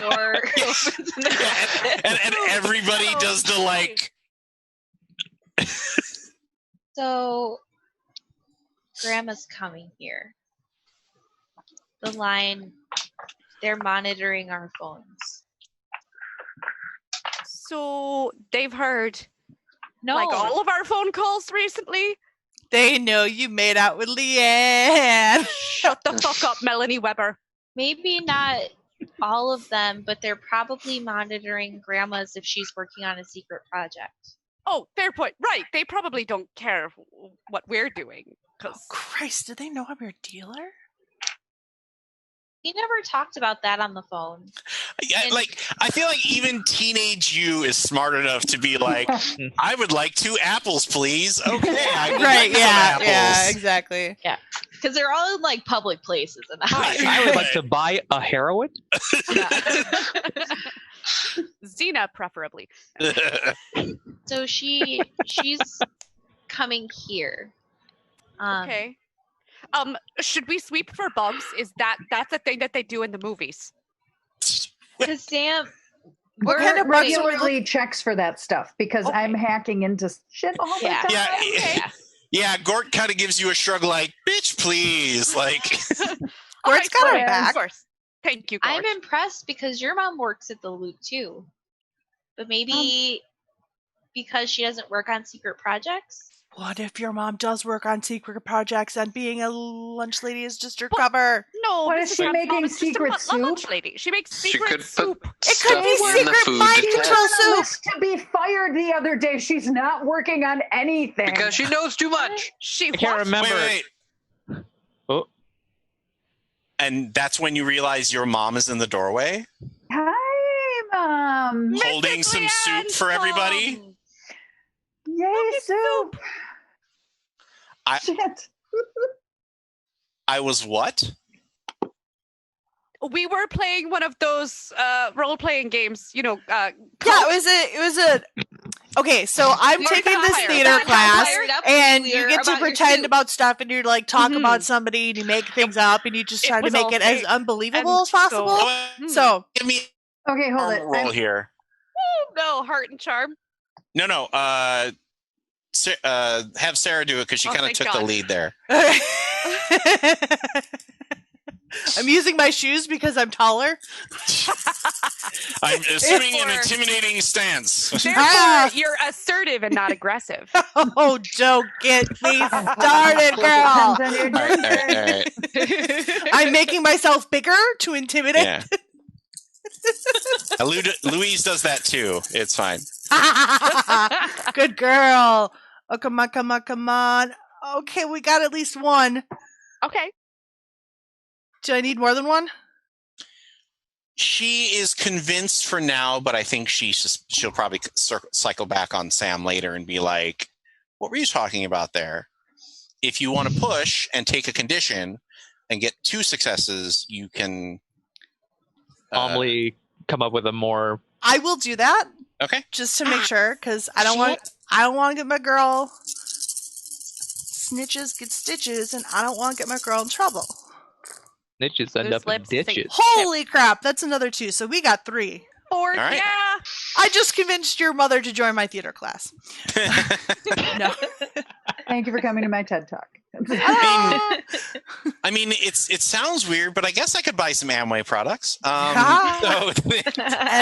door opens in the closet. and everybody No, does the like. So, Grandma's coming here. The line, they're monitoring our phones. So they've heard No, like all of our phone calls recently. They know you made out with Lianne. Shut the fuck up, Melanie Weber. maybe not all of them, but they're probably monitoring Grandma's if she's working on a secret project. Oh, fair point. Right, they probably don't care what we're doing. Oh, Cause Christ, do they know I'm your dealer? He never talked about that on the phone. Yeah, like I feel like even teenage you is smart enough to be like, I would like 2 apples, please. Okay, I would Right, like some yeah, apples. yeah, exactly. Because they're all in like public places. And I would like to buy a heroin. Xena, preferably. So she's coming here. Okay. Should we sweep for bugs? That's a thing that they do in the movies? Because Sam, What kind of bugs are we regularly checks for that stuff because I'm hacking into shit all the Yeah. time. Yeah, yeah. Gort kind of gives you a shrug, like, "Bitch, please." Like, Gort's got our Of back. course. Thank you, Gort. I'm impressed because your mom works at the Loot too. But maybe because she doesn't work on secret projects? What if your mom does work on secret projects and being a lunch lady is just her cover? No, What Mrs. is she Grant's making mom is just a secret lunch soup? lady. She makes She secret could soup. put It could be stuff in the secret food mind to control test. soup. Was to be fired the other day. She's not working on anything. Because she knows too much. She I can't what? remember. wait. Oh, And that's when you realize your mom is in the doorway, Hi, Mom. holding some soup Lianne's for everybody. mom. Yay, soup. I- Shit. I was what? We were playing one of those role-playing games, Yeah, it was a. Okay, so I'm You're taking this fired. theater That's class, fired up and earlier you get to about your pretend soup. about stuff, and you're like talk Mhm. about somebody, and you make things up, and you just It try to was make all it as fake, unbelievable and as possible. Oh, So give me Okay, hold a it. roll here. Oh, no, heart and charm. No. Have Sarah do it because she Oh, kind of thank took the God. lead there. I'm using my shoes because I'm taller. I'm assuming an Or- intimidating stance. Ah. Therefore, you're assertive and not aggressive. Oh, don't get me started, girl. Depends on your All right, gender. all right. I'm making myself bigger to intimidate. Yeah. Louise does that too. It's fine. Good girl. Oh, come on, come on, come on. Okay, we got at least one. Okay. Do I need more than one? She is convinced for now, but I think she'll probably cycle back on Sam later and be like, "What were you talking about there?" If you want to push and take a condition and get 2 successes, you can. calmly come up with a more. I will do that Okay. just to make sure, because I don't want to get my girl snitches get stitches, and I don't want to get my girl in trouble. Snitches end Loose up in lips sink ditches. Holy crap, that's another 2. So we got 3. Or All right. yeah. I just convinced your mother to join my theater class. No. Thank you for coming to my TED Talk. Ah. I mean, it sounds weird, but I guess I could buy some Amway products. Ah. So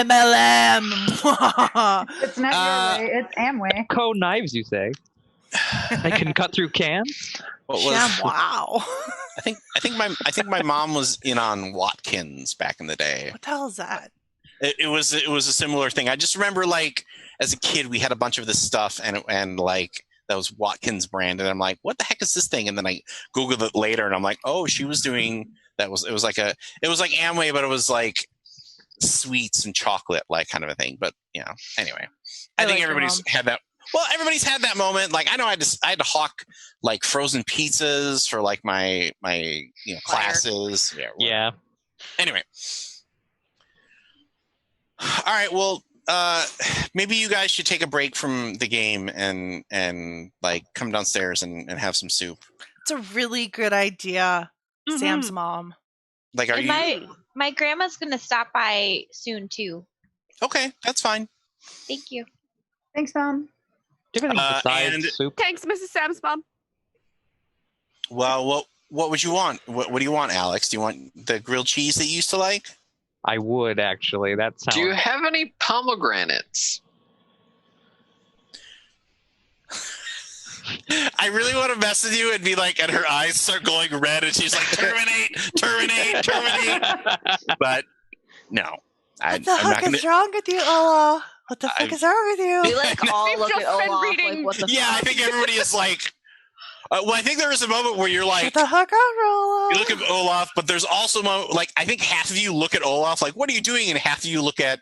MLM. It's not your way, it's Amway. Knives, you say? They can cut through cans. what was? Yeah, wow. I think my mom was in on Watkins back in the day. What the hell is that? It was a similar thing. I just remember like as a kid we had a bunch of this stuff, and like that was Watkins brand, and I'm like, what the heck is this thing? And then I Googled it later, and I'm like, oh, she was doing that. It was like Amway, but it was like sweets and chocolate, like kind of a thing. But anyway, I think everybody's had that. Well, everybody's had that moment. Like I know I had to hawk like frozen pizzas for like my classes. Yeah. Anyway. All right. Well, maybe you guys should take a break from the game and like come downstairs and have some soup. It's a really good idea, Sam's mom. Like, are you? My grandma's gonna stop by soon too. Okay, that's fine. Thank you. Thanks, Mom. Anything besides soup? Thanks, Mrs. Sam's mom. Well, what would you want? What do you want, Alex? Do you want the grilled cheese that you used to like? I would actually. That sounds. Do you have any pomegranates? I really want to mess with you and be like, and her eyes start going red, and she's like, terminate, terminate, terminate. But no, What the heck is wrong with you, Ola? What the fuck is wrong with you? We like all We've look just at been Olaf reading- like, what the yeah, I fuck? think everybody is like. Well, I think there is a moment where you're like, What the heck are Ola? you look at Olaf, but there's also like I think half of you look at Olaf like, what are you doing? And half of you look at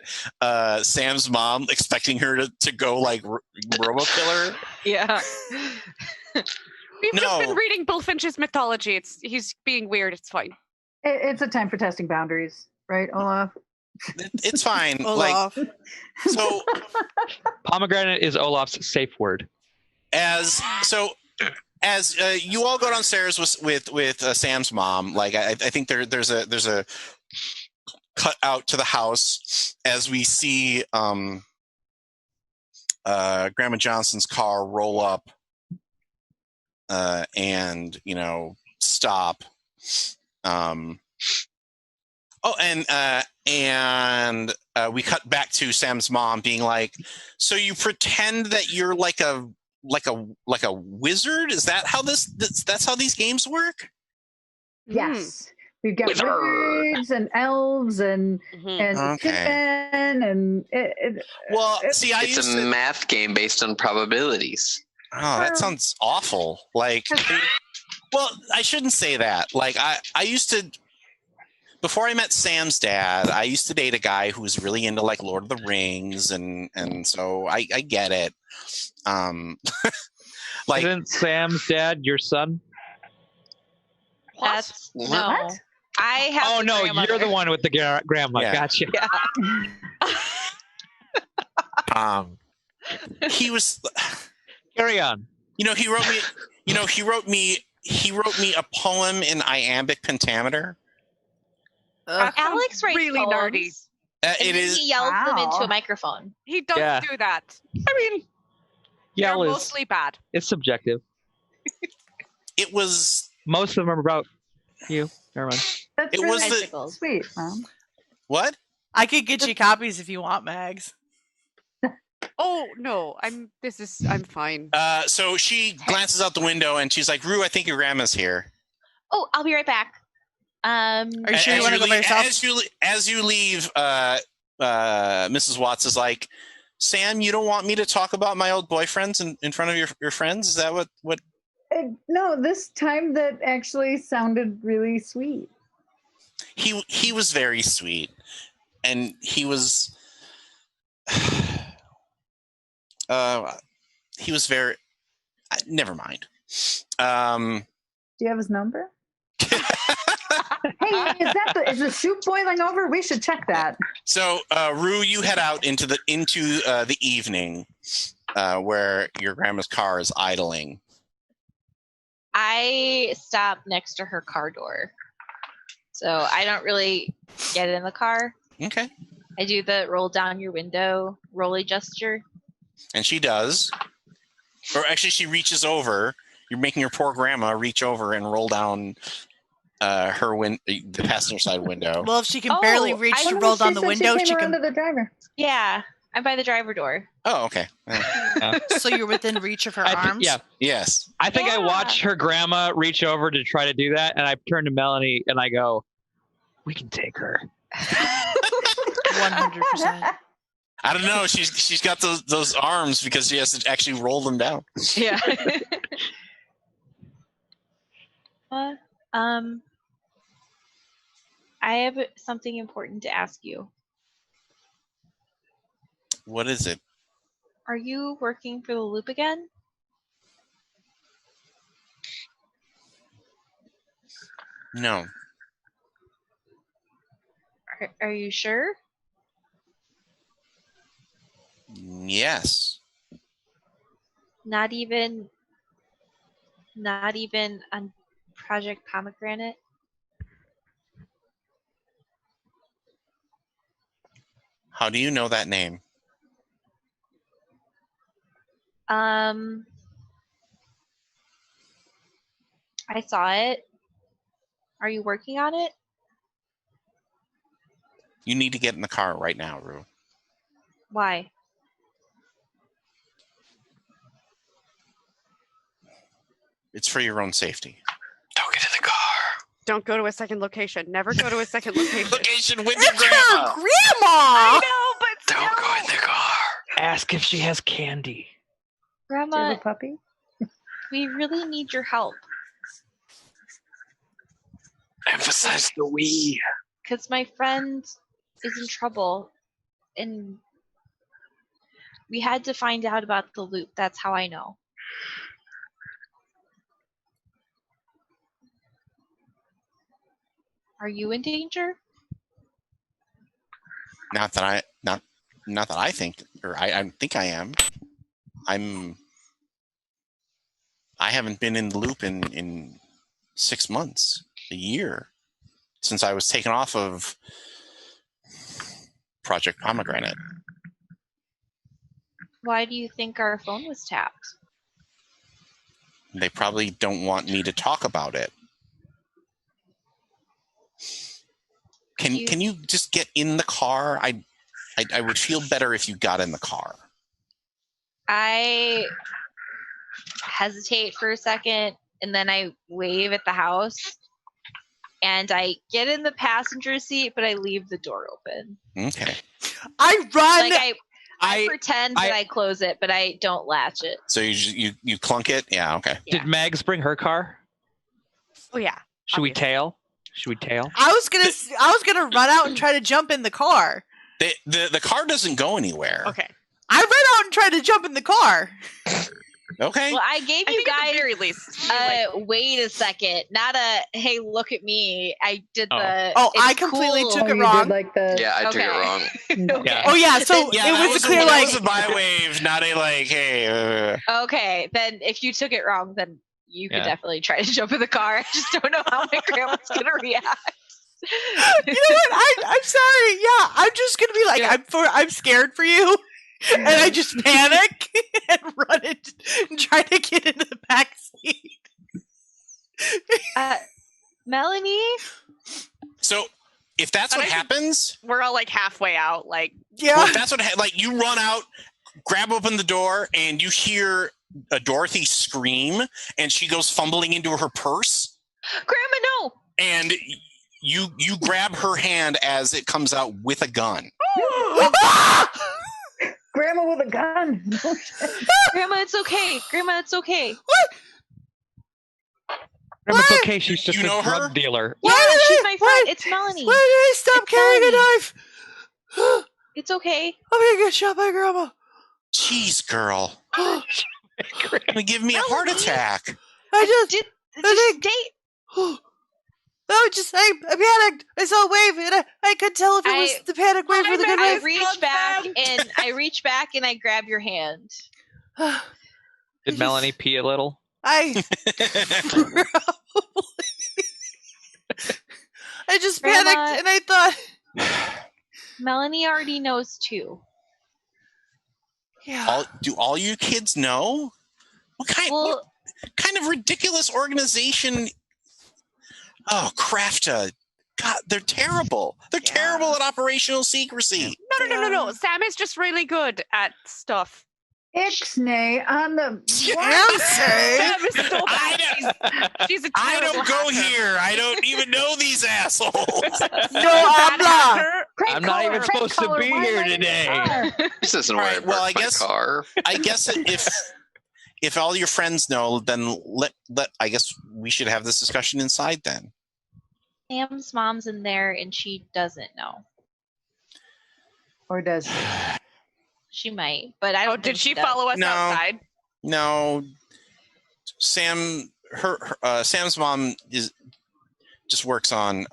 Sam's mom, expecting her to go like robo-killer. Yeah. We've just been reading Bullfinch's mythology. He's being weird. It's fine. It's a time for testing boundaries, right, Olaf? It's fine. Olaf. Like, so Pomegranate is Olaf's safe word. as you all go downstairs with Sam's mom, like I think there's a cut out to the house as we see Grandma Johnson's car roll up and stop. And we cut back to Sam's mom being like, so you pretend that you're like a wizard? Is that how that's how these games work? Yes. We've got wizards and elves and Tin and It's a math game based on probabilities. Oh, that sounds awful. Like, well, I shouldn't say that. Like, I used to, before I met Sam's dad, I used to date a guy who was really into like Lord of the Rings, and so I get it. Like, isn't Sam's dad your son? That's What? no. I have. Oh the no, grandmother. you're the one with the grandma. Yeah. Gotcha. Yeah. he was. Carry on. He wrote me. He wrote me a poem in iambic pentameter. Alex writes really poems, nerdy. It and then is. he yells them into Wow. a microphone. He does Yeah. do that. I mean, They're yell is mostly bad. it's subjective. It was. Most of them are about you. Never mind. That's It really was the- Icicles. sweet, Mom. What? I could get you copies if you want, Mags. Oh no, I'm fine. So she glances out the window and she's like, "Rue, I think your grandma's here." Oh, I'll be right back. Are you sure you want to go by yourself? As you leave, Mrs. Watts is like, "Sam, you don't want me to talk about my old boyfriends in front of your friends? Is that what?" No, this time that actually sounded really sweet. He was very sweet, and he was. He was very. Never mind. Do you have his number? Hey, is the soup boiling over? We should check that. So, Rue, you head out into the evening, where your grandma's car is idling. I stop next to her car door, so I don't really get in the car. Okay. I do the roll down your window rolly gesture. And she does. Or actually, she reaches over. You're making your poor grandma reach over and roll down the passenger side window. Well, if she can barely reach I to roll down the She window, came she around can. to the driver. Yeah, I'm by the driver door. Oh, okay. So you're within reach of her arms. Yeah, Yes. I think I Yeah. watched her grandma reach over to try to do that, and I turn to Melanie and I go, "We can take her." 100%. I don't know. She's got those arms because she has to actually roll them down. Yeah. I have something important to ask you. What is it? Are you working for the Loop again? No. Are you sure? Yes. Not even on Project Pomegranate? How do you know that name? I saw it. Are you working on it? You need to get in the car right now, Rue. Why? It's for your own safety. Don't get in the car. Don't go to a second location. Never go to a second location. Location with your It's her grandma. grandma. I know, but Don't go in still. the car. Ask if she has candy. Do you have Grandma, a puppy? we really need your help. Emphasize the we. Because my friend is in trouble. And we had to find out about the Loop. That's how I know. Are you in danger? Not that I think, or I think I am. I haven't been in the loop in 6 months, a year, since I was taken off of Project Pomegranate. Why do you think our phone was tapped? They probably don't want me to talk about it. Can you just get in the car? I would feel better if you got in the car. I hesitate for a second, and then I wave at the house, and I get in the passenger seat, but I leave the door open. Okay. I run. Like I pretend that I close it, but I don't latch it. So you clunk it? Yeah, okay. Yeah. Did Mags bring her car? Oh yeah. Should we Obviously. tail? Should we tail? I was gonna run out and try to jump in the car. The car doesn't go anywhere. Okay. I ran out and tried to jump in the car. Okay. Well, I gave I you think at the guys very least. wait a second, not a hey, look at me. I did the. Oh, it's I completely cool. took it you wrong. did like the. Yeah, I took it Okay. wrong. Yeah. Oh yeah, so Yeah, it was a clear that like. was a by wave, not a like, hey. Okay, then if you took it wrong, then you could Yeah. definitely try to jump in the car. I just don't know how my grandma's gonna react. You know what? I'm sorry. Yeah, I'm just gonna be like, Yeah. I'm scared for you, and I just panic and run it and try to get into the back seat. Melanie, So if that's But what I think- happens, We're all like halfway out. Like Yeah. well, if that's what like you run out, grab open the door, and you hear Dorothy scream, and she goes fumbling into her purse, Grandma, no. and you grab her hand as it comes out with a gun. Grandma with a gun. Grandma, it's okay. Grandma, it's okay. It's okay. She's just You a know drug her? dealer. Yeah, Why did she's I- my friend. why- It's Melanie. Why did I stop It's carrying a Melanie. knife? It's okay. I'm gonna get shot by Grandma. Jeez, girl, I you're gonna give me a heart attack. just. It's a date. I panicked. I saw a wave, and I couldn't tell if it was the panic wave or the good I wave. reach back and I grab your hand. Did Melanie pee a little? I just Grandma- panicked, and I thought, Melanie already knows too. yeah. Do all you kids know? What kind of ridiculous organization? Oh, Krafta. God, they're terrible. They're terrible at operational secrecy. no. Sam is just really good at stuff. Ixnay on the. Answer. Sam is so bad. She's a I terrible don't go hacker. here. I don't even know these assholes. No Bad habla. hacker. I'm I'm not even supposed to be here today. This isn't All where I right, well, parked my car. I guess if all your friends know, then let I guess we should have this discussion inside then. Sam's mom's in there and she doesn't know. Or does she? She might, but I don't. Did think she does. follow us No. outside? No, Sam's mom just works on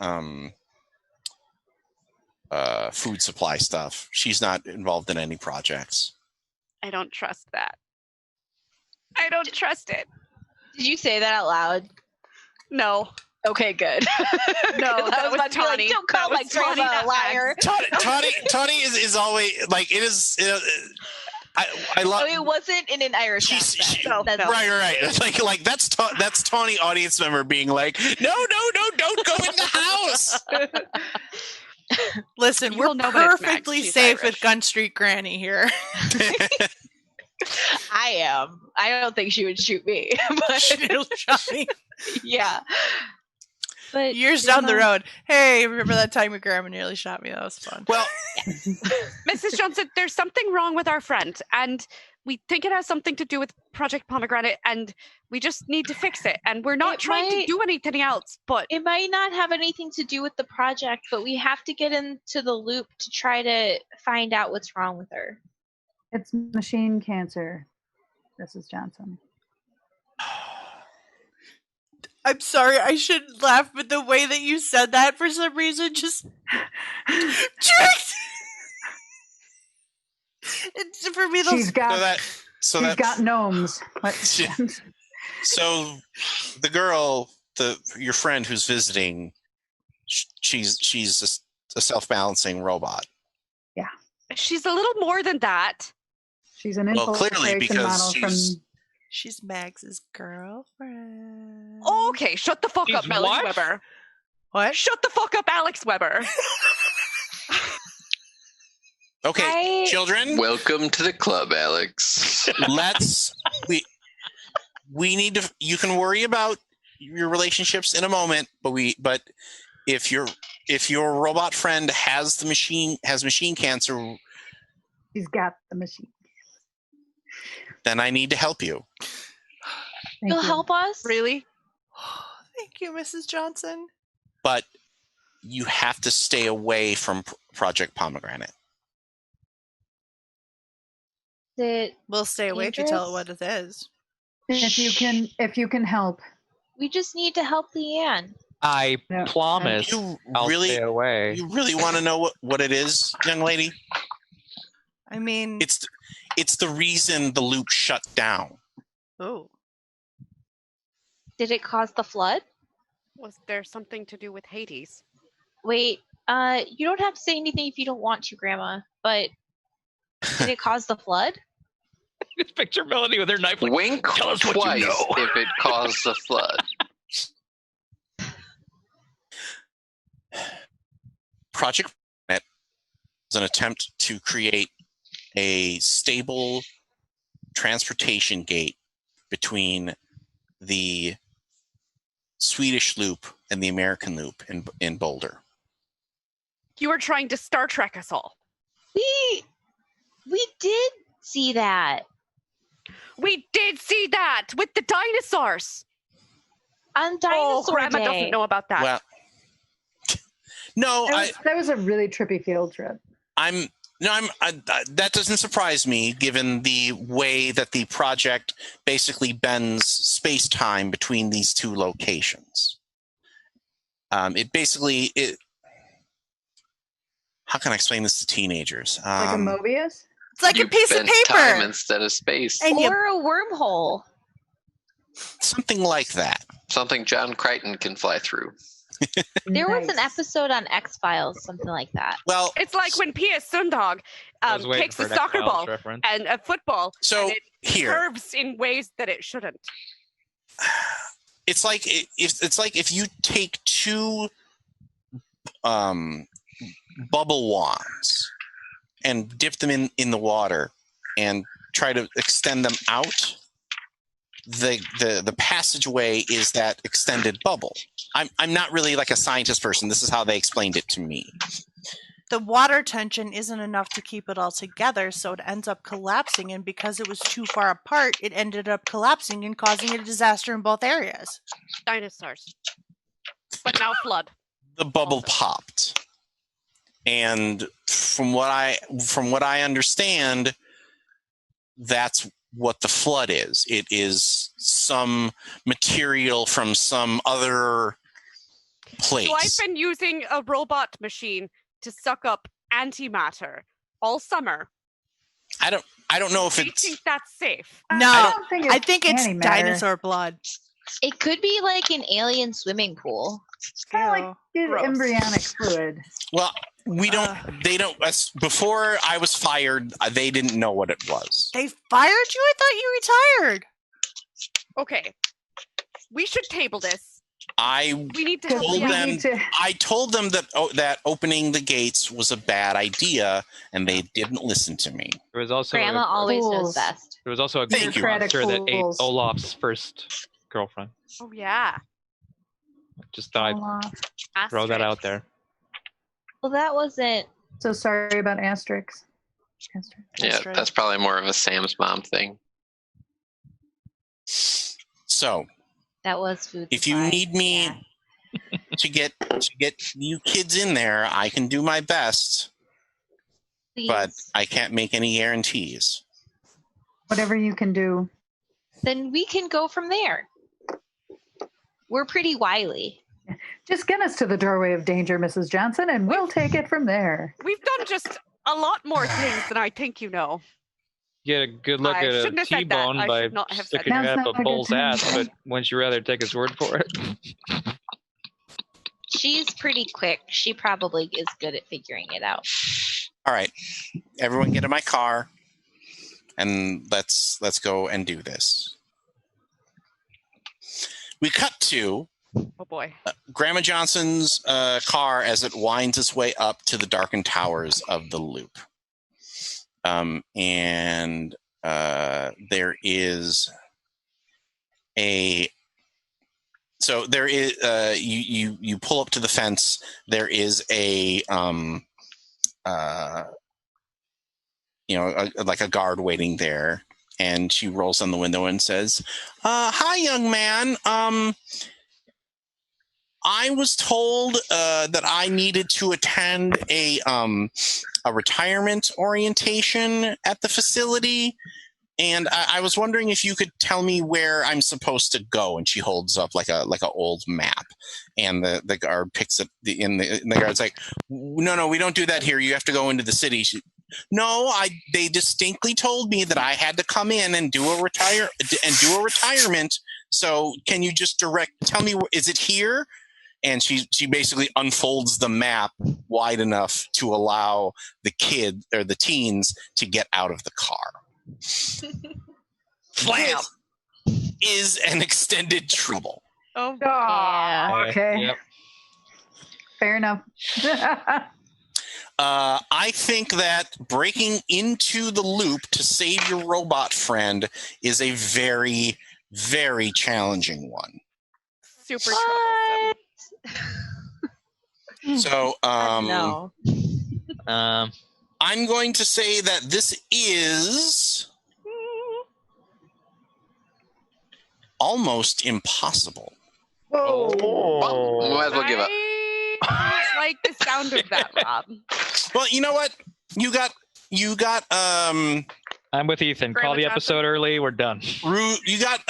food supply stuff. She's not involved in any projects. I don't trust that. I don't trust it. Did you say that out loud? No. Okay, good. No, I that was about to be like, Tawny. don't call That my was Tawny, grandma a not liar. Tawny is always like it is. I love. Oh, it wasn't in an Irish accent. No, That's- no. Right. It's like that's Tawny audience member being like, no, don't go in the house. Listen, You we're will know when it's Max. perfectly She's safe Irish. with Gun Street Granny here. I am. I don't think she would shoot me, but She'll shot me yeah. But years down the road. Hey, remember that time your grandma nearly shot me? That was fun. Well, Mrs. Johnson, there's something wrong with our friend, and we think it has something to do with Project Pomegranate, and we just need to fix it. And we're not It trying might- to do anything else, but It might not have anything to do with the project, but we have to get into the loop to try to find out what's wrong with her. It's machine cancer, Mrs. Johnson. I'm sorry, I shouldn't laugh, but the way that you said that for some reason just tricked. It's, for me, those She's got so got gnomes. so the girl, your friend who's visiting, she's a self-balancing robot. she's a little more than that. She's an Well, clearly, infiltration because model from. she's Max's girlfriend. Okay, shut the fuck She's up, Melody what? Weber. What? Shut the fuck up, Alex Weber. Okay, children, Welcome to the club, Alex. we need to. You can worry about your relationships in a moment, but if your robot friend has machine cancer, She's got the machine. then I need to help you. Thank You'll you. help us? Really? Thank you, Mrs. Johnson. But you have to stay away from Project Pomegranate. We'll stay away if you tell it Dangerous? what it is. If you can help. We just need to help Lianne. I Yeah. promise You I'll really, stay away. you really want to know what it is, young lady? I mean, It's the reason the loop shut down. oh, Did it cause the flood? Was there something to do with Hades? Wait, you don't have to say anything if you don't want to, Grandma, but did it cause the flood? Just picture Melody with her knife. Like, Wink tell us what you twice know. if it caused the flood. Project Pomegranate was an attempt to create a stable transportation gate between the Swedish loop and the American loop in Boulder. You were trying to Star Trek us all. We did see that We did see that with the dinosaurs. on Oh, Dinosaur Grandma Day. doesn't know about that. Well, no, That was a really trippy field trip. that doesn't surprise me, given the way that the project basically bends space-time between these two locations. How can I explain this to teenagers? Like a Mobius? it's like You a piece of bent time paper. instead of space. And you, Or a wormhole. Something like that. Something John Crichton can fly through. There was an Nice. episode on X-Files, something like that. Well, It's like when P.S. Sundog I was waiting kicks for a an soccer X-Files ball reference. and a football, so and it here, curves in ways that it shouldn't. it's like if you take two bubble wands and dip them in the water and try to extend them out. The passageway is that extended bubble. I'm not really like a scientist person. This is how they explained it to me. the water tension isn't enough to keep it all together, so it ends up collapsing. And because it was too far apart, it ended up collapsing and causing a disaster in both areas. Dinosaurs. But now flood. The bubble Also. popped, and from what I understand, that's what the flood is. It is some material from some other place. So I've been using a robot machine to suck up antimatter all summer. I don't know if Do you it's. think that's safe? No, I don't think I think it's antimatter. dinosaur blood. It could be like an alien swimming pool. It's kind of like Gross. embryonic fluid. Well, we don't. They don't. Before I was fired, they didn't know what it was. They fired you? I thought you retired. Okay. We should table this. I We need to Because help told we Lianne. them. need to. I told them that opening the gates was a bad idea, and they didn't listen to me. There was also Grandma always knows Fools. best. there was also a Thank cookie you. monster that ate Fools. Olaf's first girlfriend. Oh, yeah. Just thought I'd Olaf. throw that Asterix. out there. Well, that wasn't. So sorry about asterisks. Yeah, That's right. that's probably more of a Sam's mom thing. So, That was food. if you supply. need me Yeah. to get you kids in there, I can do my best, but Please. I can't make any guarantees. Whatever you can do. Then we can go from there. We're pretty wily. Just get us to the doorway of danger, Mrs. Johnson, and we'll take it from there. We've done just a lot more things than I think you know. Get a good look I at a shouldn't have said that. T-bone I by should not have said sticking that. it Now's up not a a good bull's time. ass, but wouldn't you rather take his word for it? She's pretty quick. She probably is good at figuring it out. All right, everyone, get in my car, and let's go and do this. We cut to Oh, boy. Grandma Johnson's car as it winds its way up to the darkened towers of the loop. And there is you pull up to the fence. There is like a guard waiting there, and she rolls on the window and says, "Hi, young man. I was told that I needed to attend a retirement orientation at the facility, and I was wondering if you could tell me where I'm supposed to go." And she holds up like a old map, and the guard picks it. And the guard's like, "No, we don't do that here. You have to go into the city." No, they distinctly told me that I had to come in and do a retirement. So can you just tell me, is it here? And she basically unfolds the map wide enough to allow the kid or the teens to get out of the car. Slam is an extended trouble. Oh, Oh, okay. Yep. Fair enough. I think that breaking into the loop to save your robot friend is a very, very challenging one. super troublesome. So, No. I'm going to say that this is almost impossible. Whoa. Well, we might as well give up. I like the sound of that, Rob. Well, you know what? You got I'm with Ethan. Call the Grandma episode early. We're done. you got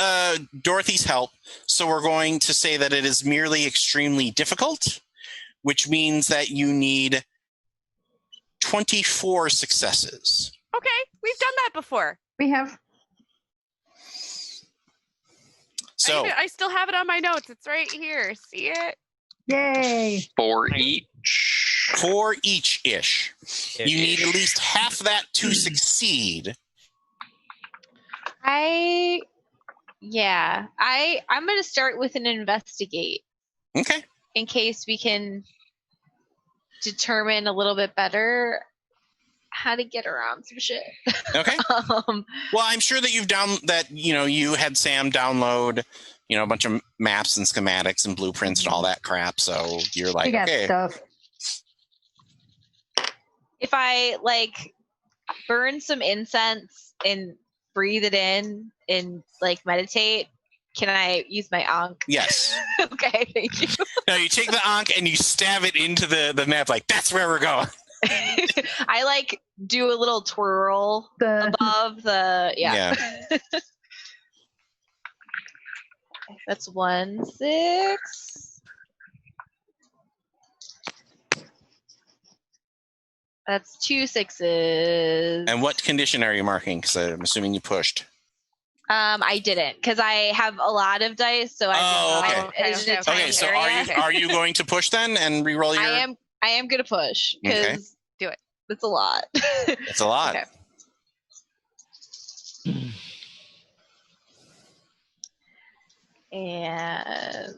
Dorothy's help, so we're going to say that it is merely extremely difficult, which means that you need 24 successes. Okay, we've done that before. We have. So I still have it on my notes. It's right here. See it? Yay. For each. 4 each-ish. You need at least half that to succeed. I'm going to start with an investigate Okay. in case we can determine a little bit better how to get around some shit. Okay. Well, I'm sure that you had Sam download, a bunch of maps and schematics and blueprints and all that crap. So you're like, We got okay. stuff. If I like burn some incense and breathe it in and like meditate, can I use my ankh? Yes. Okay, thank you. Now you take the ankh and you stab it into the map. Like that's where we're going. I like do a little twirl above the Yeah. That's 1 6. That's 2 6s. And what condition are you marking? Because I'm assuming you pushed. I didn't because I have a lot of dice, so okay. Okay, so are you going to push then and re-roll your? I am gonna push because do it. It's a lot. It's a lot. Okay. And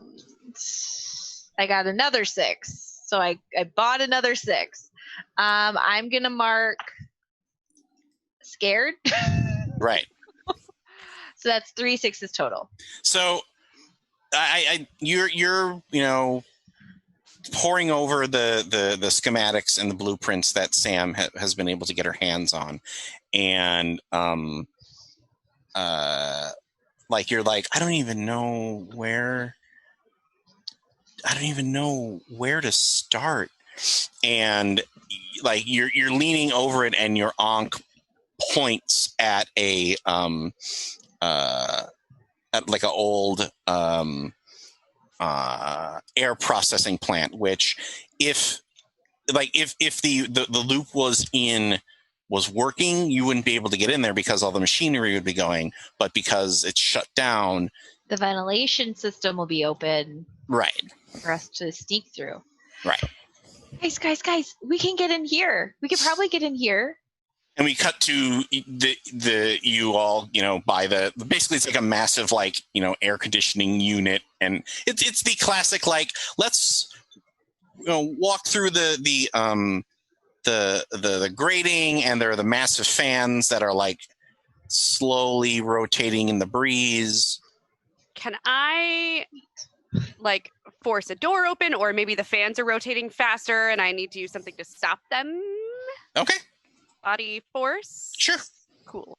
I got another 6, so I bought another 6. I'm gonna mark scared. Right. So that's 3 6s total. So, you're poring over the schematics and the blueprints that Sam has been able to get her hands on, and you're like, I don't even know where to start, and like you're leaning over it, and your ankh points at a at like an old air processing plant, which if the loop was working, you wouldn't be able to get in there because all the machinery would be going, but because it's shut down, the ventilation system will be open, right, for us to sneak through. Right. Guys, we can get in here. We could probably get in here. And we cut to you all, by basically it's like a massive, air conditioning unit. And it's the classic, let's, walk through the grating, and there are the massive fans that are slowly rotating in the breeze. Can I force a door open, or maybe the fans are rotating faster and I need to use something to stop them? Okay. Body force? Sure. Cool.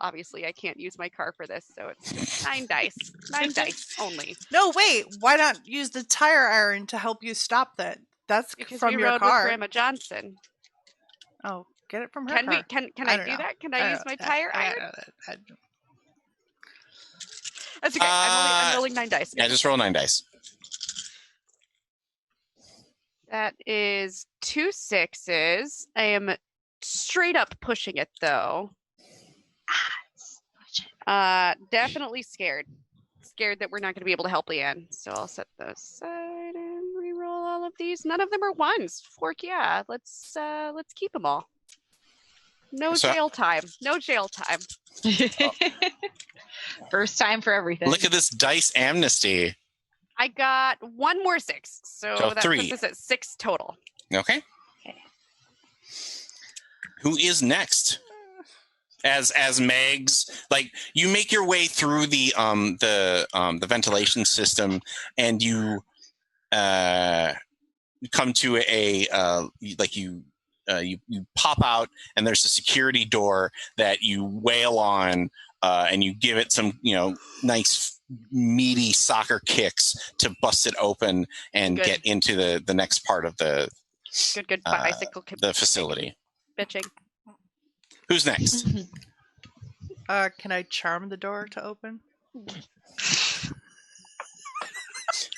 Obviously, I can't use my car for this, so it's 9 dice. 9 dice only. No, wait. Why not use the tire iron to help you stop that? That's because from we your rode car. with Grandma Johnson. Oh, get it from her Can car. we? Can I do that? Can I use my tire iron? That's okay. I'm rolling 9 dice. Yeah, just roll 9 dice. That is 2 6s. I am straight up pushing it though. Definitely scared. Scared that we're not going to be able to help Lianne. So I'll set those aside and re-roll all of these. None of them are 1s. Fork, yeah. Let's keep them all. No jail time. First time for everything. Look at this dice amnesty. I got 1 more 6, so that 3. puts us at 6 total. Okay. Who is next? As Megs, you make your way through the ventilation system, and you come to you pop out, and there's a security door that you wail on, and you give it some nice meaty soccer kicks to bust it open and get into the next part of the good bicycle the facility. Bitching. Who's next? Can I charm the door to open?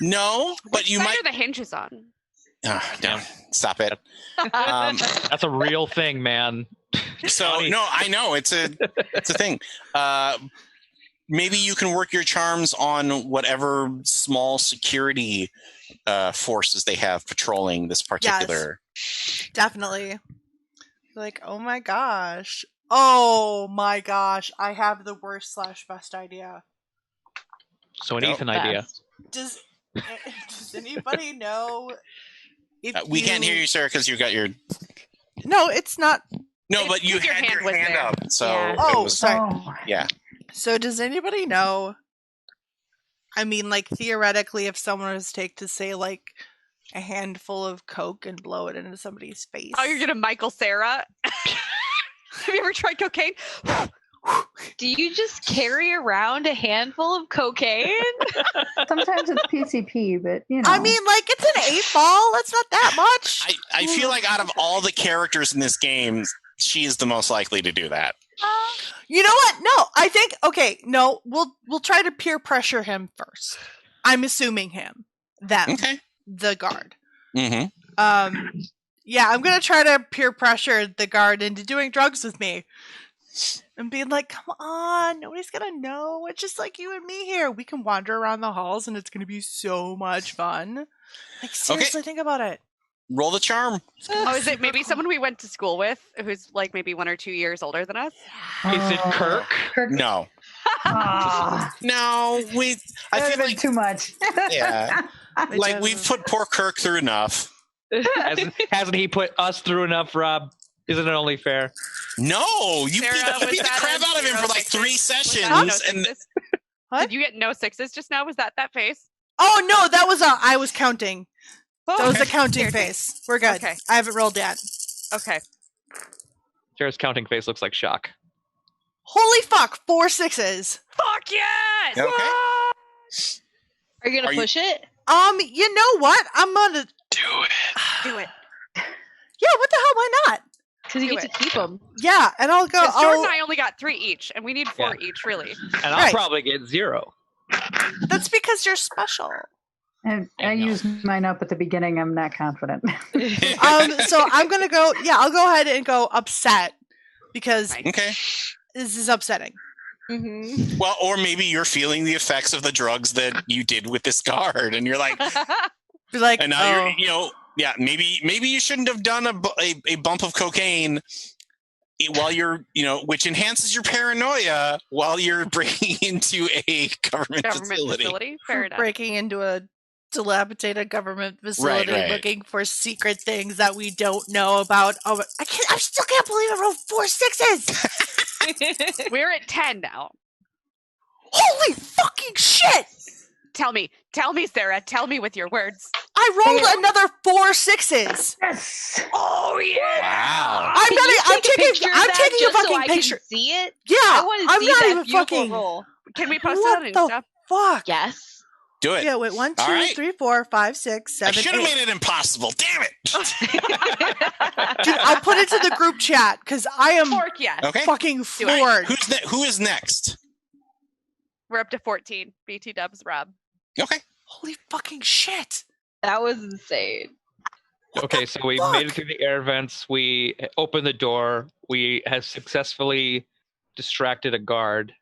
No, but you might. Are the hinges on? No, stop it. That's a real thing, man. So no, I know it's a thing. Maybe you can work your charms on whatever small security forces they have patrolling this particular. Yes, definitely. Oh my gosh, I have the worst / best idea. So an Ethan idea. Does anybody know? We can't hear you, sir, because you got your. No, it's not. No, but you had your hand up. So. Yeah. Sorry. Yeah. So does anybody know? I mean, theoretically, if someone was to say, a handful of Coke and blow it into somebody's face. Oh, you're gonna Michael Sarah? Have you ever tried cocaine? Do you just carry around a handful of cocaine? Sometimes it's PCP, but you know. I mean, like, it's an 8-ball. That's not that much. I feel like out of all the characters in this game, she is the most likely to do that. You know what? No, I think we'll try to peer pressure him first. I'm assuming them, Okay. the guard. Mm-hmm. Yeah, I'm gonna try to peer pressure the guard into doing drugs with me. And being like, come on, nobody's gonna know. It's just like you and me here. We can wander around the halls and it's gonna be so much fun. Like, seriously, think about it. Roll the charm. Oh, is it maybe someone we went to school with who's like maybe 1 or 2 years older than us? Is it Kirk? No. Ah, No, I that feel was like too much. yeah. Like we've put poor Kirk through enough. Hasn't he put us through enough, Rob? Isn't it only fair? No, you Sarah, beat was the that crap a out of him for like 3 Was sessions, that no and sixes? What? Did you get no sixes just now? Was that face? Oh no, that was I was counting. Oh, That was the okay. counting Here. face. We're good. Okay. I haven't rolled yet. Okay. Sarah's counting face looks like shock. Holy fuck, 4 6s. Fuck yes! Okay. Are you gonna Are you- push it? You know what? I'm gonna Do it. Do it. Yeah, what the hell? Why not? Because you Do get it. to keep them. Yeah, and I'll go. Because Jordan and I only got 3 each, and we need 4 each, really. And I'll Right. probably get 0. That's because you're special. I I know. used mine up at the beginning. I'm not confident. So I'm gonna go. Yeah, I'll go ahead and go upset because Okay. this is upsetting. Mm-hmm. Well, or maybe you're feeling the effects of the drugs that you did with this guard, and you're like, Be like, and now you're, maybe you shouldn't have done a bump of cocaine while you're, which enhances your paranoia while you're breaking into a government facility. Fair enough. breaking into a dilapidated government facility, Right. looking for secret things that we don't know about. Oh, I still can't believe I rolled 4 6s. We're at 10 now. Holy fucking shit! Tell me, Sarah. Tell me with your words. I rolled another 4 6s. Yes. Oh yeah! Wow. I'm taking a so I fucking can picture. see it. Yeah, I want to I'm see not that even beautiful fucking. roll. Can we post What it on the Insta? fuck? Yes. Do it. Yeah, wait, 1, 2, All right. 3, 4, 5, 6, I 7, should have 8. made it impossible. Damn it. Dude, I'll put it to the group chat because I am Fork, yes. Okay. fucking floored. Who is next? We're up to 14. BT Dubs, Rob. Okay. Holy fucking shit! That was insane. Okay, so we made it through the air vents. We opened the door. We have successfully distracted a guard.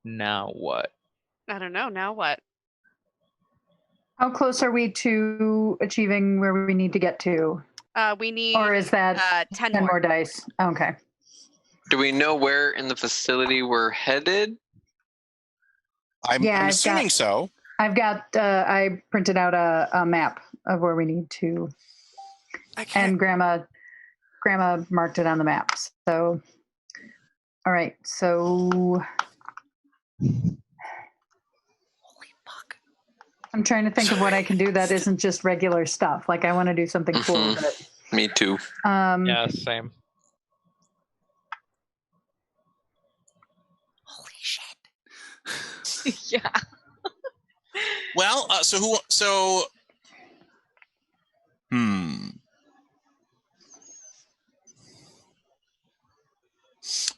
Now what? I don't know. Now what? How close are we to achieving where we need to get to? We need Or is that 10 10 more. more dice? Okay. Do we know where in the facility we're headed? I'm Yeah, I've assuming got- so. I've got, I printed out a map of where we need to, I can't. and Grandma marked it on the map. So, all right. So Holy fuck! I'm trying to think of what I can do that isn't just regular stuff. Like I want to do something cool Mhm. with it. Me too. Yeah, same. Holy shit! Yeah. Well,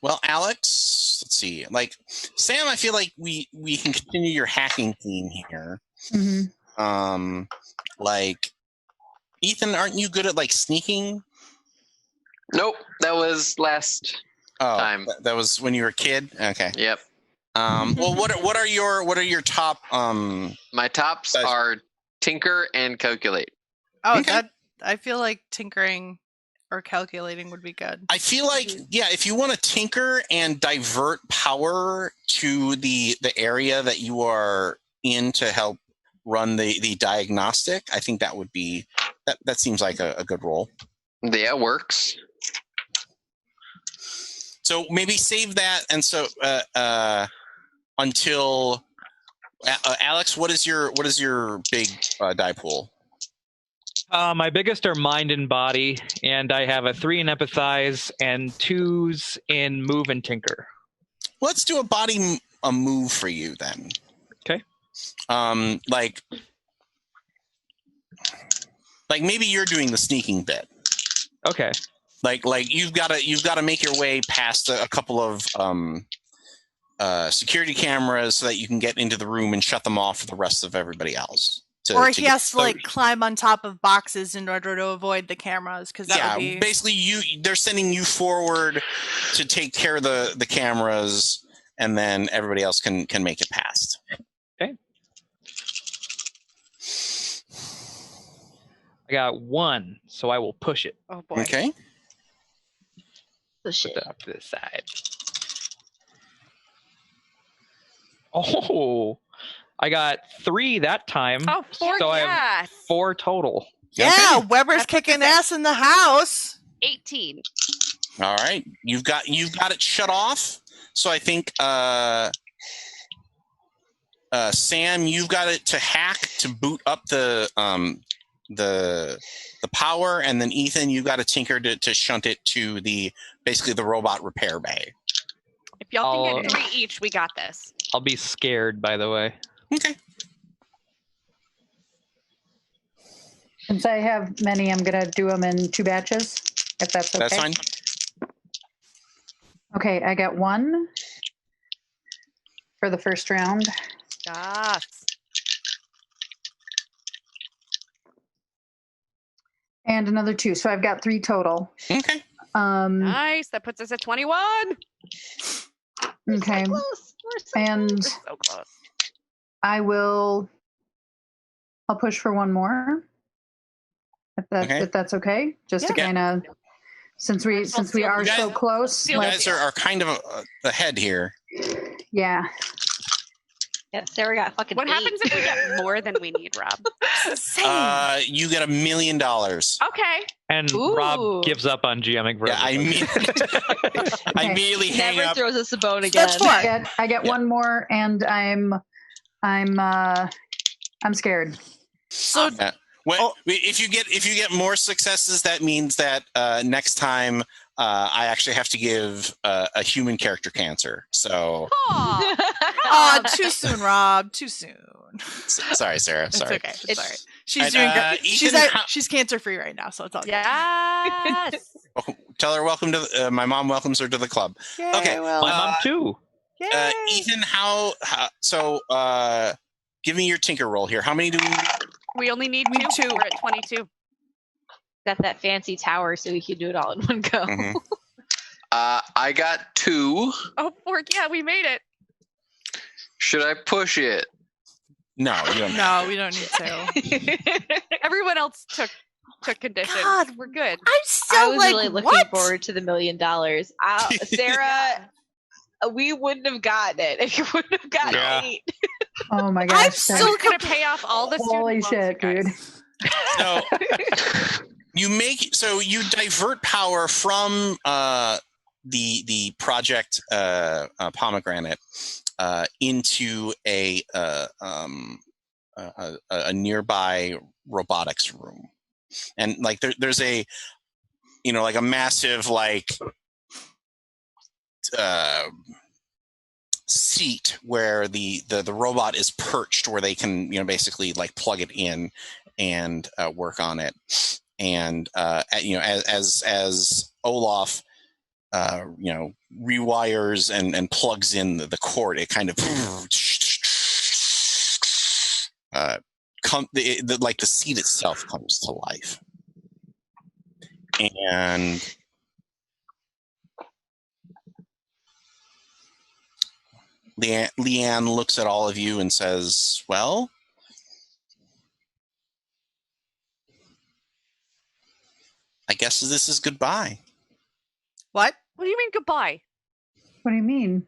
Well, Alex, let's see. Like Sam, I feel like we can continue your hacking theme here. Mm-hmm. Like Ethan, aren't you good at like sneaking? Nope, that was last time. That was when you were a kid. Okay. Yep. Well, what are your top? My tops Guys. are tinker and calculate. Oh, Okay. I feel like tinkering or calculating would be good. I feel like if you want to tinker and divert power to the area that you are in to help run the diagnostic, I think that would be that seems like a good role. Yeah, works. So maybe save that, and so until Alex, what is your big die pool? My biggest are mind and body, and I have a 3 in empathize and 2s in move and tinker. Let's do a move for you then. Okay. Like maybe you're doing the sneaking bit. Okay. Like you've got to make your way past a couple of security cameras so that you can get into the room and shut them off for the rest of everybody else. Or he has to climb on top of boxes in order to avoid the cameras, because that would be... basically they're sending you forward to take care of the cameras, and then everybody else can make it past. Okay. I got 1, so I will push it. Oh boy. Okay. Push it. Put that off to the side. Oh, I got 3 that time. Oh, 4, so I yes. have 4 total. Yeah, Okay. Weber's kicking ass in the house. 18. All right, you've got it shut off. So I think Sam, you've got it to hack to boot up the power, and then Ethan, you've got to tinker to shunt it to basically the robot repair bay. If y'all can get 3 each, we got this. I'll be scared, by the way. Okay. Since I have many, I'm going to do them in 2 batches, if that's okay. That's fine. Okay, I got 1 for the first round. Yes. And another 2. So I've got 3 total. Okay. Nice. That puts us at 21. Okay. So close. We're so And close. So close. I'll push for 1 more. If that's okay. Just to Yeah. kind of, since we are You guys- so close. You guys are kind of ahead here. Yeah. Yeah, Sarah got fucking What 8. happens if we get more than we need, Rob? You get $1 million. Okay. And Ooh. Rob gives up on GMing for Yeah, I immediately hang Never up. throws us a bone again. That's fine. I get 1 more, and I'm scared. So If you get more successes, that means that next time I actually have to give a human character cancer. So Aw. too soon, Rob. Too soon. sorry, Sarah. Sorry. It's okay. It's all right. She's And, doing great. Ethan, She's cancer free right now, so it's all good. Yes. Tell her welcome to my mom welcomes her to the club. Yay, Okay, Will. My mom, too. Yay. Ethan, so give me your tinker roll here. How many do we? We only need We need 2. 2. We're at 22. Got that fancy tower so we could do it all in one go. Mhm. I got 2. Oh, 4. Yeah, we made it. Should I push it? No, you don't. No, we don't need to. Everyone else took conditions. God. We're good. I'm so I was like, really looking what? forward to the $1 million. Sarah, we wouldn't have gotten it if you wouldn't have gotten Yeah. 8. Oh my I'm gosh. still Gonna pay off all the Holy student loans, shit, you guys. So you divert power from the project pomegranate into a nearby robotics room, and like there's a like a massive seat where the robot is perched, where they can basically like plug it in and work on it. And as Olaf rewires and plugs in the cord, it kind of like the seat itself comes to life. And Lianne looks at all of you and says, well, I guess this is goodbye. What? What do you mean goodbye? What do you mean?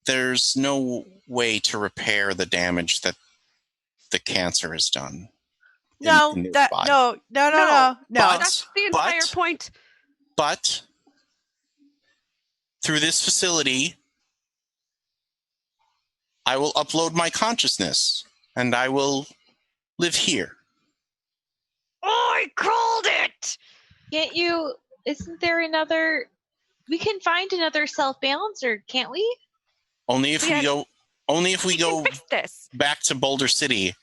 There's no way to repair the damage that the cancer has done. No, in this that body. no. But- That's the entire point. But through this facility, I will upload my consciousness, and I will live here. I called it! Can't you? Isn't there another? We can find another self-balancer, can't we? Only if we go. Only if we can go fix this. back to Boulder City,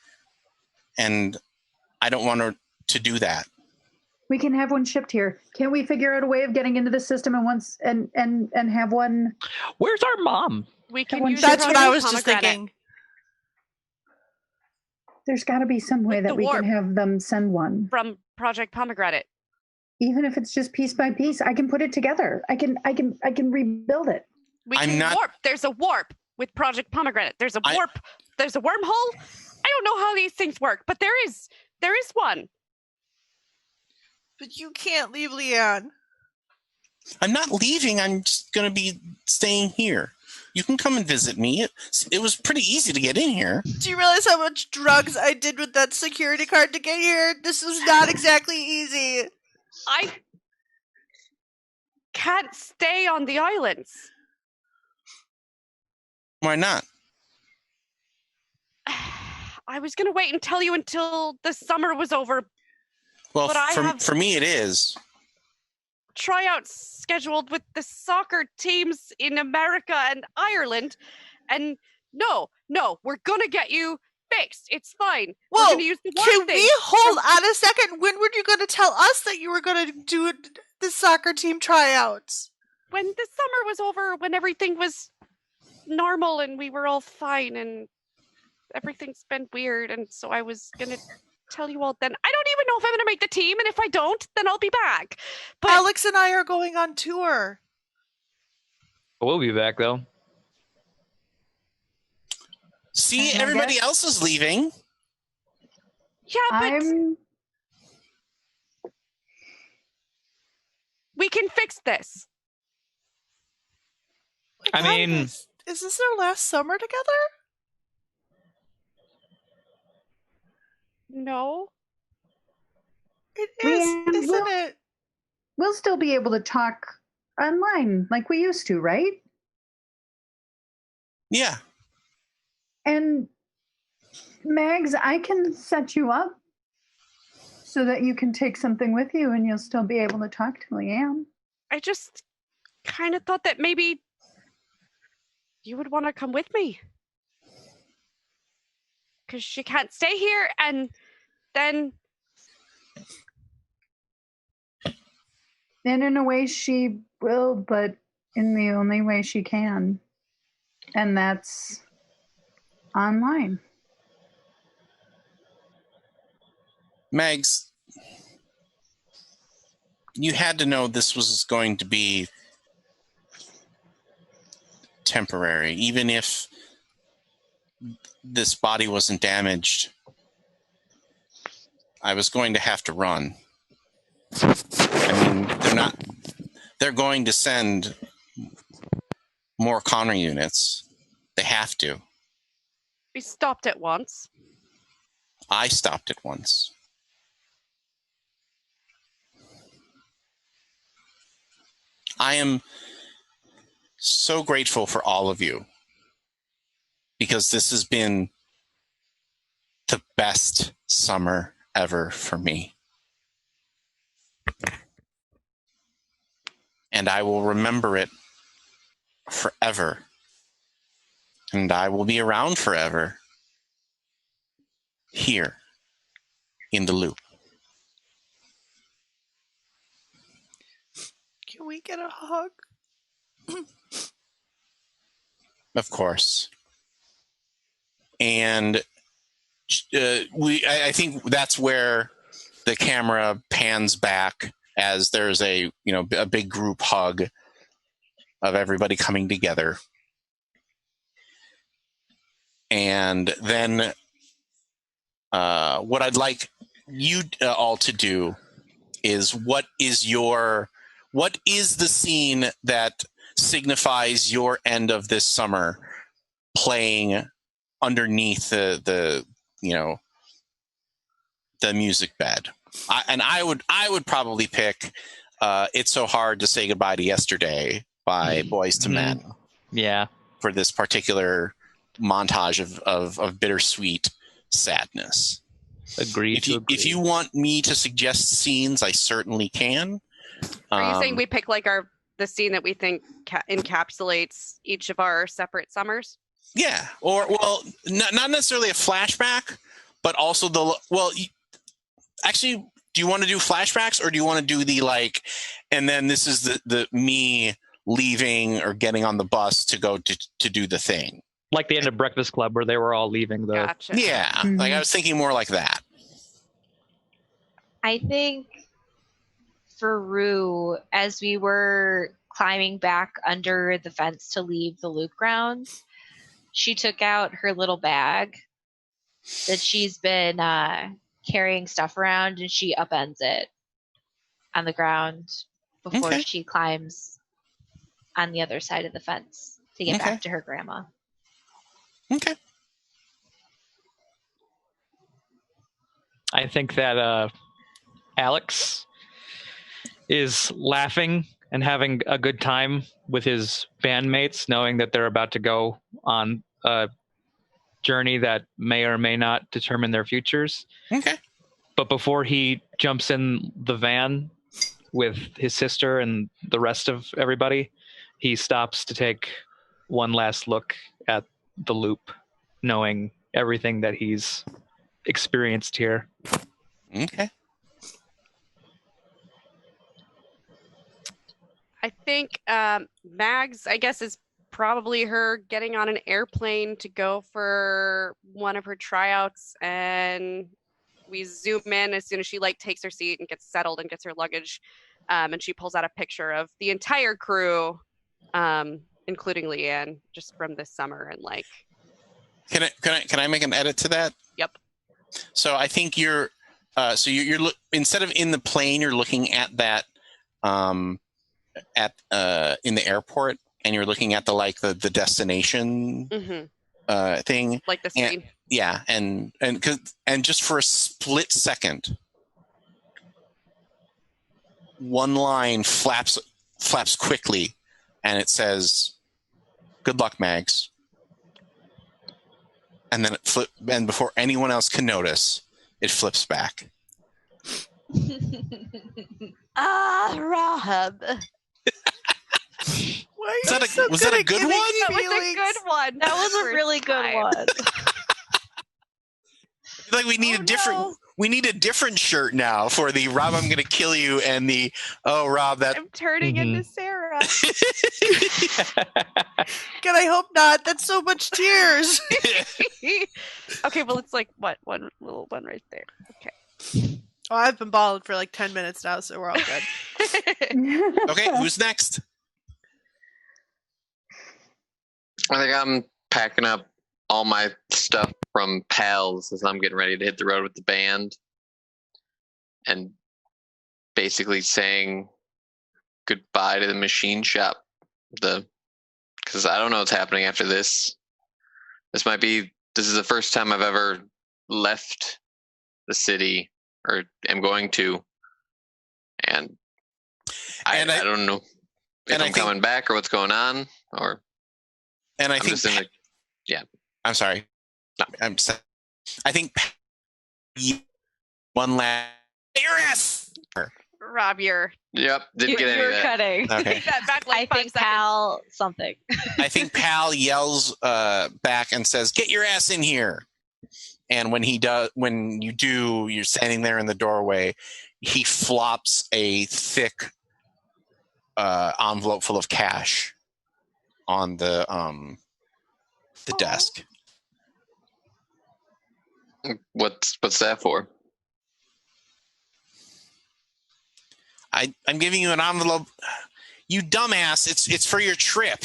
and I don't want to do that. We can have one shipped here. Can't we figure out a way of getting into the system and have one? Where's our mom? We can One use That's what I Project was just Pomegranate. thinking. There's got to be some way With that the we warp. can have them send one. From Project Pomegranate. Even if it's just piece by piece, I can put it together. I can rebuild it. We I'm can not- warp. There's a warp with Project Pomegranate. There's a warp. There's a wormhole. I don't know how these things work, but there is one. But you can't leave Lianne. I'm not leaving. I'm just going to be staying here. You can come and visit me. It was pretty easy to get in here. Do you realize how much drugs I did with that security card to get here? This was not exactly easy. I can't stay on the islands. Why not? I was going to wait and tell you until the summer was over. Well, But for me, it is. Tryouts scheduled with the soccer teams in America and Ireland. And no, we're going to get you fixed. It's fine. We're Whoa, going to use the warp can thing. we hold on a second? When were you going to tell us that you were going to do the soccer team tryouts? When the summer was over, when everything was normal and we were all fine, and everything's been weird, and so I was gonna tell you all then. I don't even know if I'm gonna make the team, and if I don't, then I'll be back. But Alex and I are going on tour. We'll be back though. See, I everybody guess- else is leaving. yeah, but we can fix this. I mean, is this our last summer together? No, It Lianne, is, isn't it? We'll still be able to talk online like we used to, right? Yeah. And Mags, I can set you up so that you can take something with you and you'll still be able to talk to Lianne. I just kind of thought that maybe you would want to come with me. Because she can't stay here, and then And in a way she will, but in the only way she can. And that's online. Megs, you had to know this was going to be temporary, even if this body wasn't damaged. I was going to have to run. I mean, they're going to send more Connor units. They have to. we stopped it once. I stopped it once. I am so grateful for all of you because this has been the best summer ever for me. And I will remember it forever. And I will be around forever here in the loop. Can we get a hug? Of course. And I think that's where the camera pans back as there's a big group hug of everybody coming together. And then what I'd like you all to do is what is the scene that signifies your end of this summer playing underneath the music bed. I would probably pick It's So Hard to Say Goodbye to Yesterday by Boys to Mhm. Men Yeah. for this particular montage of bittersweet sadness. Agree to agree. If you want me to suggest scenes, I certainly can. Are you saying we pick like the scene that we think encapsulates each of our separate summers? Yeah, or well, not necessarily a flashback, but also actually, do you want to do flashbacks or do you want to do the like, and then this is the me leaving or getting on the bus to go to do the thing? Like the end of Breakfast Club where they were all leaving the. Gotcha. Yeah, like I was thinking more like that. I think for Rue, as we were climbing back under the fence to leave the loop grounds, she took out her little bag that she's been carrying stuff around, and she upends it on the ground before Okay. she climbs on the other side of the fence to get Okay. back to her grandma. Okay. I think that Alex is laughing and having a good time with his bandmates, knowing that they're about to go on a journey that may or may not determine their futures. Okay. But before he jumps in the van with his sister and the rest of everybody, he stops to take one last look at the loop, knowing everything that he's experienced here. Okay. I think Mags, I guess, is probably her getting on an airplane to go for one of her tryouts, and we zoom in as soon as she like takes her seat and gets settled and gets her luggage, and she pulls out a picture of the entire crew, including Lianne, just from this summer, and like. Can I make an edit to that? Yep. So I think you're instead of in the plane, you're looking at that in the airport, and you're looking at the destination thing, like the screen. Yeah, and just for a split second, one line flaps quickly, and it says, "Good luck, Mags." And then and before anyone else can notice, it flips back. Rob. Was that a good one? That was a good one. That was a really good one. Like we need we need a different shirt now for the Rob, I'm gonna kill you, and the Rob, that I'm turning into Sarah. God, I hope not. That's so much tears. Okay, well it's like what, one little one right there. Okay. Oh, I've been bawling for like 10 minutes now, so we're all good. Okay, who's next? I think I'm packing up all my stuff from pals as I'm getting ready to hit the road with the band, and basically saying goodbye to the machine shop. Because I don't know what's happening after this. This is the first time I've ever left the city, or am going to, and I don't know if I'm coming back or what's going on, or. And I I'm think, just in yeah. I'm sorry. No, I think one last. Rob, you're. Yep, didn't get any of that. Cutting. Okay. Take that back like I 5 think seconds. Pal something. I think Pal yells back and says, "Get your ass in here!" And when you're standing there in the doorway, he flops a thick envelope full of cash on the desk. What's that for? I'm giving you an envelope. You dumbass! It's for your trip.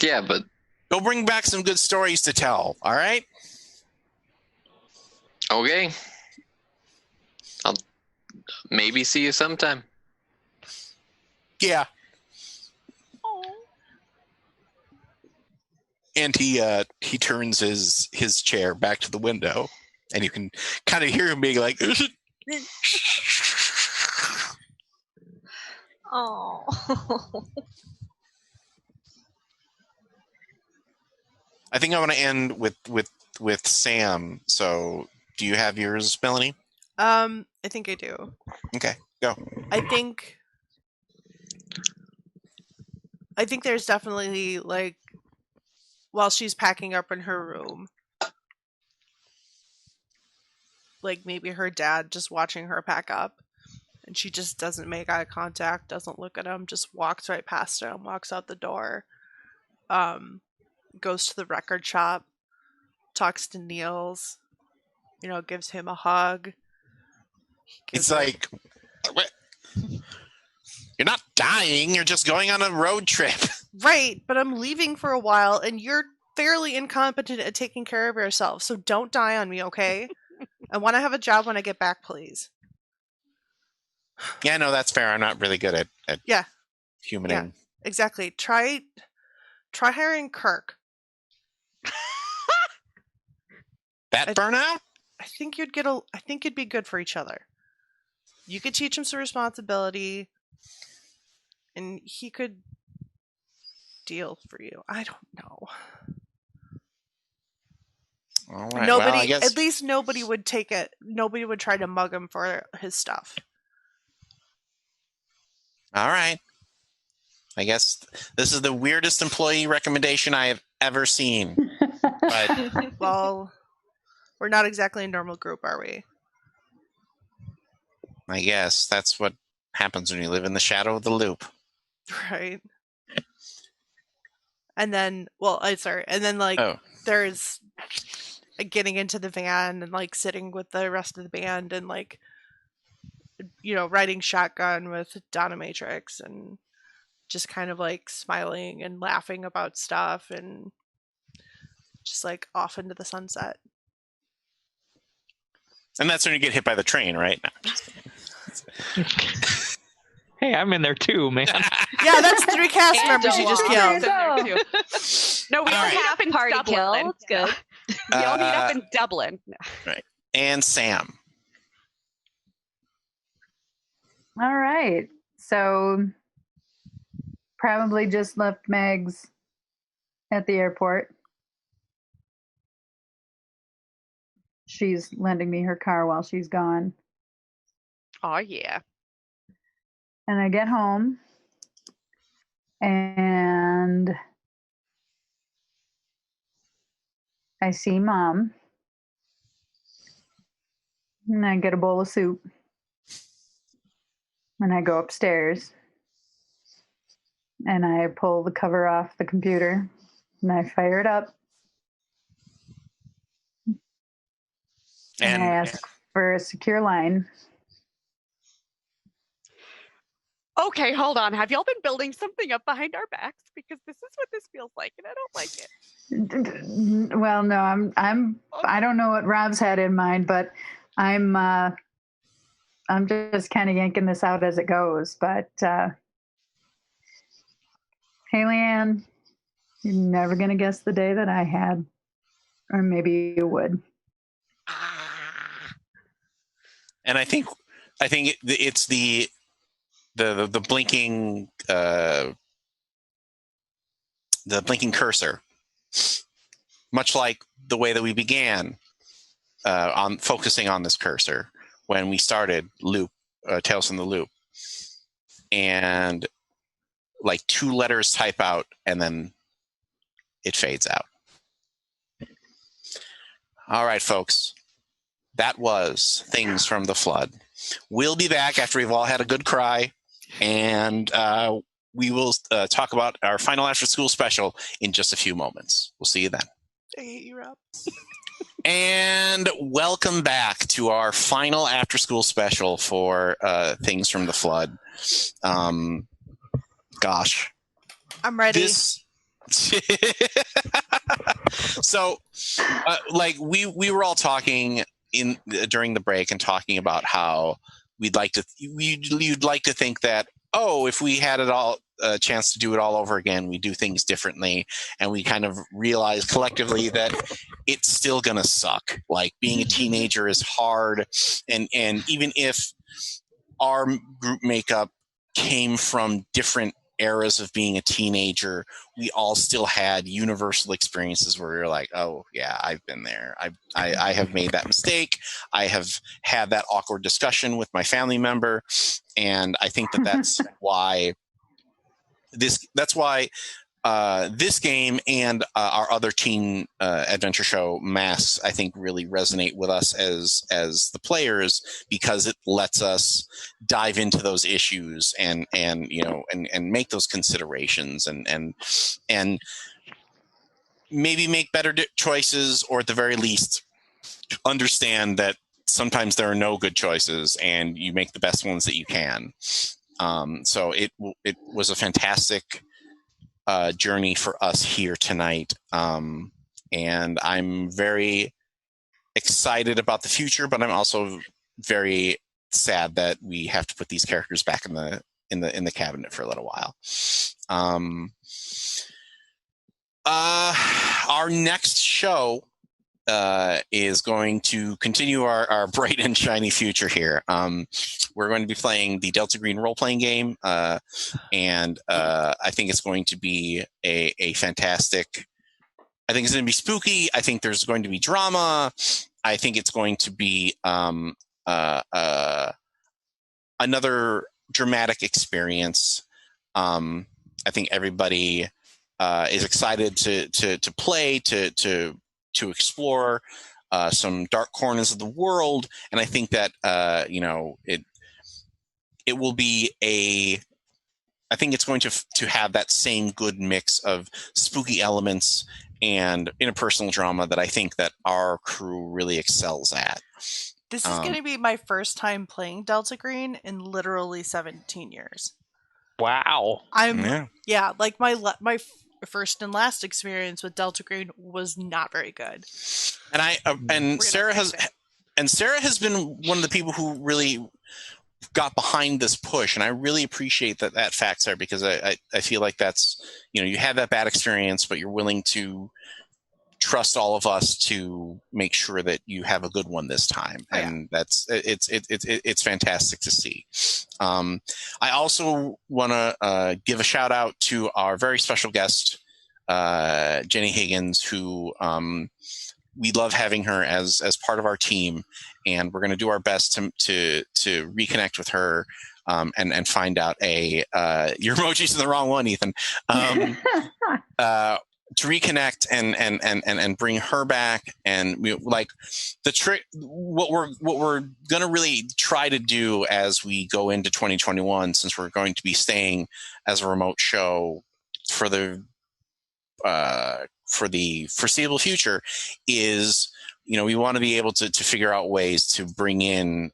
Yeah, but Go bring back some good stories to tell. All right. Okay. I'll maybe see you sometime. Yeah. And he turns his chair back to the window, and you can kind of hear him being like, Oh. I think I want to end with Sam. So, do you have yours, Melanie? I think I do. Okay, go. I think there's definitely, like, while she's packing up in her room, like, maybe her dad just watching her pack up, and she just doesn't make eye contact, doesn't look at him, just walks right past him, walks out the door, goes to the record shop, talks to Niels, gives him a hug. It's like, what? You're not dying, you're just going on a road trip. Right, but I'm leaving for a while, and you're fairly incompetent at taking care of yourself, so don't die on me, okay? I want to have a job when I get back, please. Yeah, no, that's fair. I'm not really good at Yeah. humaning. Yeah, exactly. Try hiring Kirk. That burnout? I think you'd be good for each other. You could teach him some responsibility, and he could deal for you. I don't know. All right. Nobody, well, I guess... at least nobody would take it. Nobody would try to mug him for his stuff. All right. I guess this is the weirdest employee recommendation I have ever seen. But Well, we're not exactly a normal group, are we? I guess that's what happens when you live in the shadow of the loop. Right. And then, there's getting into the van and, like, sitting with the rest of the band and, like, riding shotgun with Dominatrix and just kind of, like, smiling and laughing about stuff and just, like, off into the sunset. And that's when you get hit by the train, right? No. Hey, I'm in there too, man. Yeah, that's 3 cast members you just killed. No, we all meet up in Party Dublin. kill. It's good. We all meet up in Dublin. Right. And Sam. All right. So probably just left Megs at the airport. She's lending me her car while she's gone. Oh, yeah. And I get home and I see Mom. And I get a bowl of soup. And I go upstairs. And I pull the cover off the computer. And I fire it up. And I ask for a secure line. Okay, hold on. Have y'all been building something up behind our backs? Because this is what this feels like, and I don't like it. Well, no, I don't know what Rob's had in mind, but I'm just kind of yanking this out as it goes. But hey, Lianne, you're never gonna guess the day that I had, or maybe you would. And I think it's the blinking cursor, much like the way that we began on focusing on this cursor when we started Tales from the Loop, and like 2 letters type out and then it fades out. All right, folks, that was Things from the Flood. We'll be back after we've all had a good cry, and we will talk about our final after school special in just a few moments. We'll see you then. I hate you, Rob. And welcome back to our final after school special for Things from the Flood. Gosh. I'm ready. So, we were all talking during the break and talking about how you'd like to think that, if we had a chance to do it all over again, we do things differently, and we kind of realize collectively that it's still gonna suck. Like, being a teenager is hard, and even if our group makeup came from different eras of being a teenager, we all still had universal experiences where you're like, oh yeah, I've been there. I have made that mistake. I have had that awkward discussion with my family member. And I think that's why this game and our other teen adventure show, Masks, I think really resonate with us as the players, because it lets us dive into those issues and make those considerations and maybe make better choices, or at the very least understand that sometimes there are no good choices and you make the best ones that you can. So it was a fantastic journey for us here tonight. And I'm very excited about the future, but I'm also very sad that we have to put these characters back in the cabinet for a little while. Our next show is going to continue our bright and shiny future here. We're going to be playing the Delta Green role-playing game, and I think it's going to be a fantastic... I think it's going to be spooky. I think there's going to be drama. I think it's going to be another dramatic experience. I think everybody is excited to play, to explore some dark corners of the world, and I think that it will be I think it's going to have that same good mix of spooky elements and interpersonal drama that I think that our crew really excels at. This is going to be my first time playing Delta Green in literally 17 years. Wow. Like my first and last experience with Delta Green was not very good. And Sarah has been one of the people who really got behind this push, and I really appreciate that fact, Sarah, because I feel like that's, you had that bad experience, but you're willing to trust all of us to make sure that you have a good one this time. And it's fantastic to see. I also want to give a shout out to our very special guest, Jenny Higgins, who we love having her as part of our team, and we're going to do our best to reconnect with her and find out your emoji's in the wrong one, Ethan. To reconnect and bring her back, and like the trick. What we're going to really try to do as we go into 2021, since we're going to be staying as a remote show for the foreseeable future, is we want to be able to figure out ways to bring in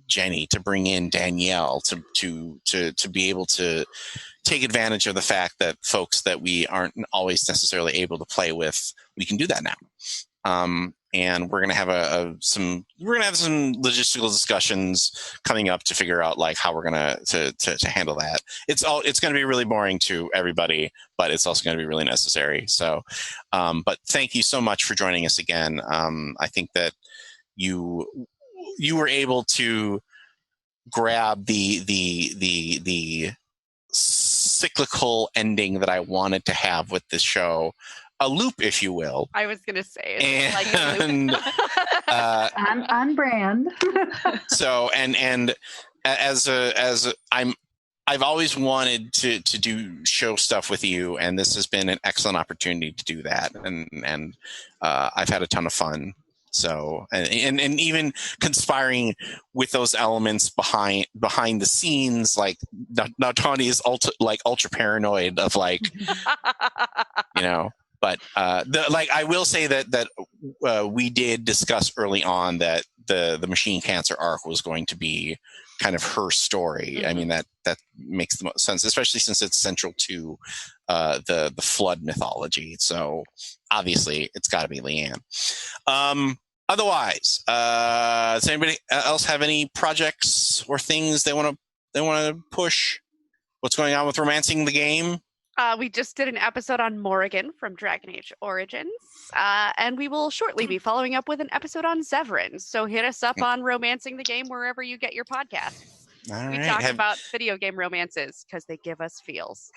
Jenny, to bring in Danielle, to be able to take advantage of the fact that folks that we aren't always necessarily able to play with, we can do that now. And we're going to have some logistical discussions coming up to figure out like how we're going to handle that. It's going to be really boring to everybody, but it's also going to be really necessary. So, but thank you so much for joining us again. I think that you were able to grab the cyclical ending that I wanted to have with this show, a loop, if you will. I was going to say, it's like a loop. on brand. So, and I've always wanted to do show stuff with you, and this has been an excellent opportunity to do that. And I've had a ton of fun. So, and even conspiring with those elements behind the scenes, like now Tony is ultra paranoid of like, but I will say that we did discuss early on that the machine cancer arc was going to be kind of her story. Mm-hmm. I mean, that makes the most sense, especially since it's central to the flood mythology. So obviously it's got to be Lianne. Otherwise, does anybody else have any projects or things they want to push? What's going on with Romancing the Game? We just did an episode on Morrigan from Dragon Age Origins, and we will shortly be following up with an episode on Severin. So hit us up on Romancing the Game wherever you get your podcasts. All We right. talk about video game romances because they give us feels.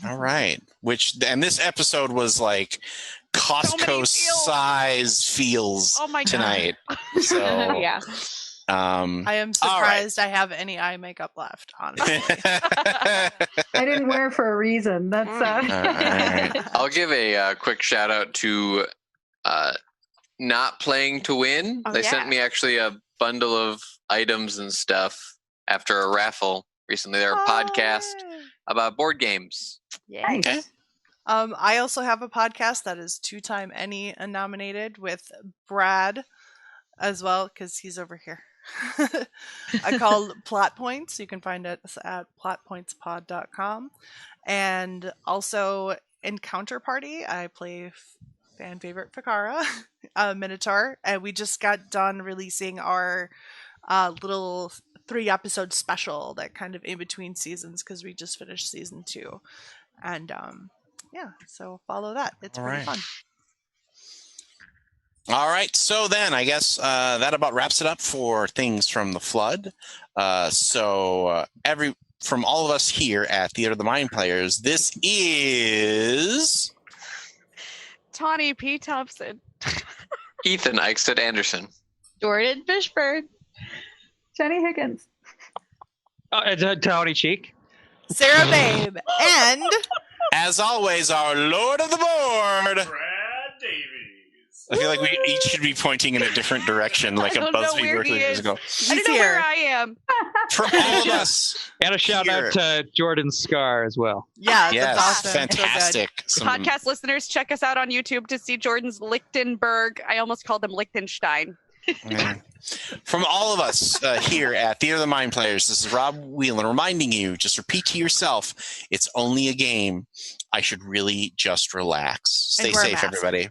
All right. And this episode was like Costco size feels Oh my God. tonight. So Yeah. I am surprised I have any eye makeup left, honestly. I didn't wear for a reason. That's right. I'll give a quick shout out to Not Playing to Win. Oh, They yeah. sent me actually a bundle of items and stuff after a raffle recently. They're a podcast about board games. Yeah. nice. Okay. I also have a podcast that is 2-time Emmy nominated with Brad as well, because he's over here. I call Plot Points. You can find it at plotpointspod.com. And also Encounter Party. I play fan favorite Fikara, Minotaur, and we just got done releasing our little 3-episode special that kind of in between seasons because we just finished season 2. And yeah, so follow that. It's pretty fun. All right. So then I guess that about wraps it up for Things from the Flood. From all of us here at Theater of the Mind Players, this is Tawny P. Thompson. Ethan Eichstead Anderson. Jordan Fishburne. Jenny Higgins. Tony Cheek. Sarah Babe. And as always, our Lord of the Board. Brad Davies. I feel like we each should be pointing in a different direction, like I a don't know BuzzFeed where he years is. ago. I don't know where I am. From all of us. And a shout Here. out to Jordan Scar as well. yeah, Yes, that's awesome. fantastic. Some- Podcast listeners, check us out on YouTube to see Jordan's Lichtenberg. I almost called him Liechtenstein. Yeah. From all of us here at Theater of the Mind Players, this is Rob Whelan reminding you, just repeat to yourself, it's only a game. I should really just relax. Stay And wear a safe, mask. everybody.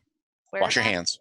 Where Wash your is that? hands.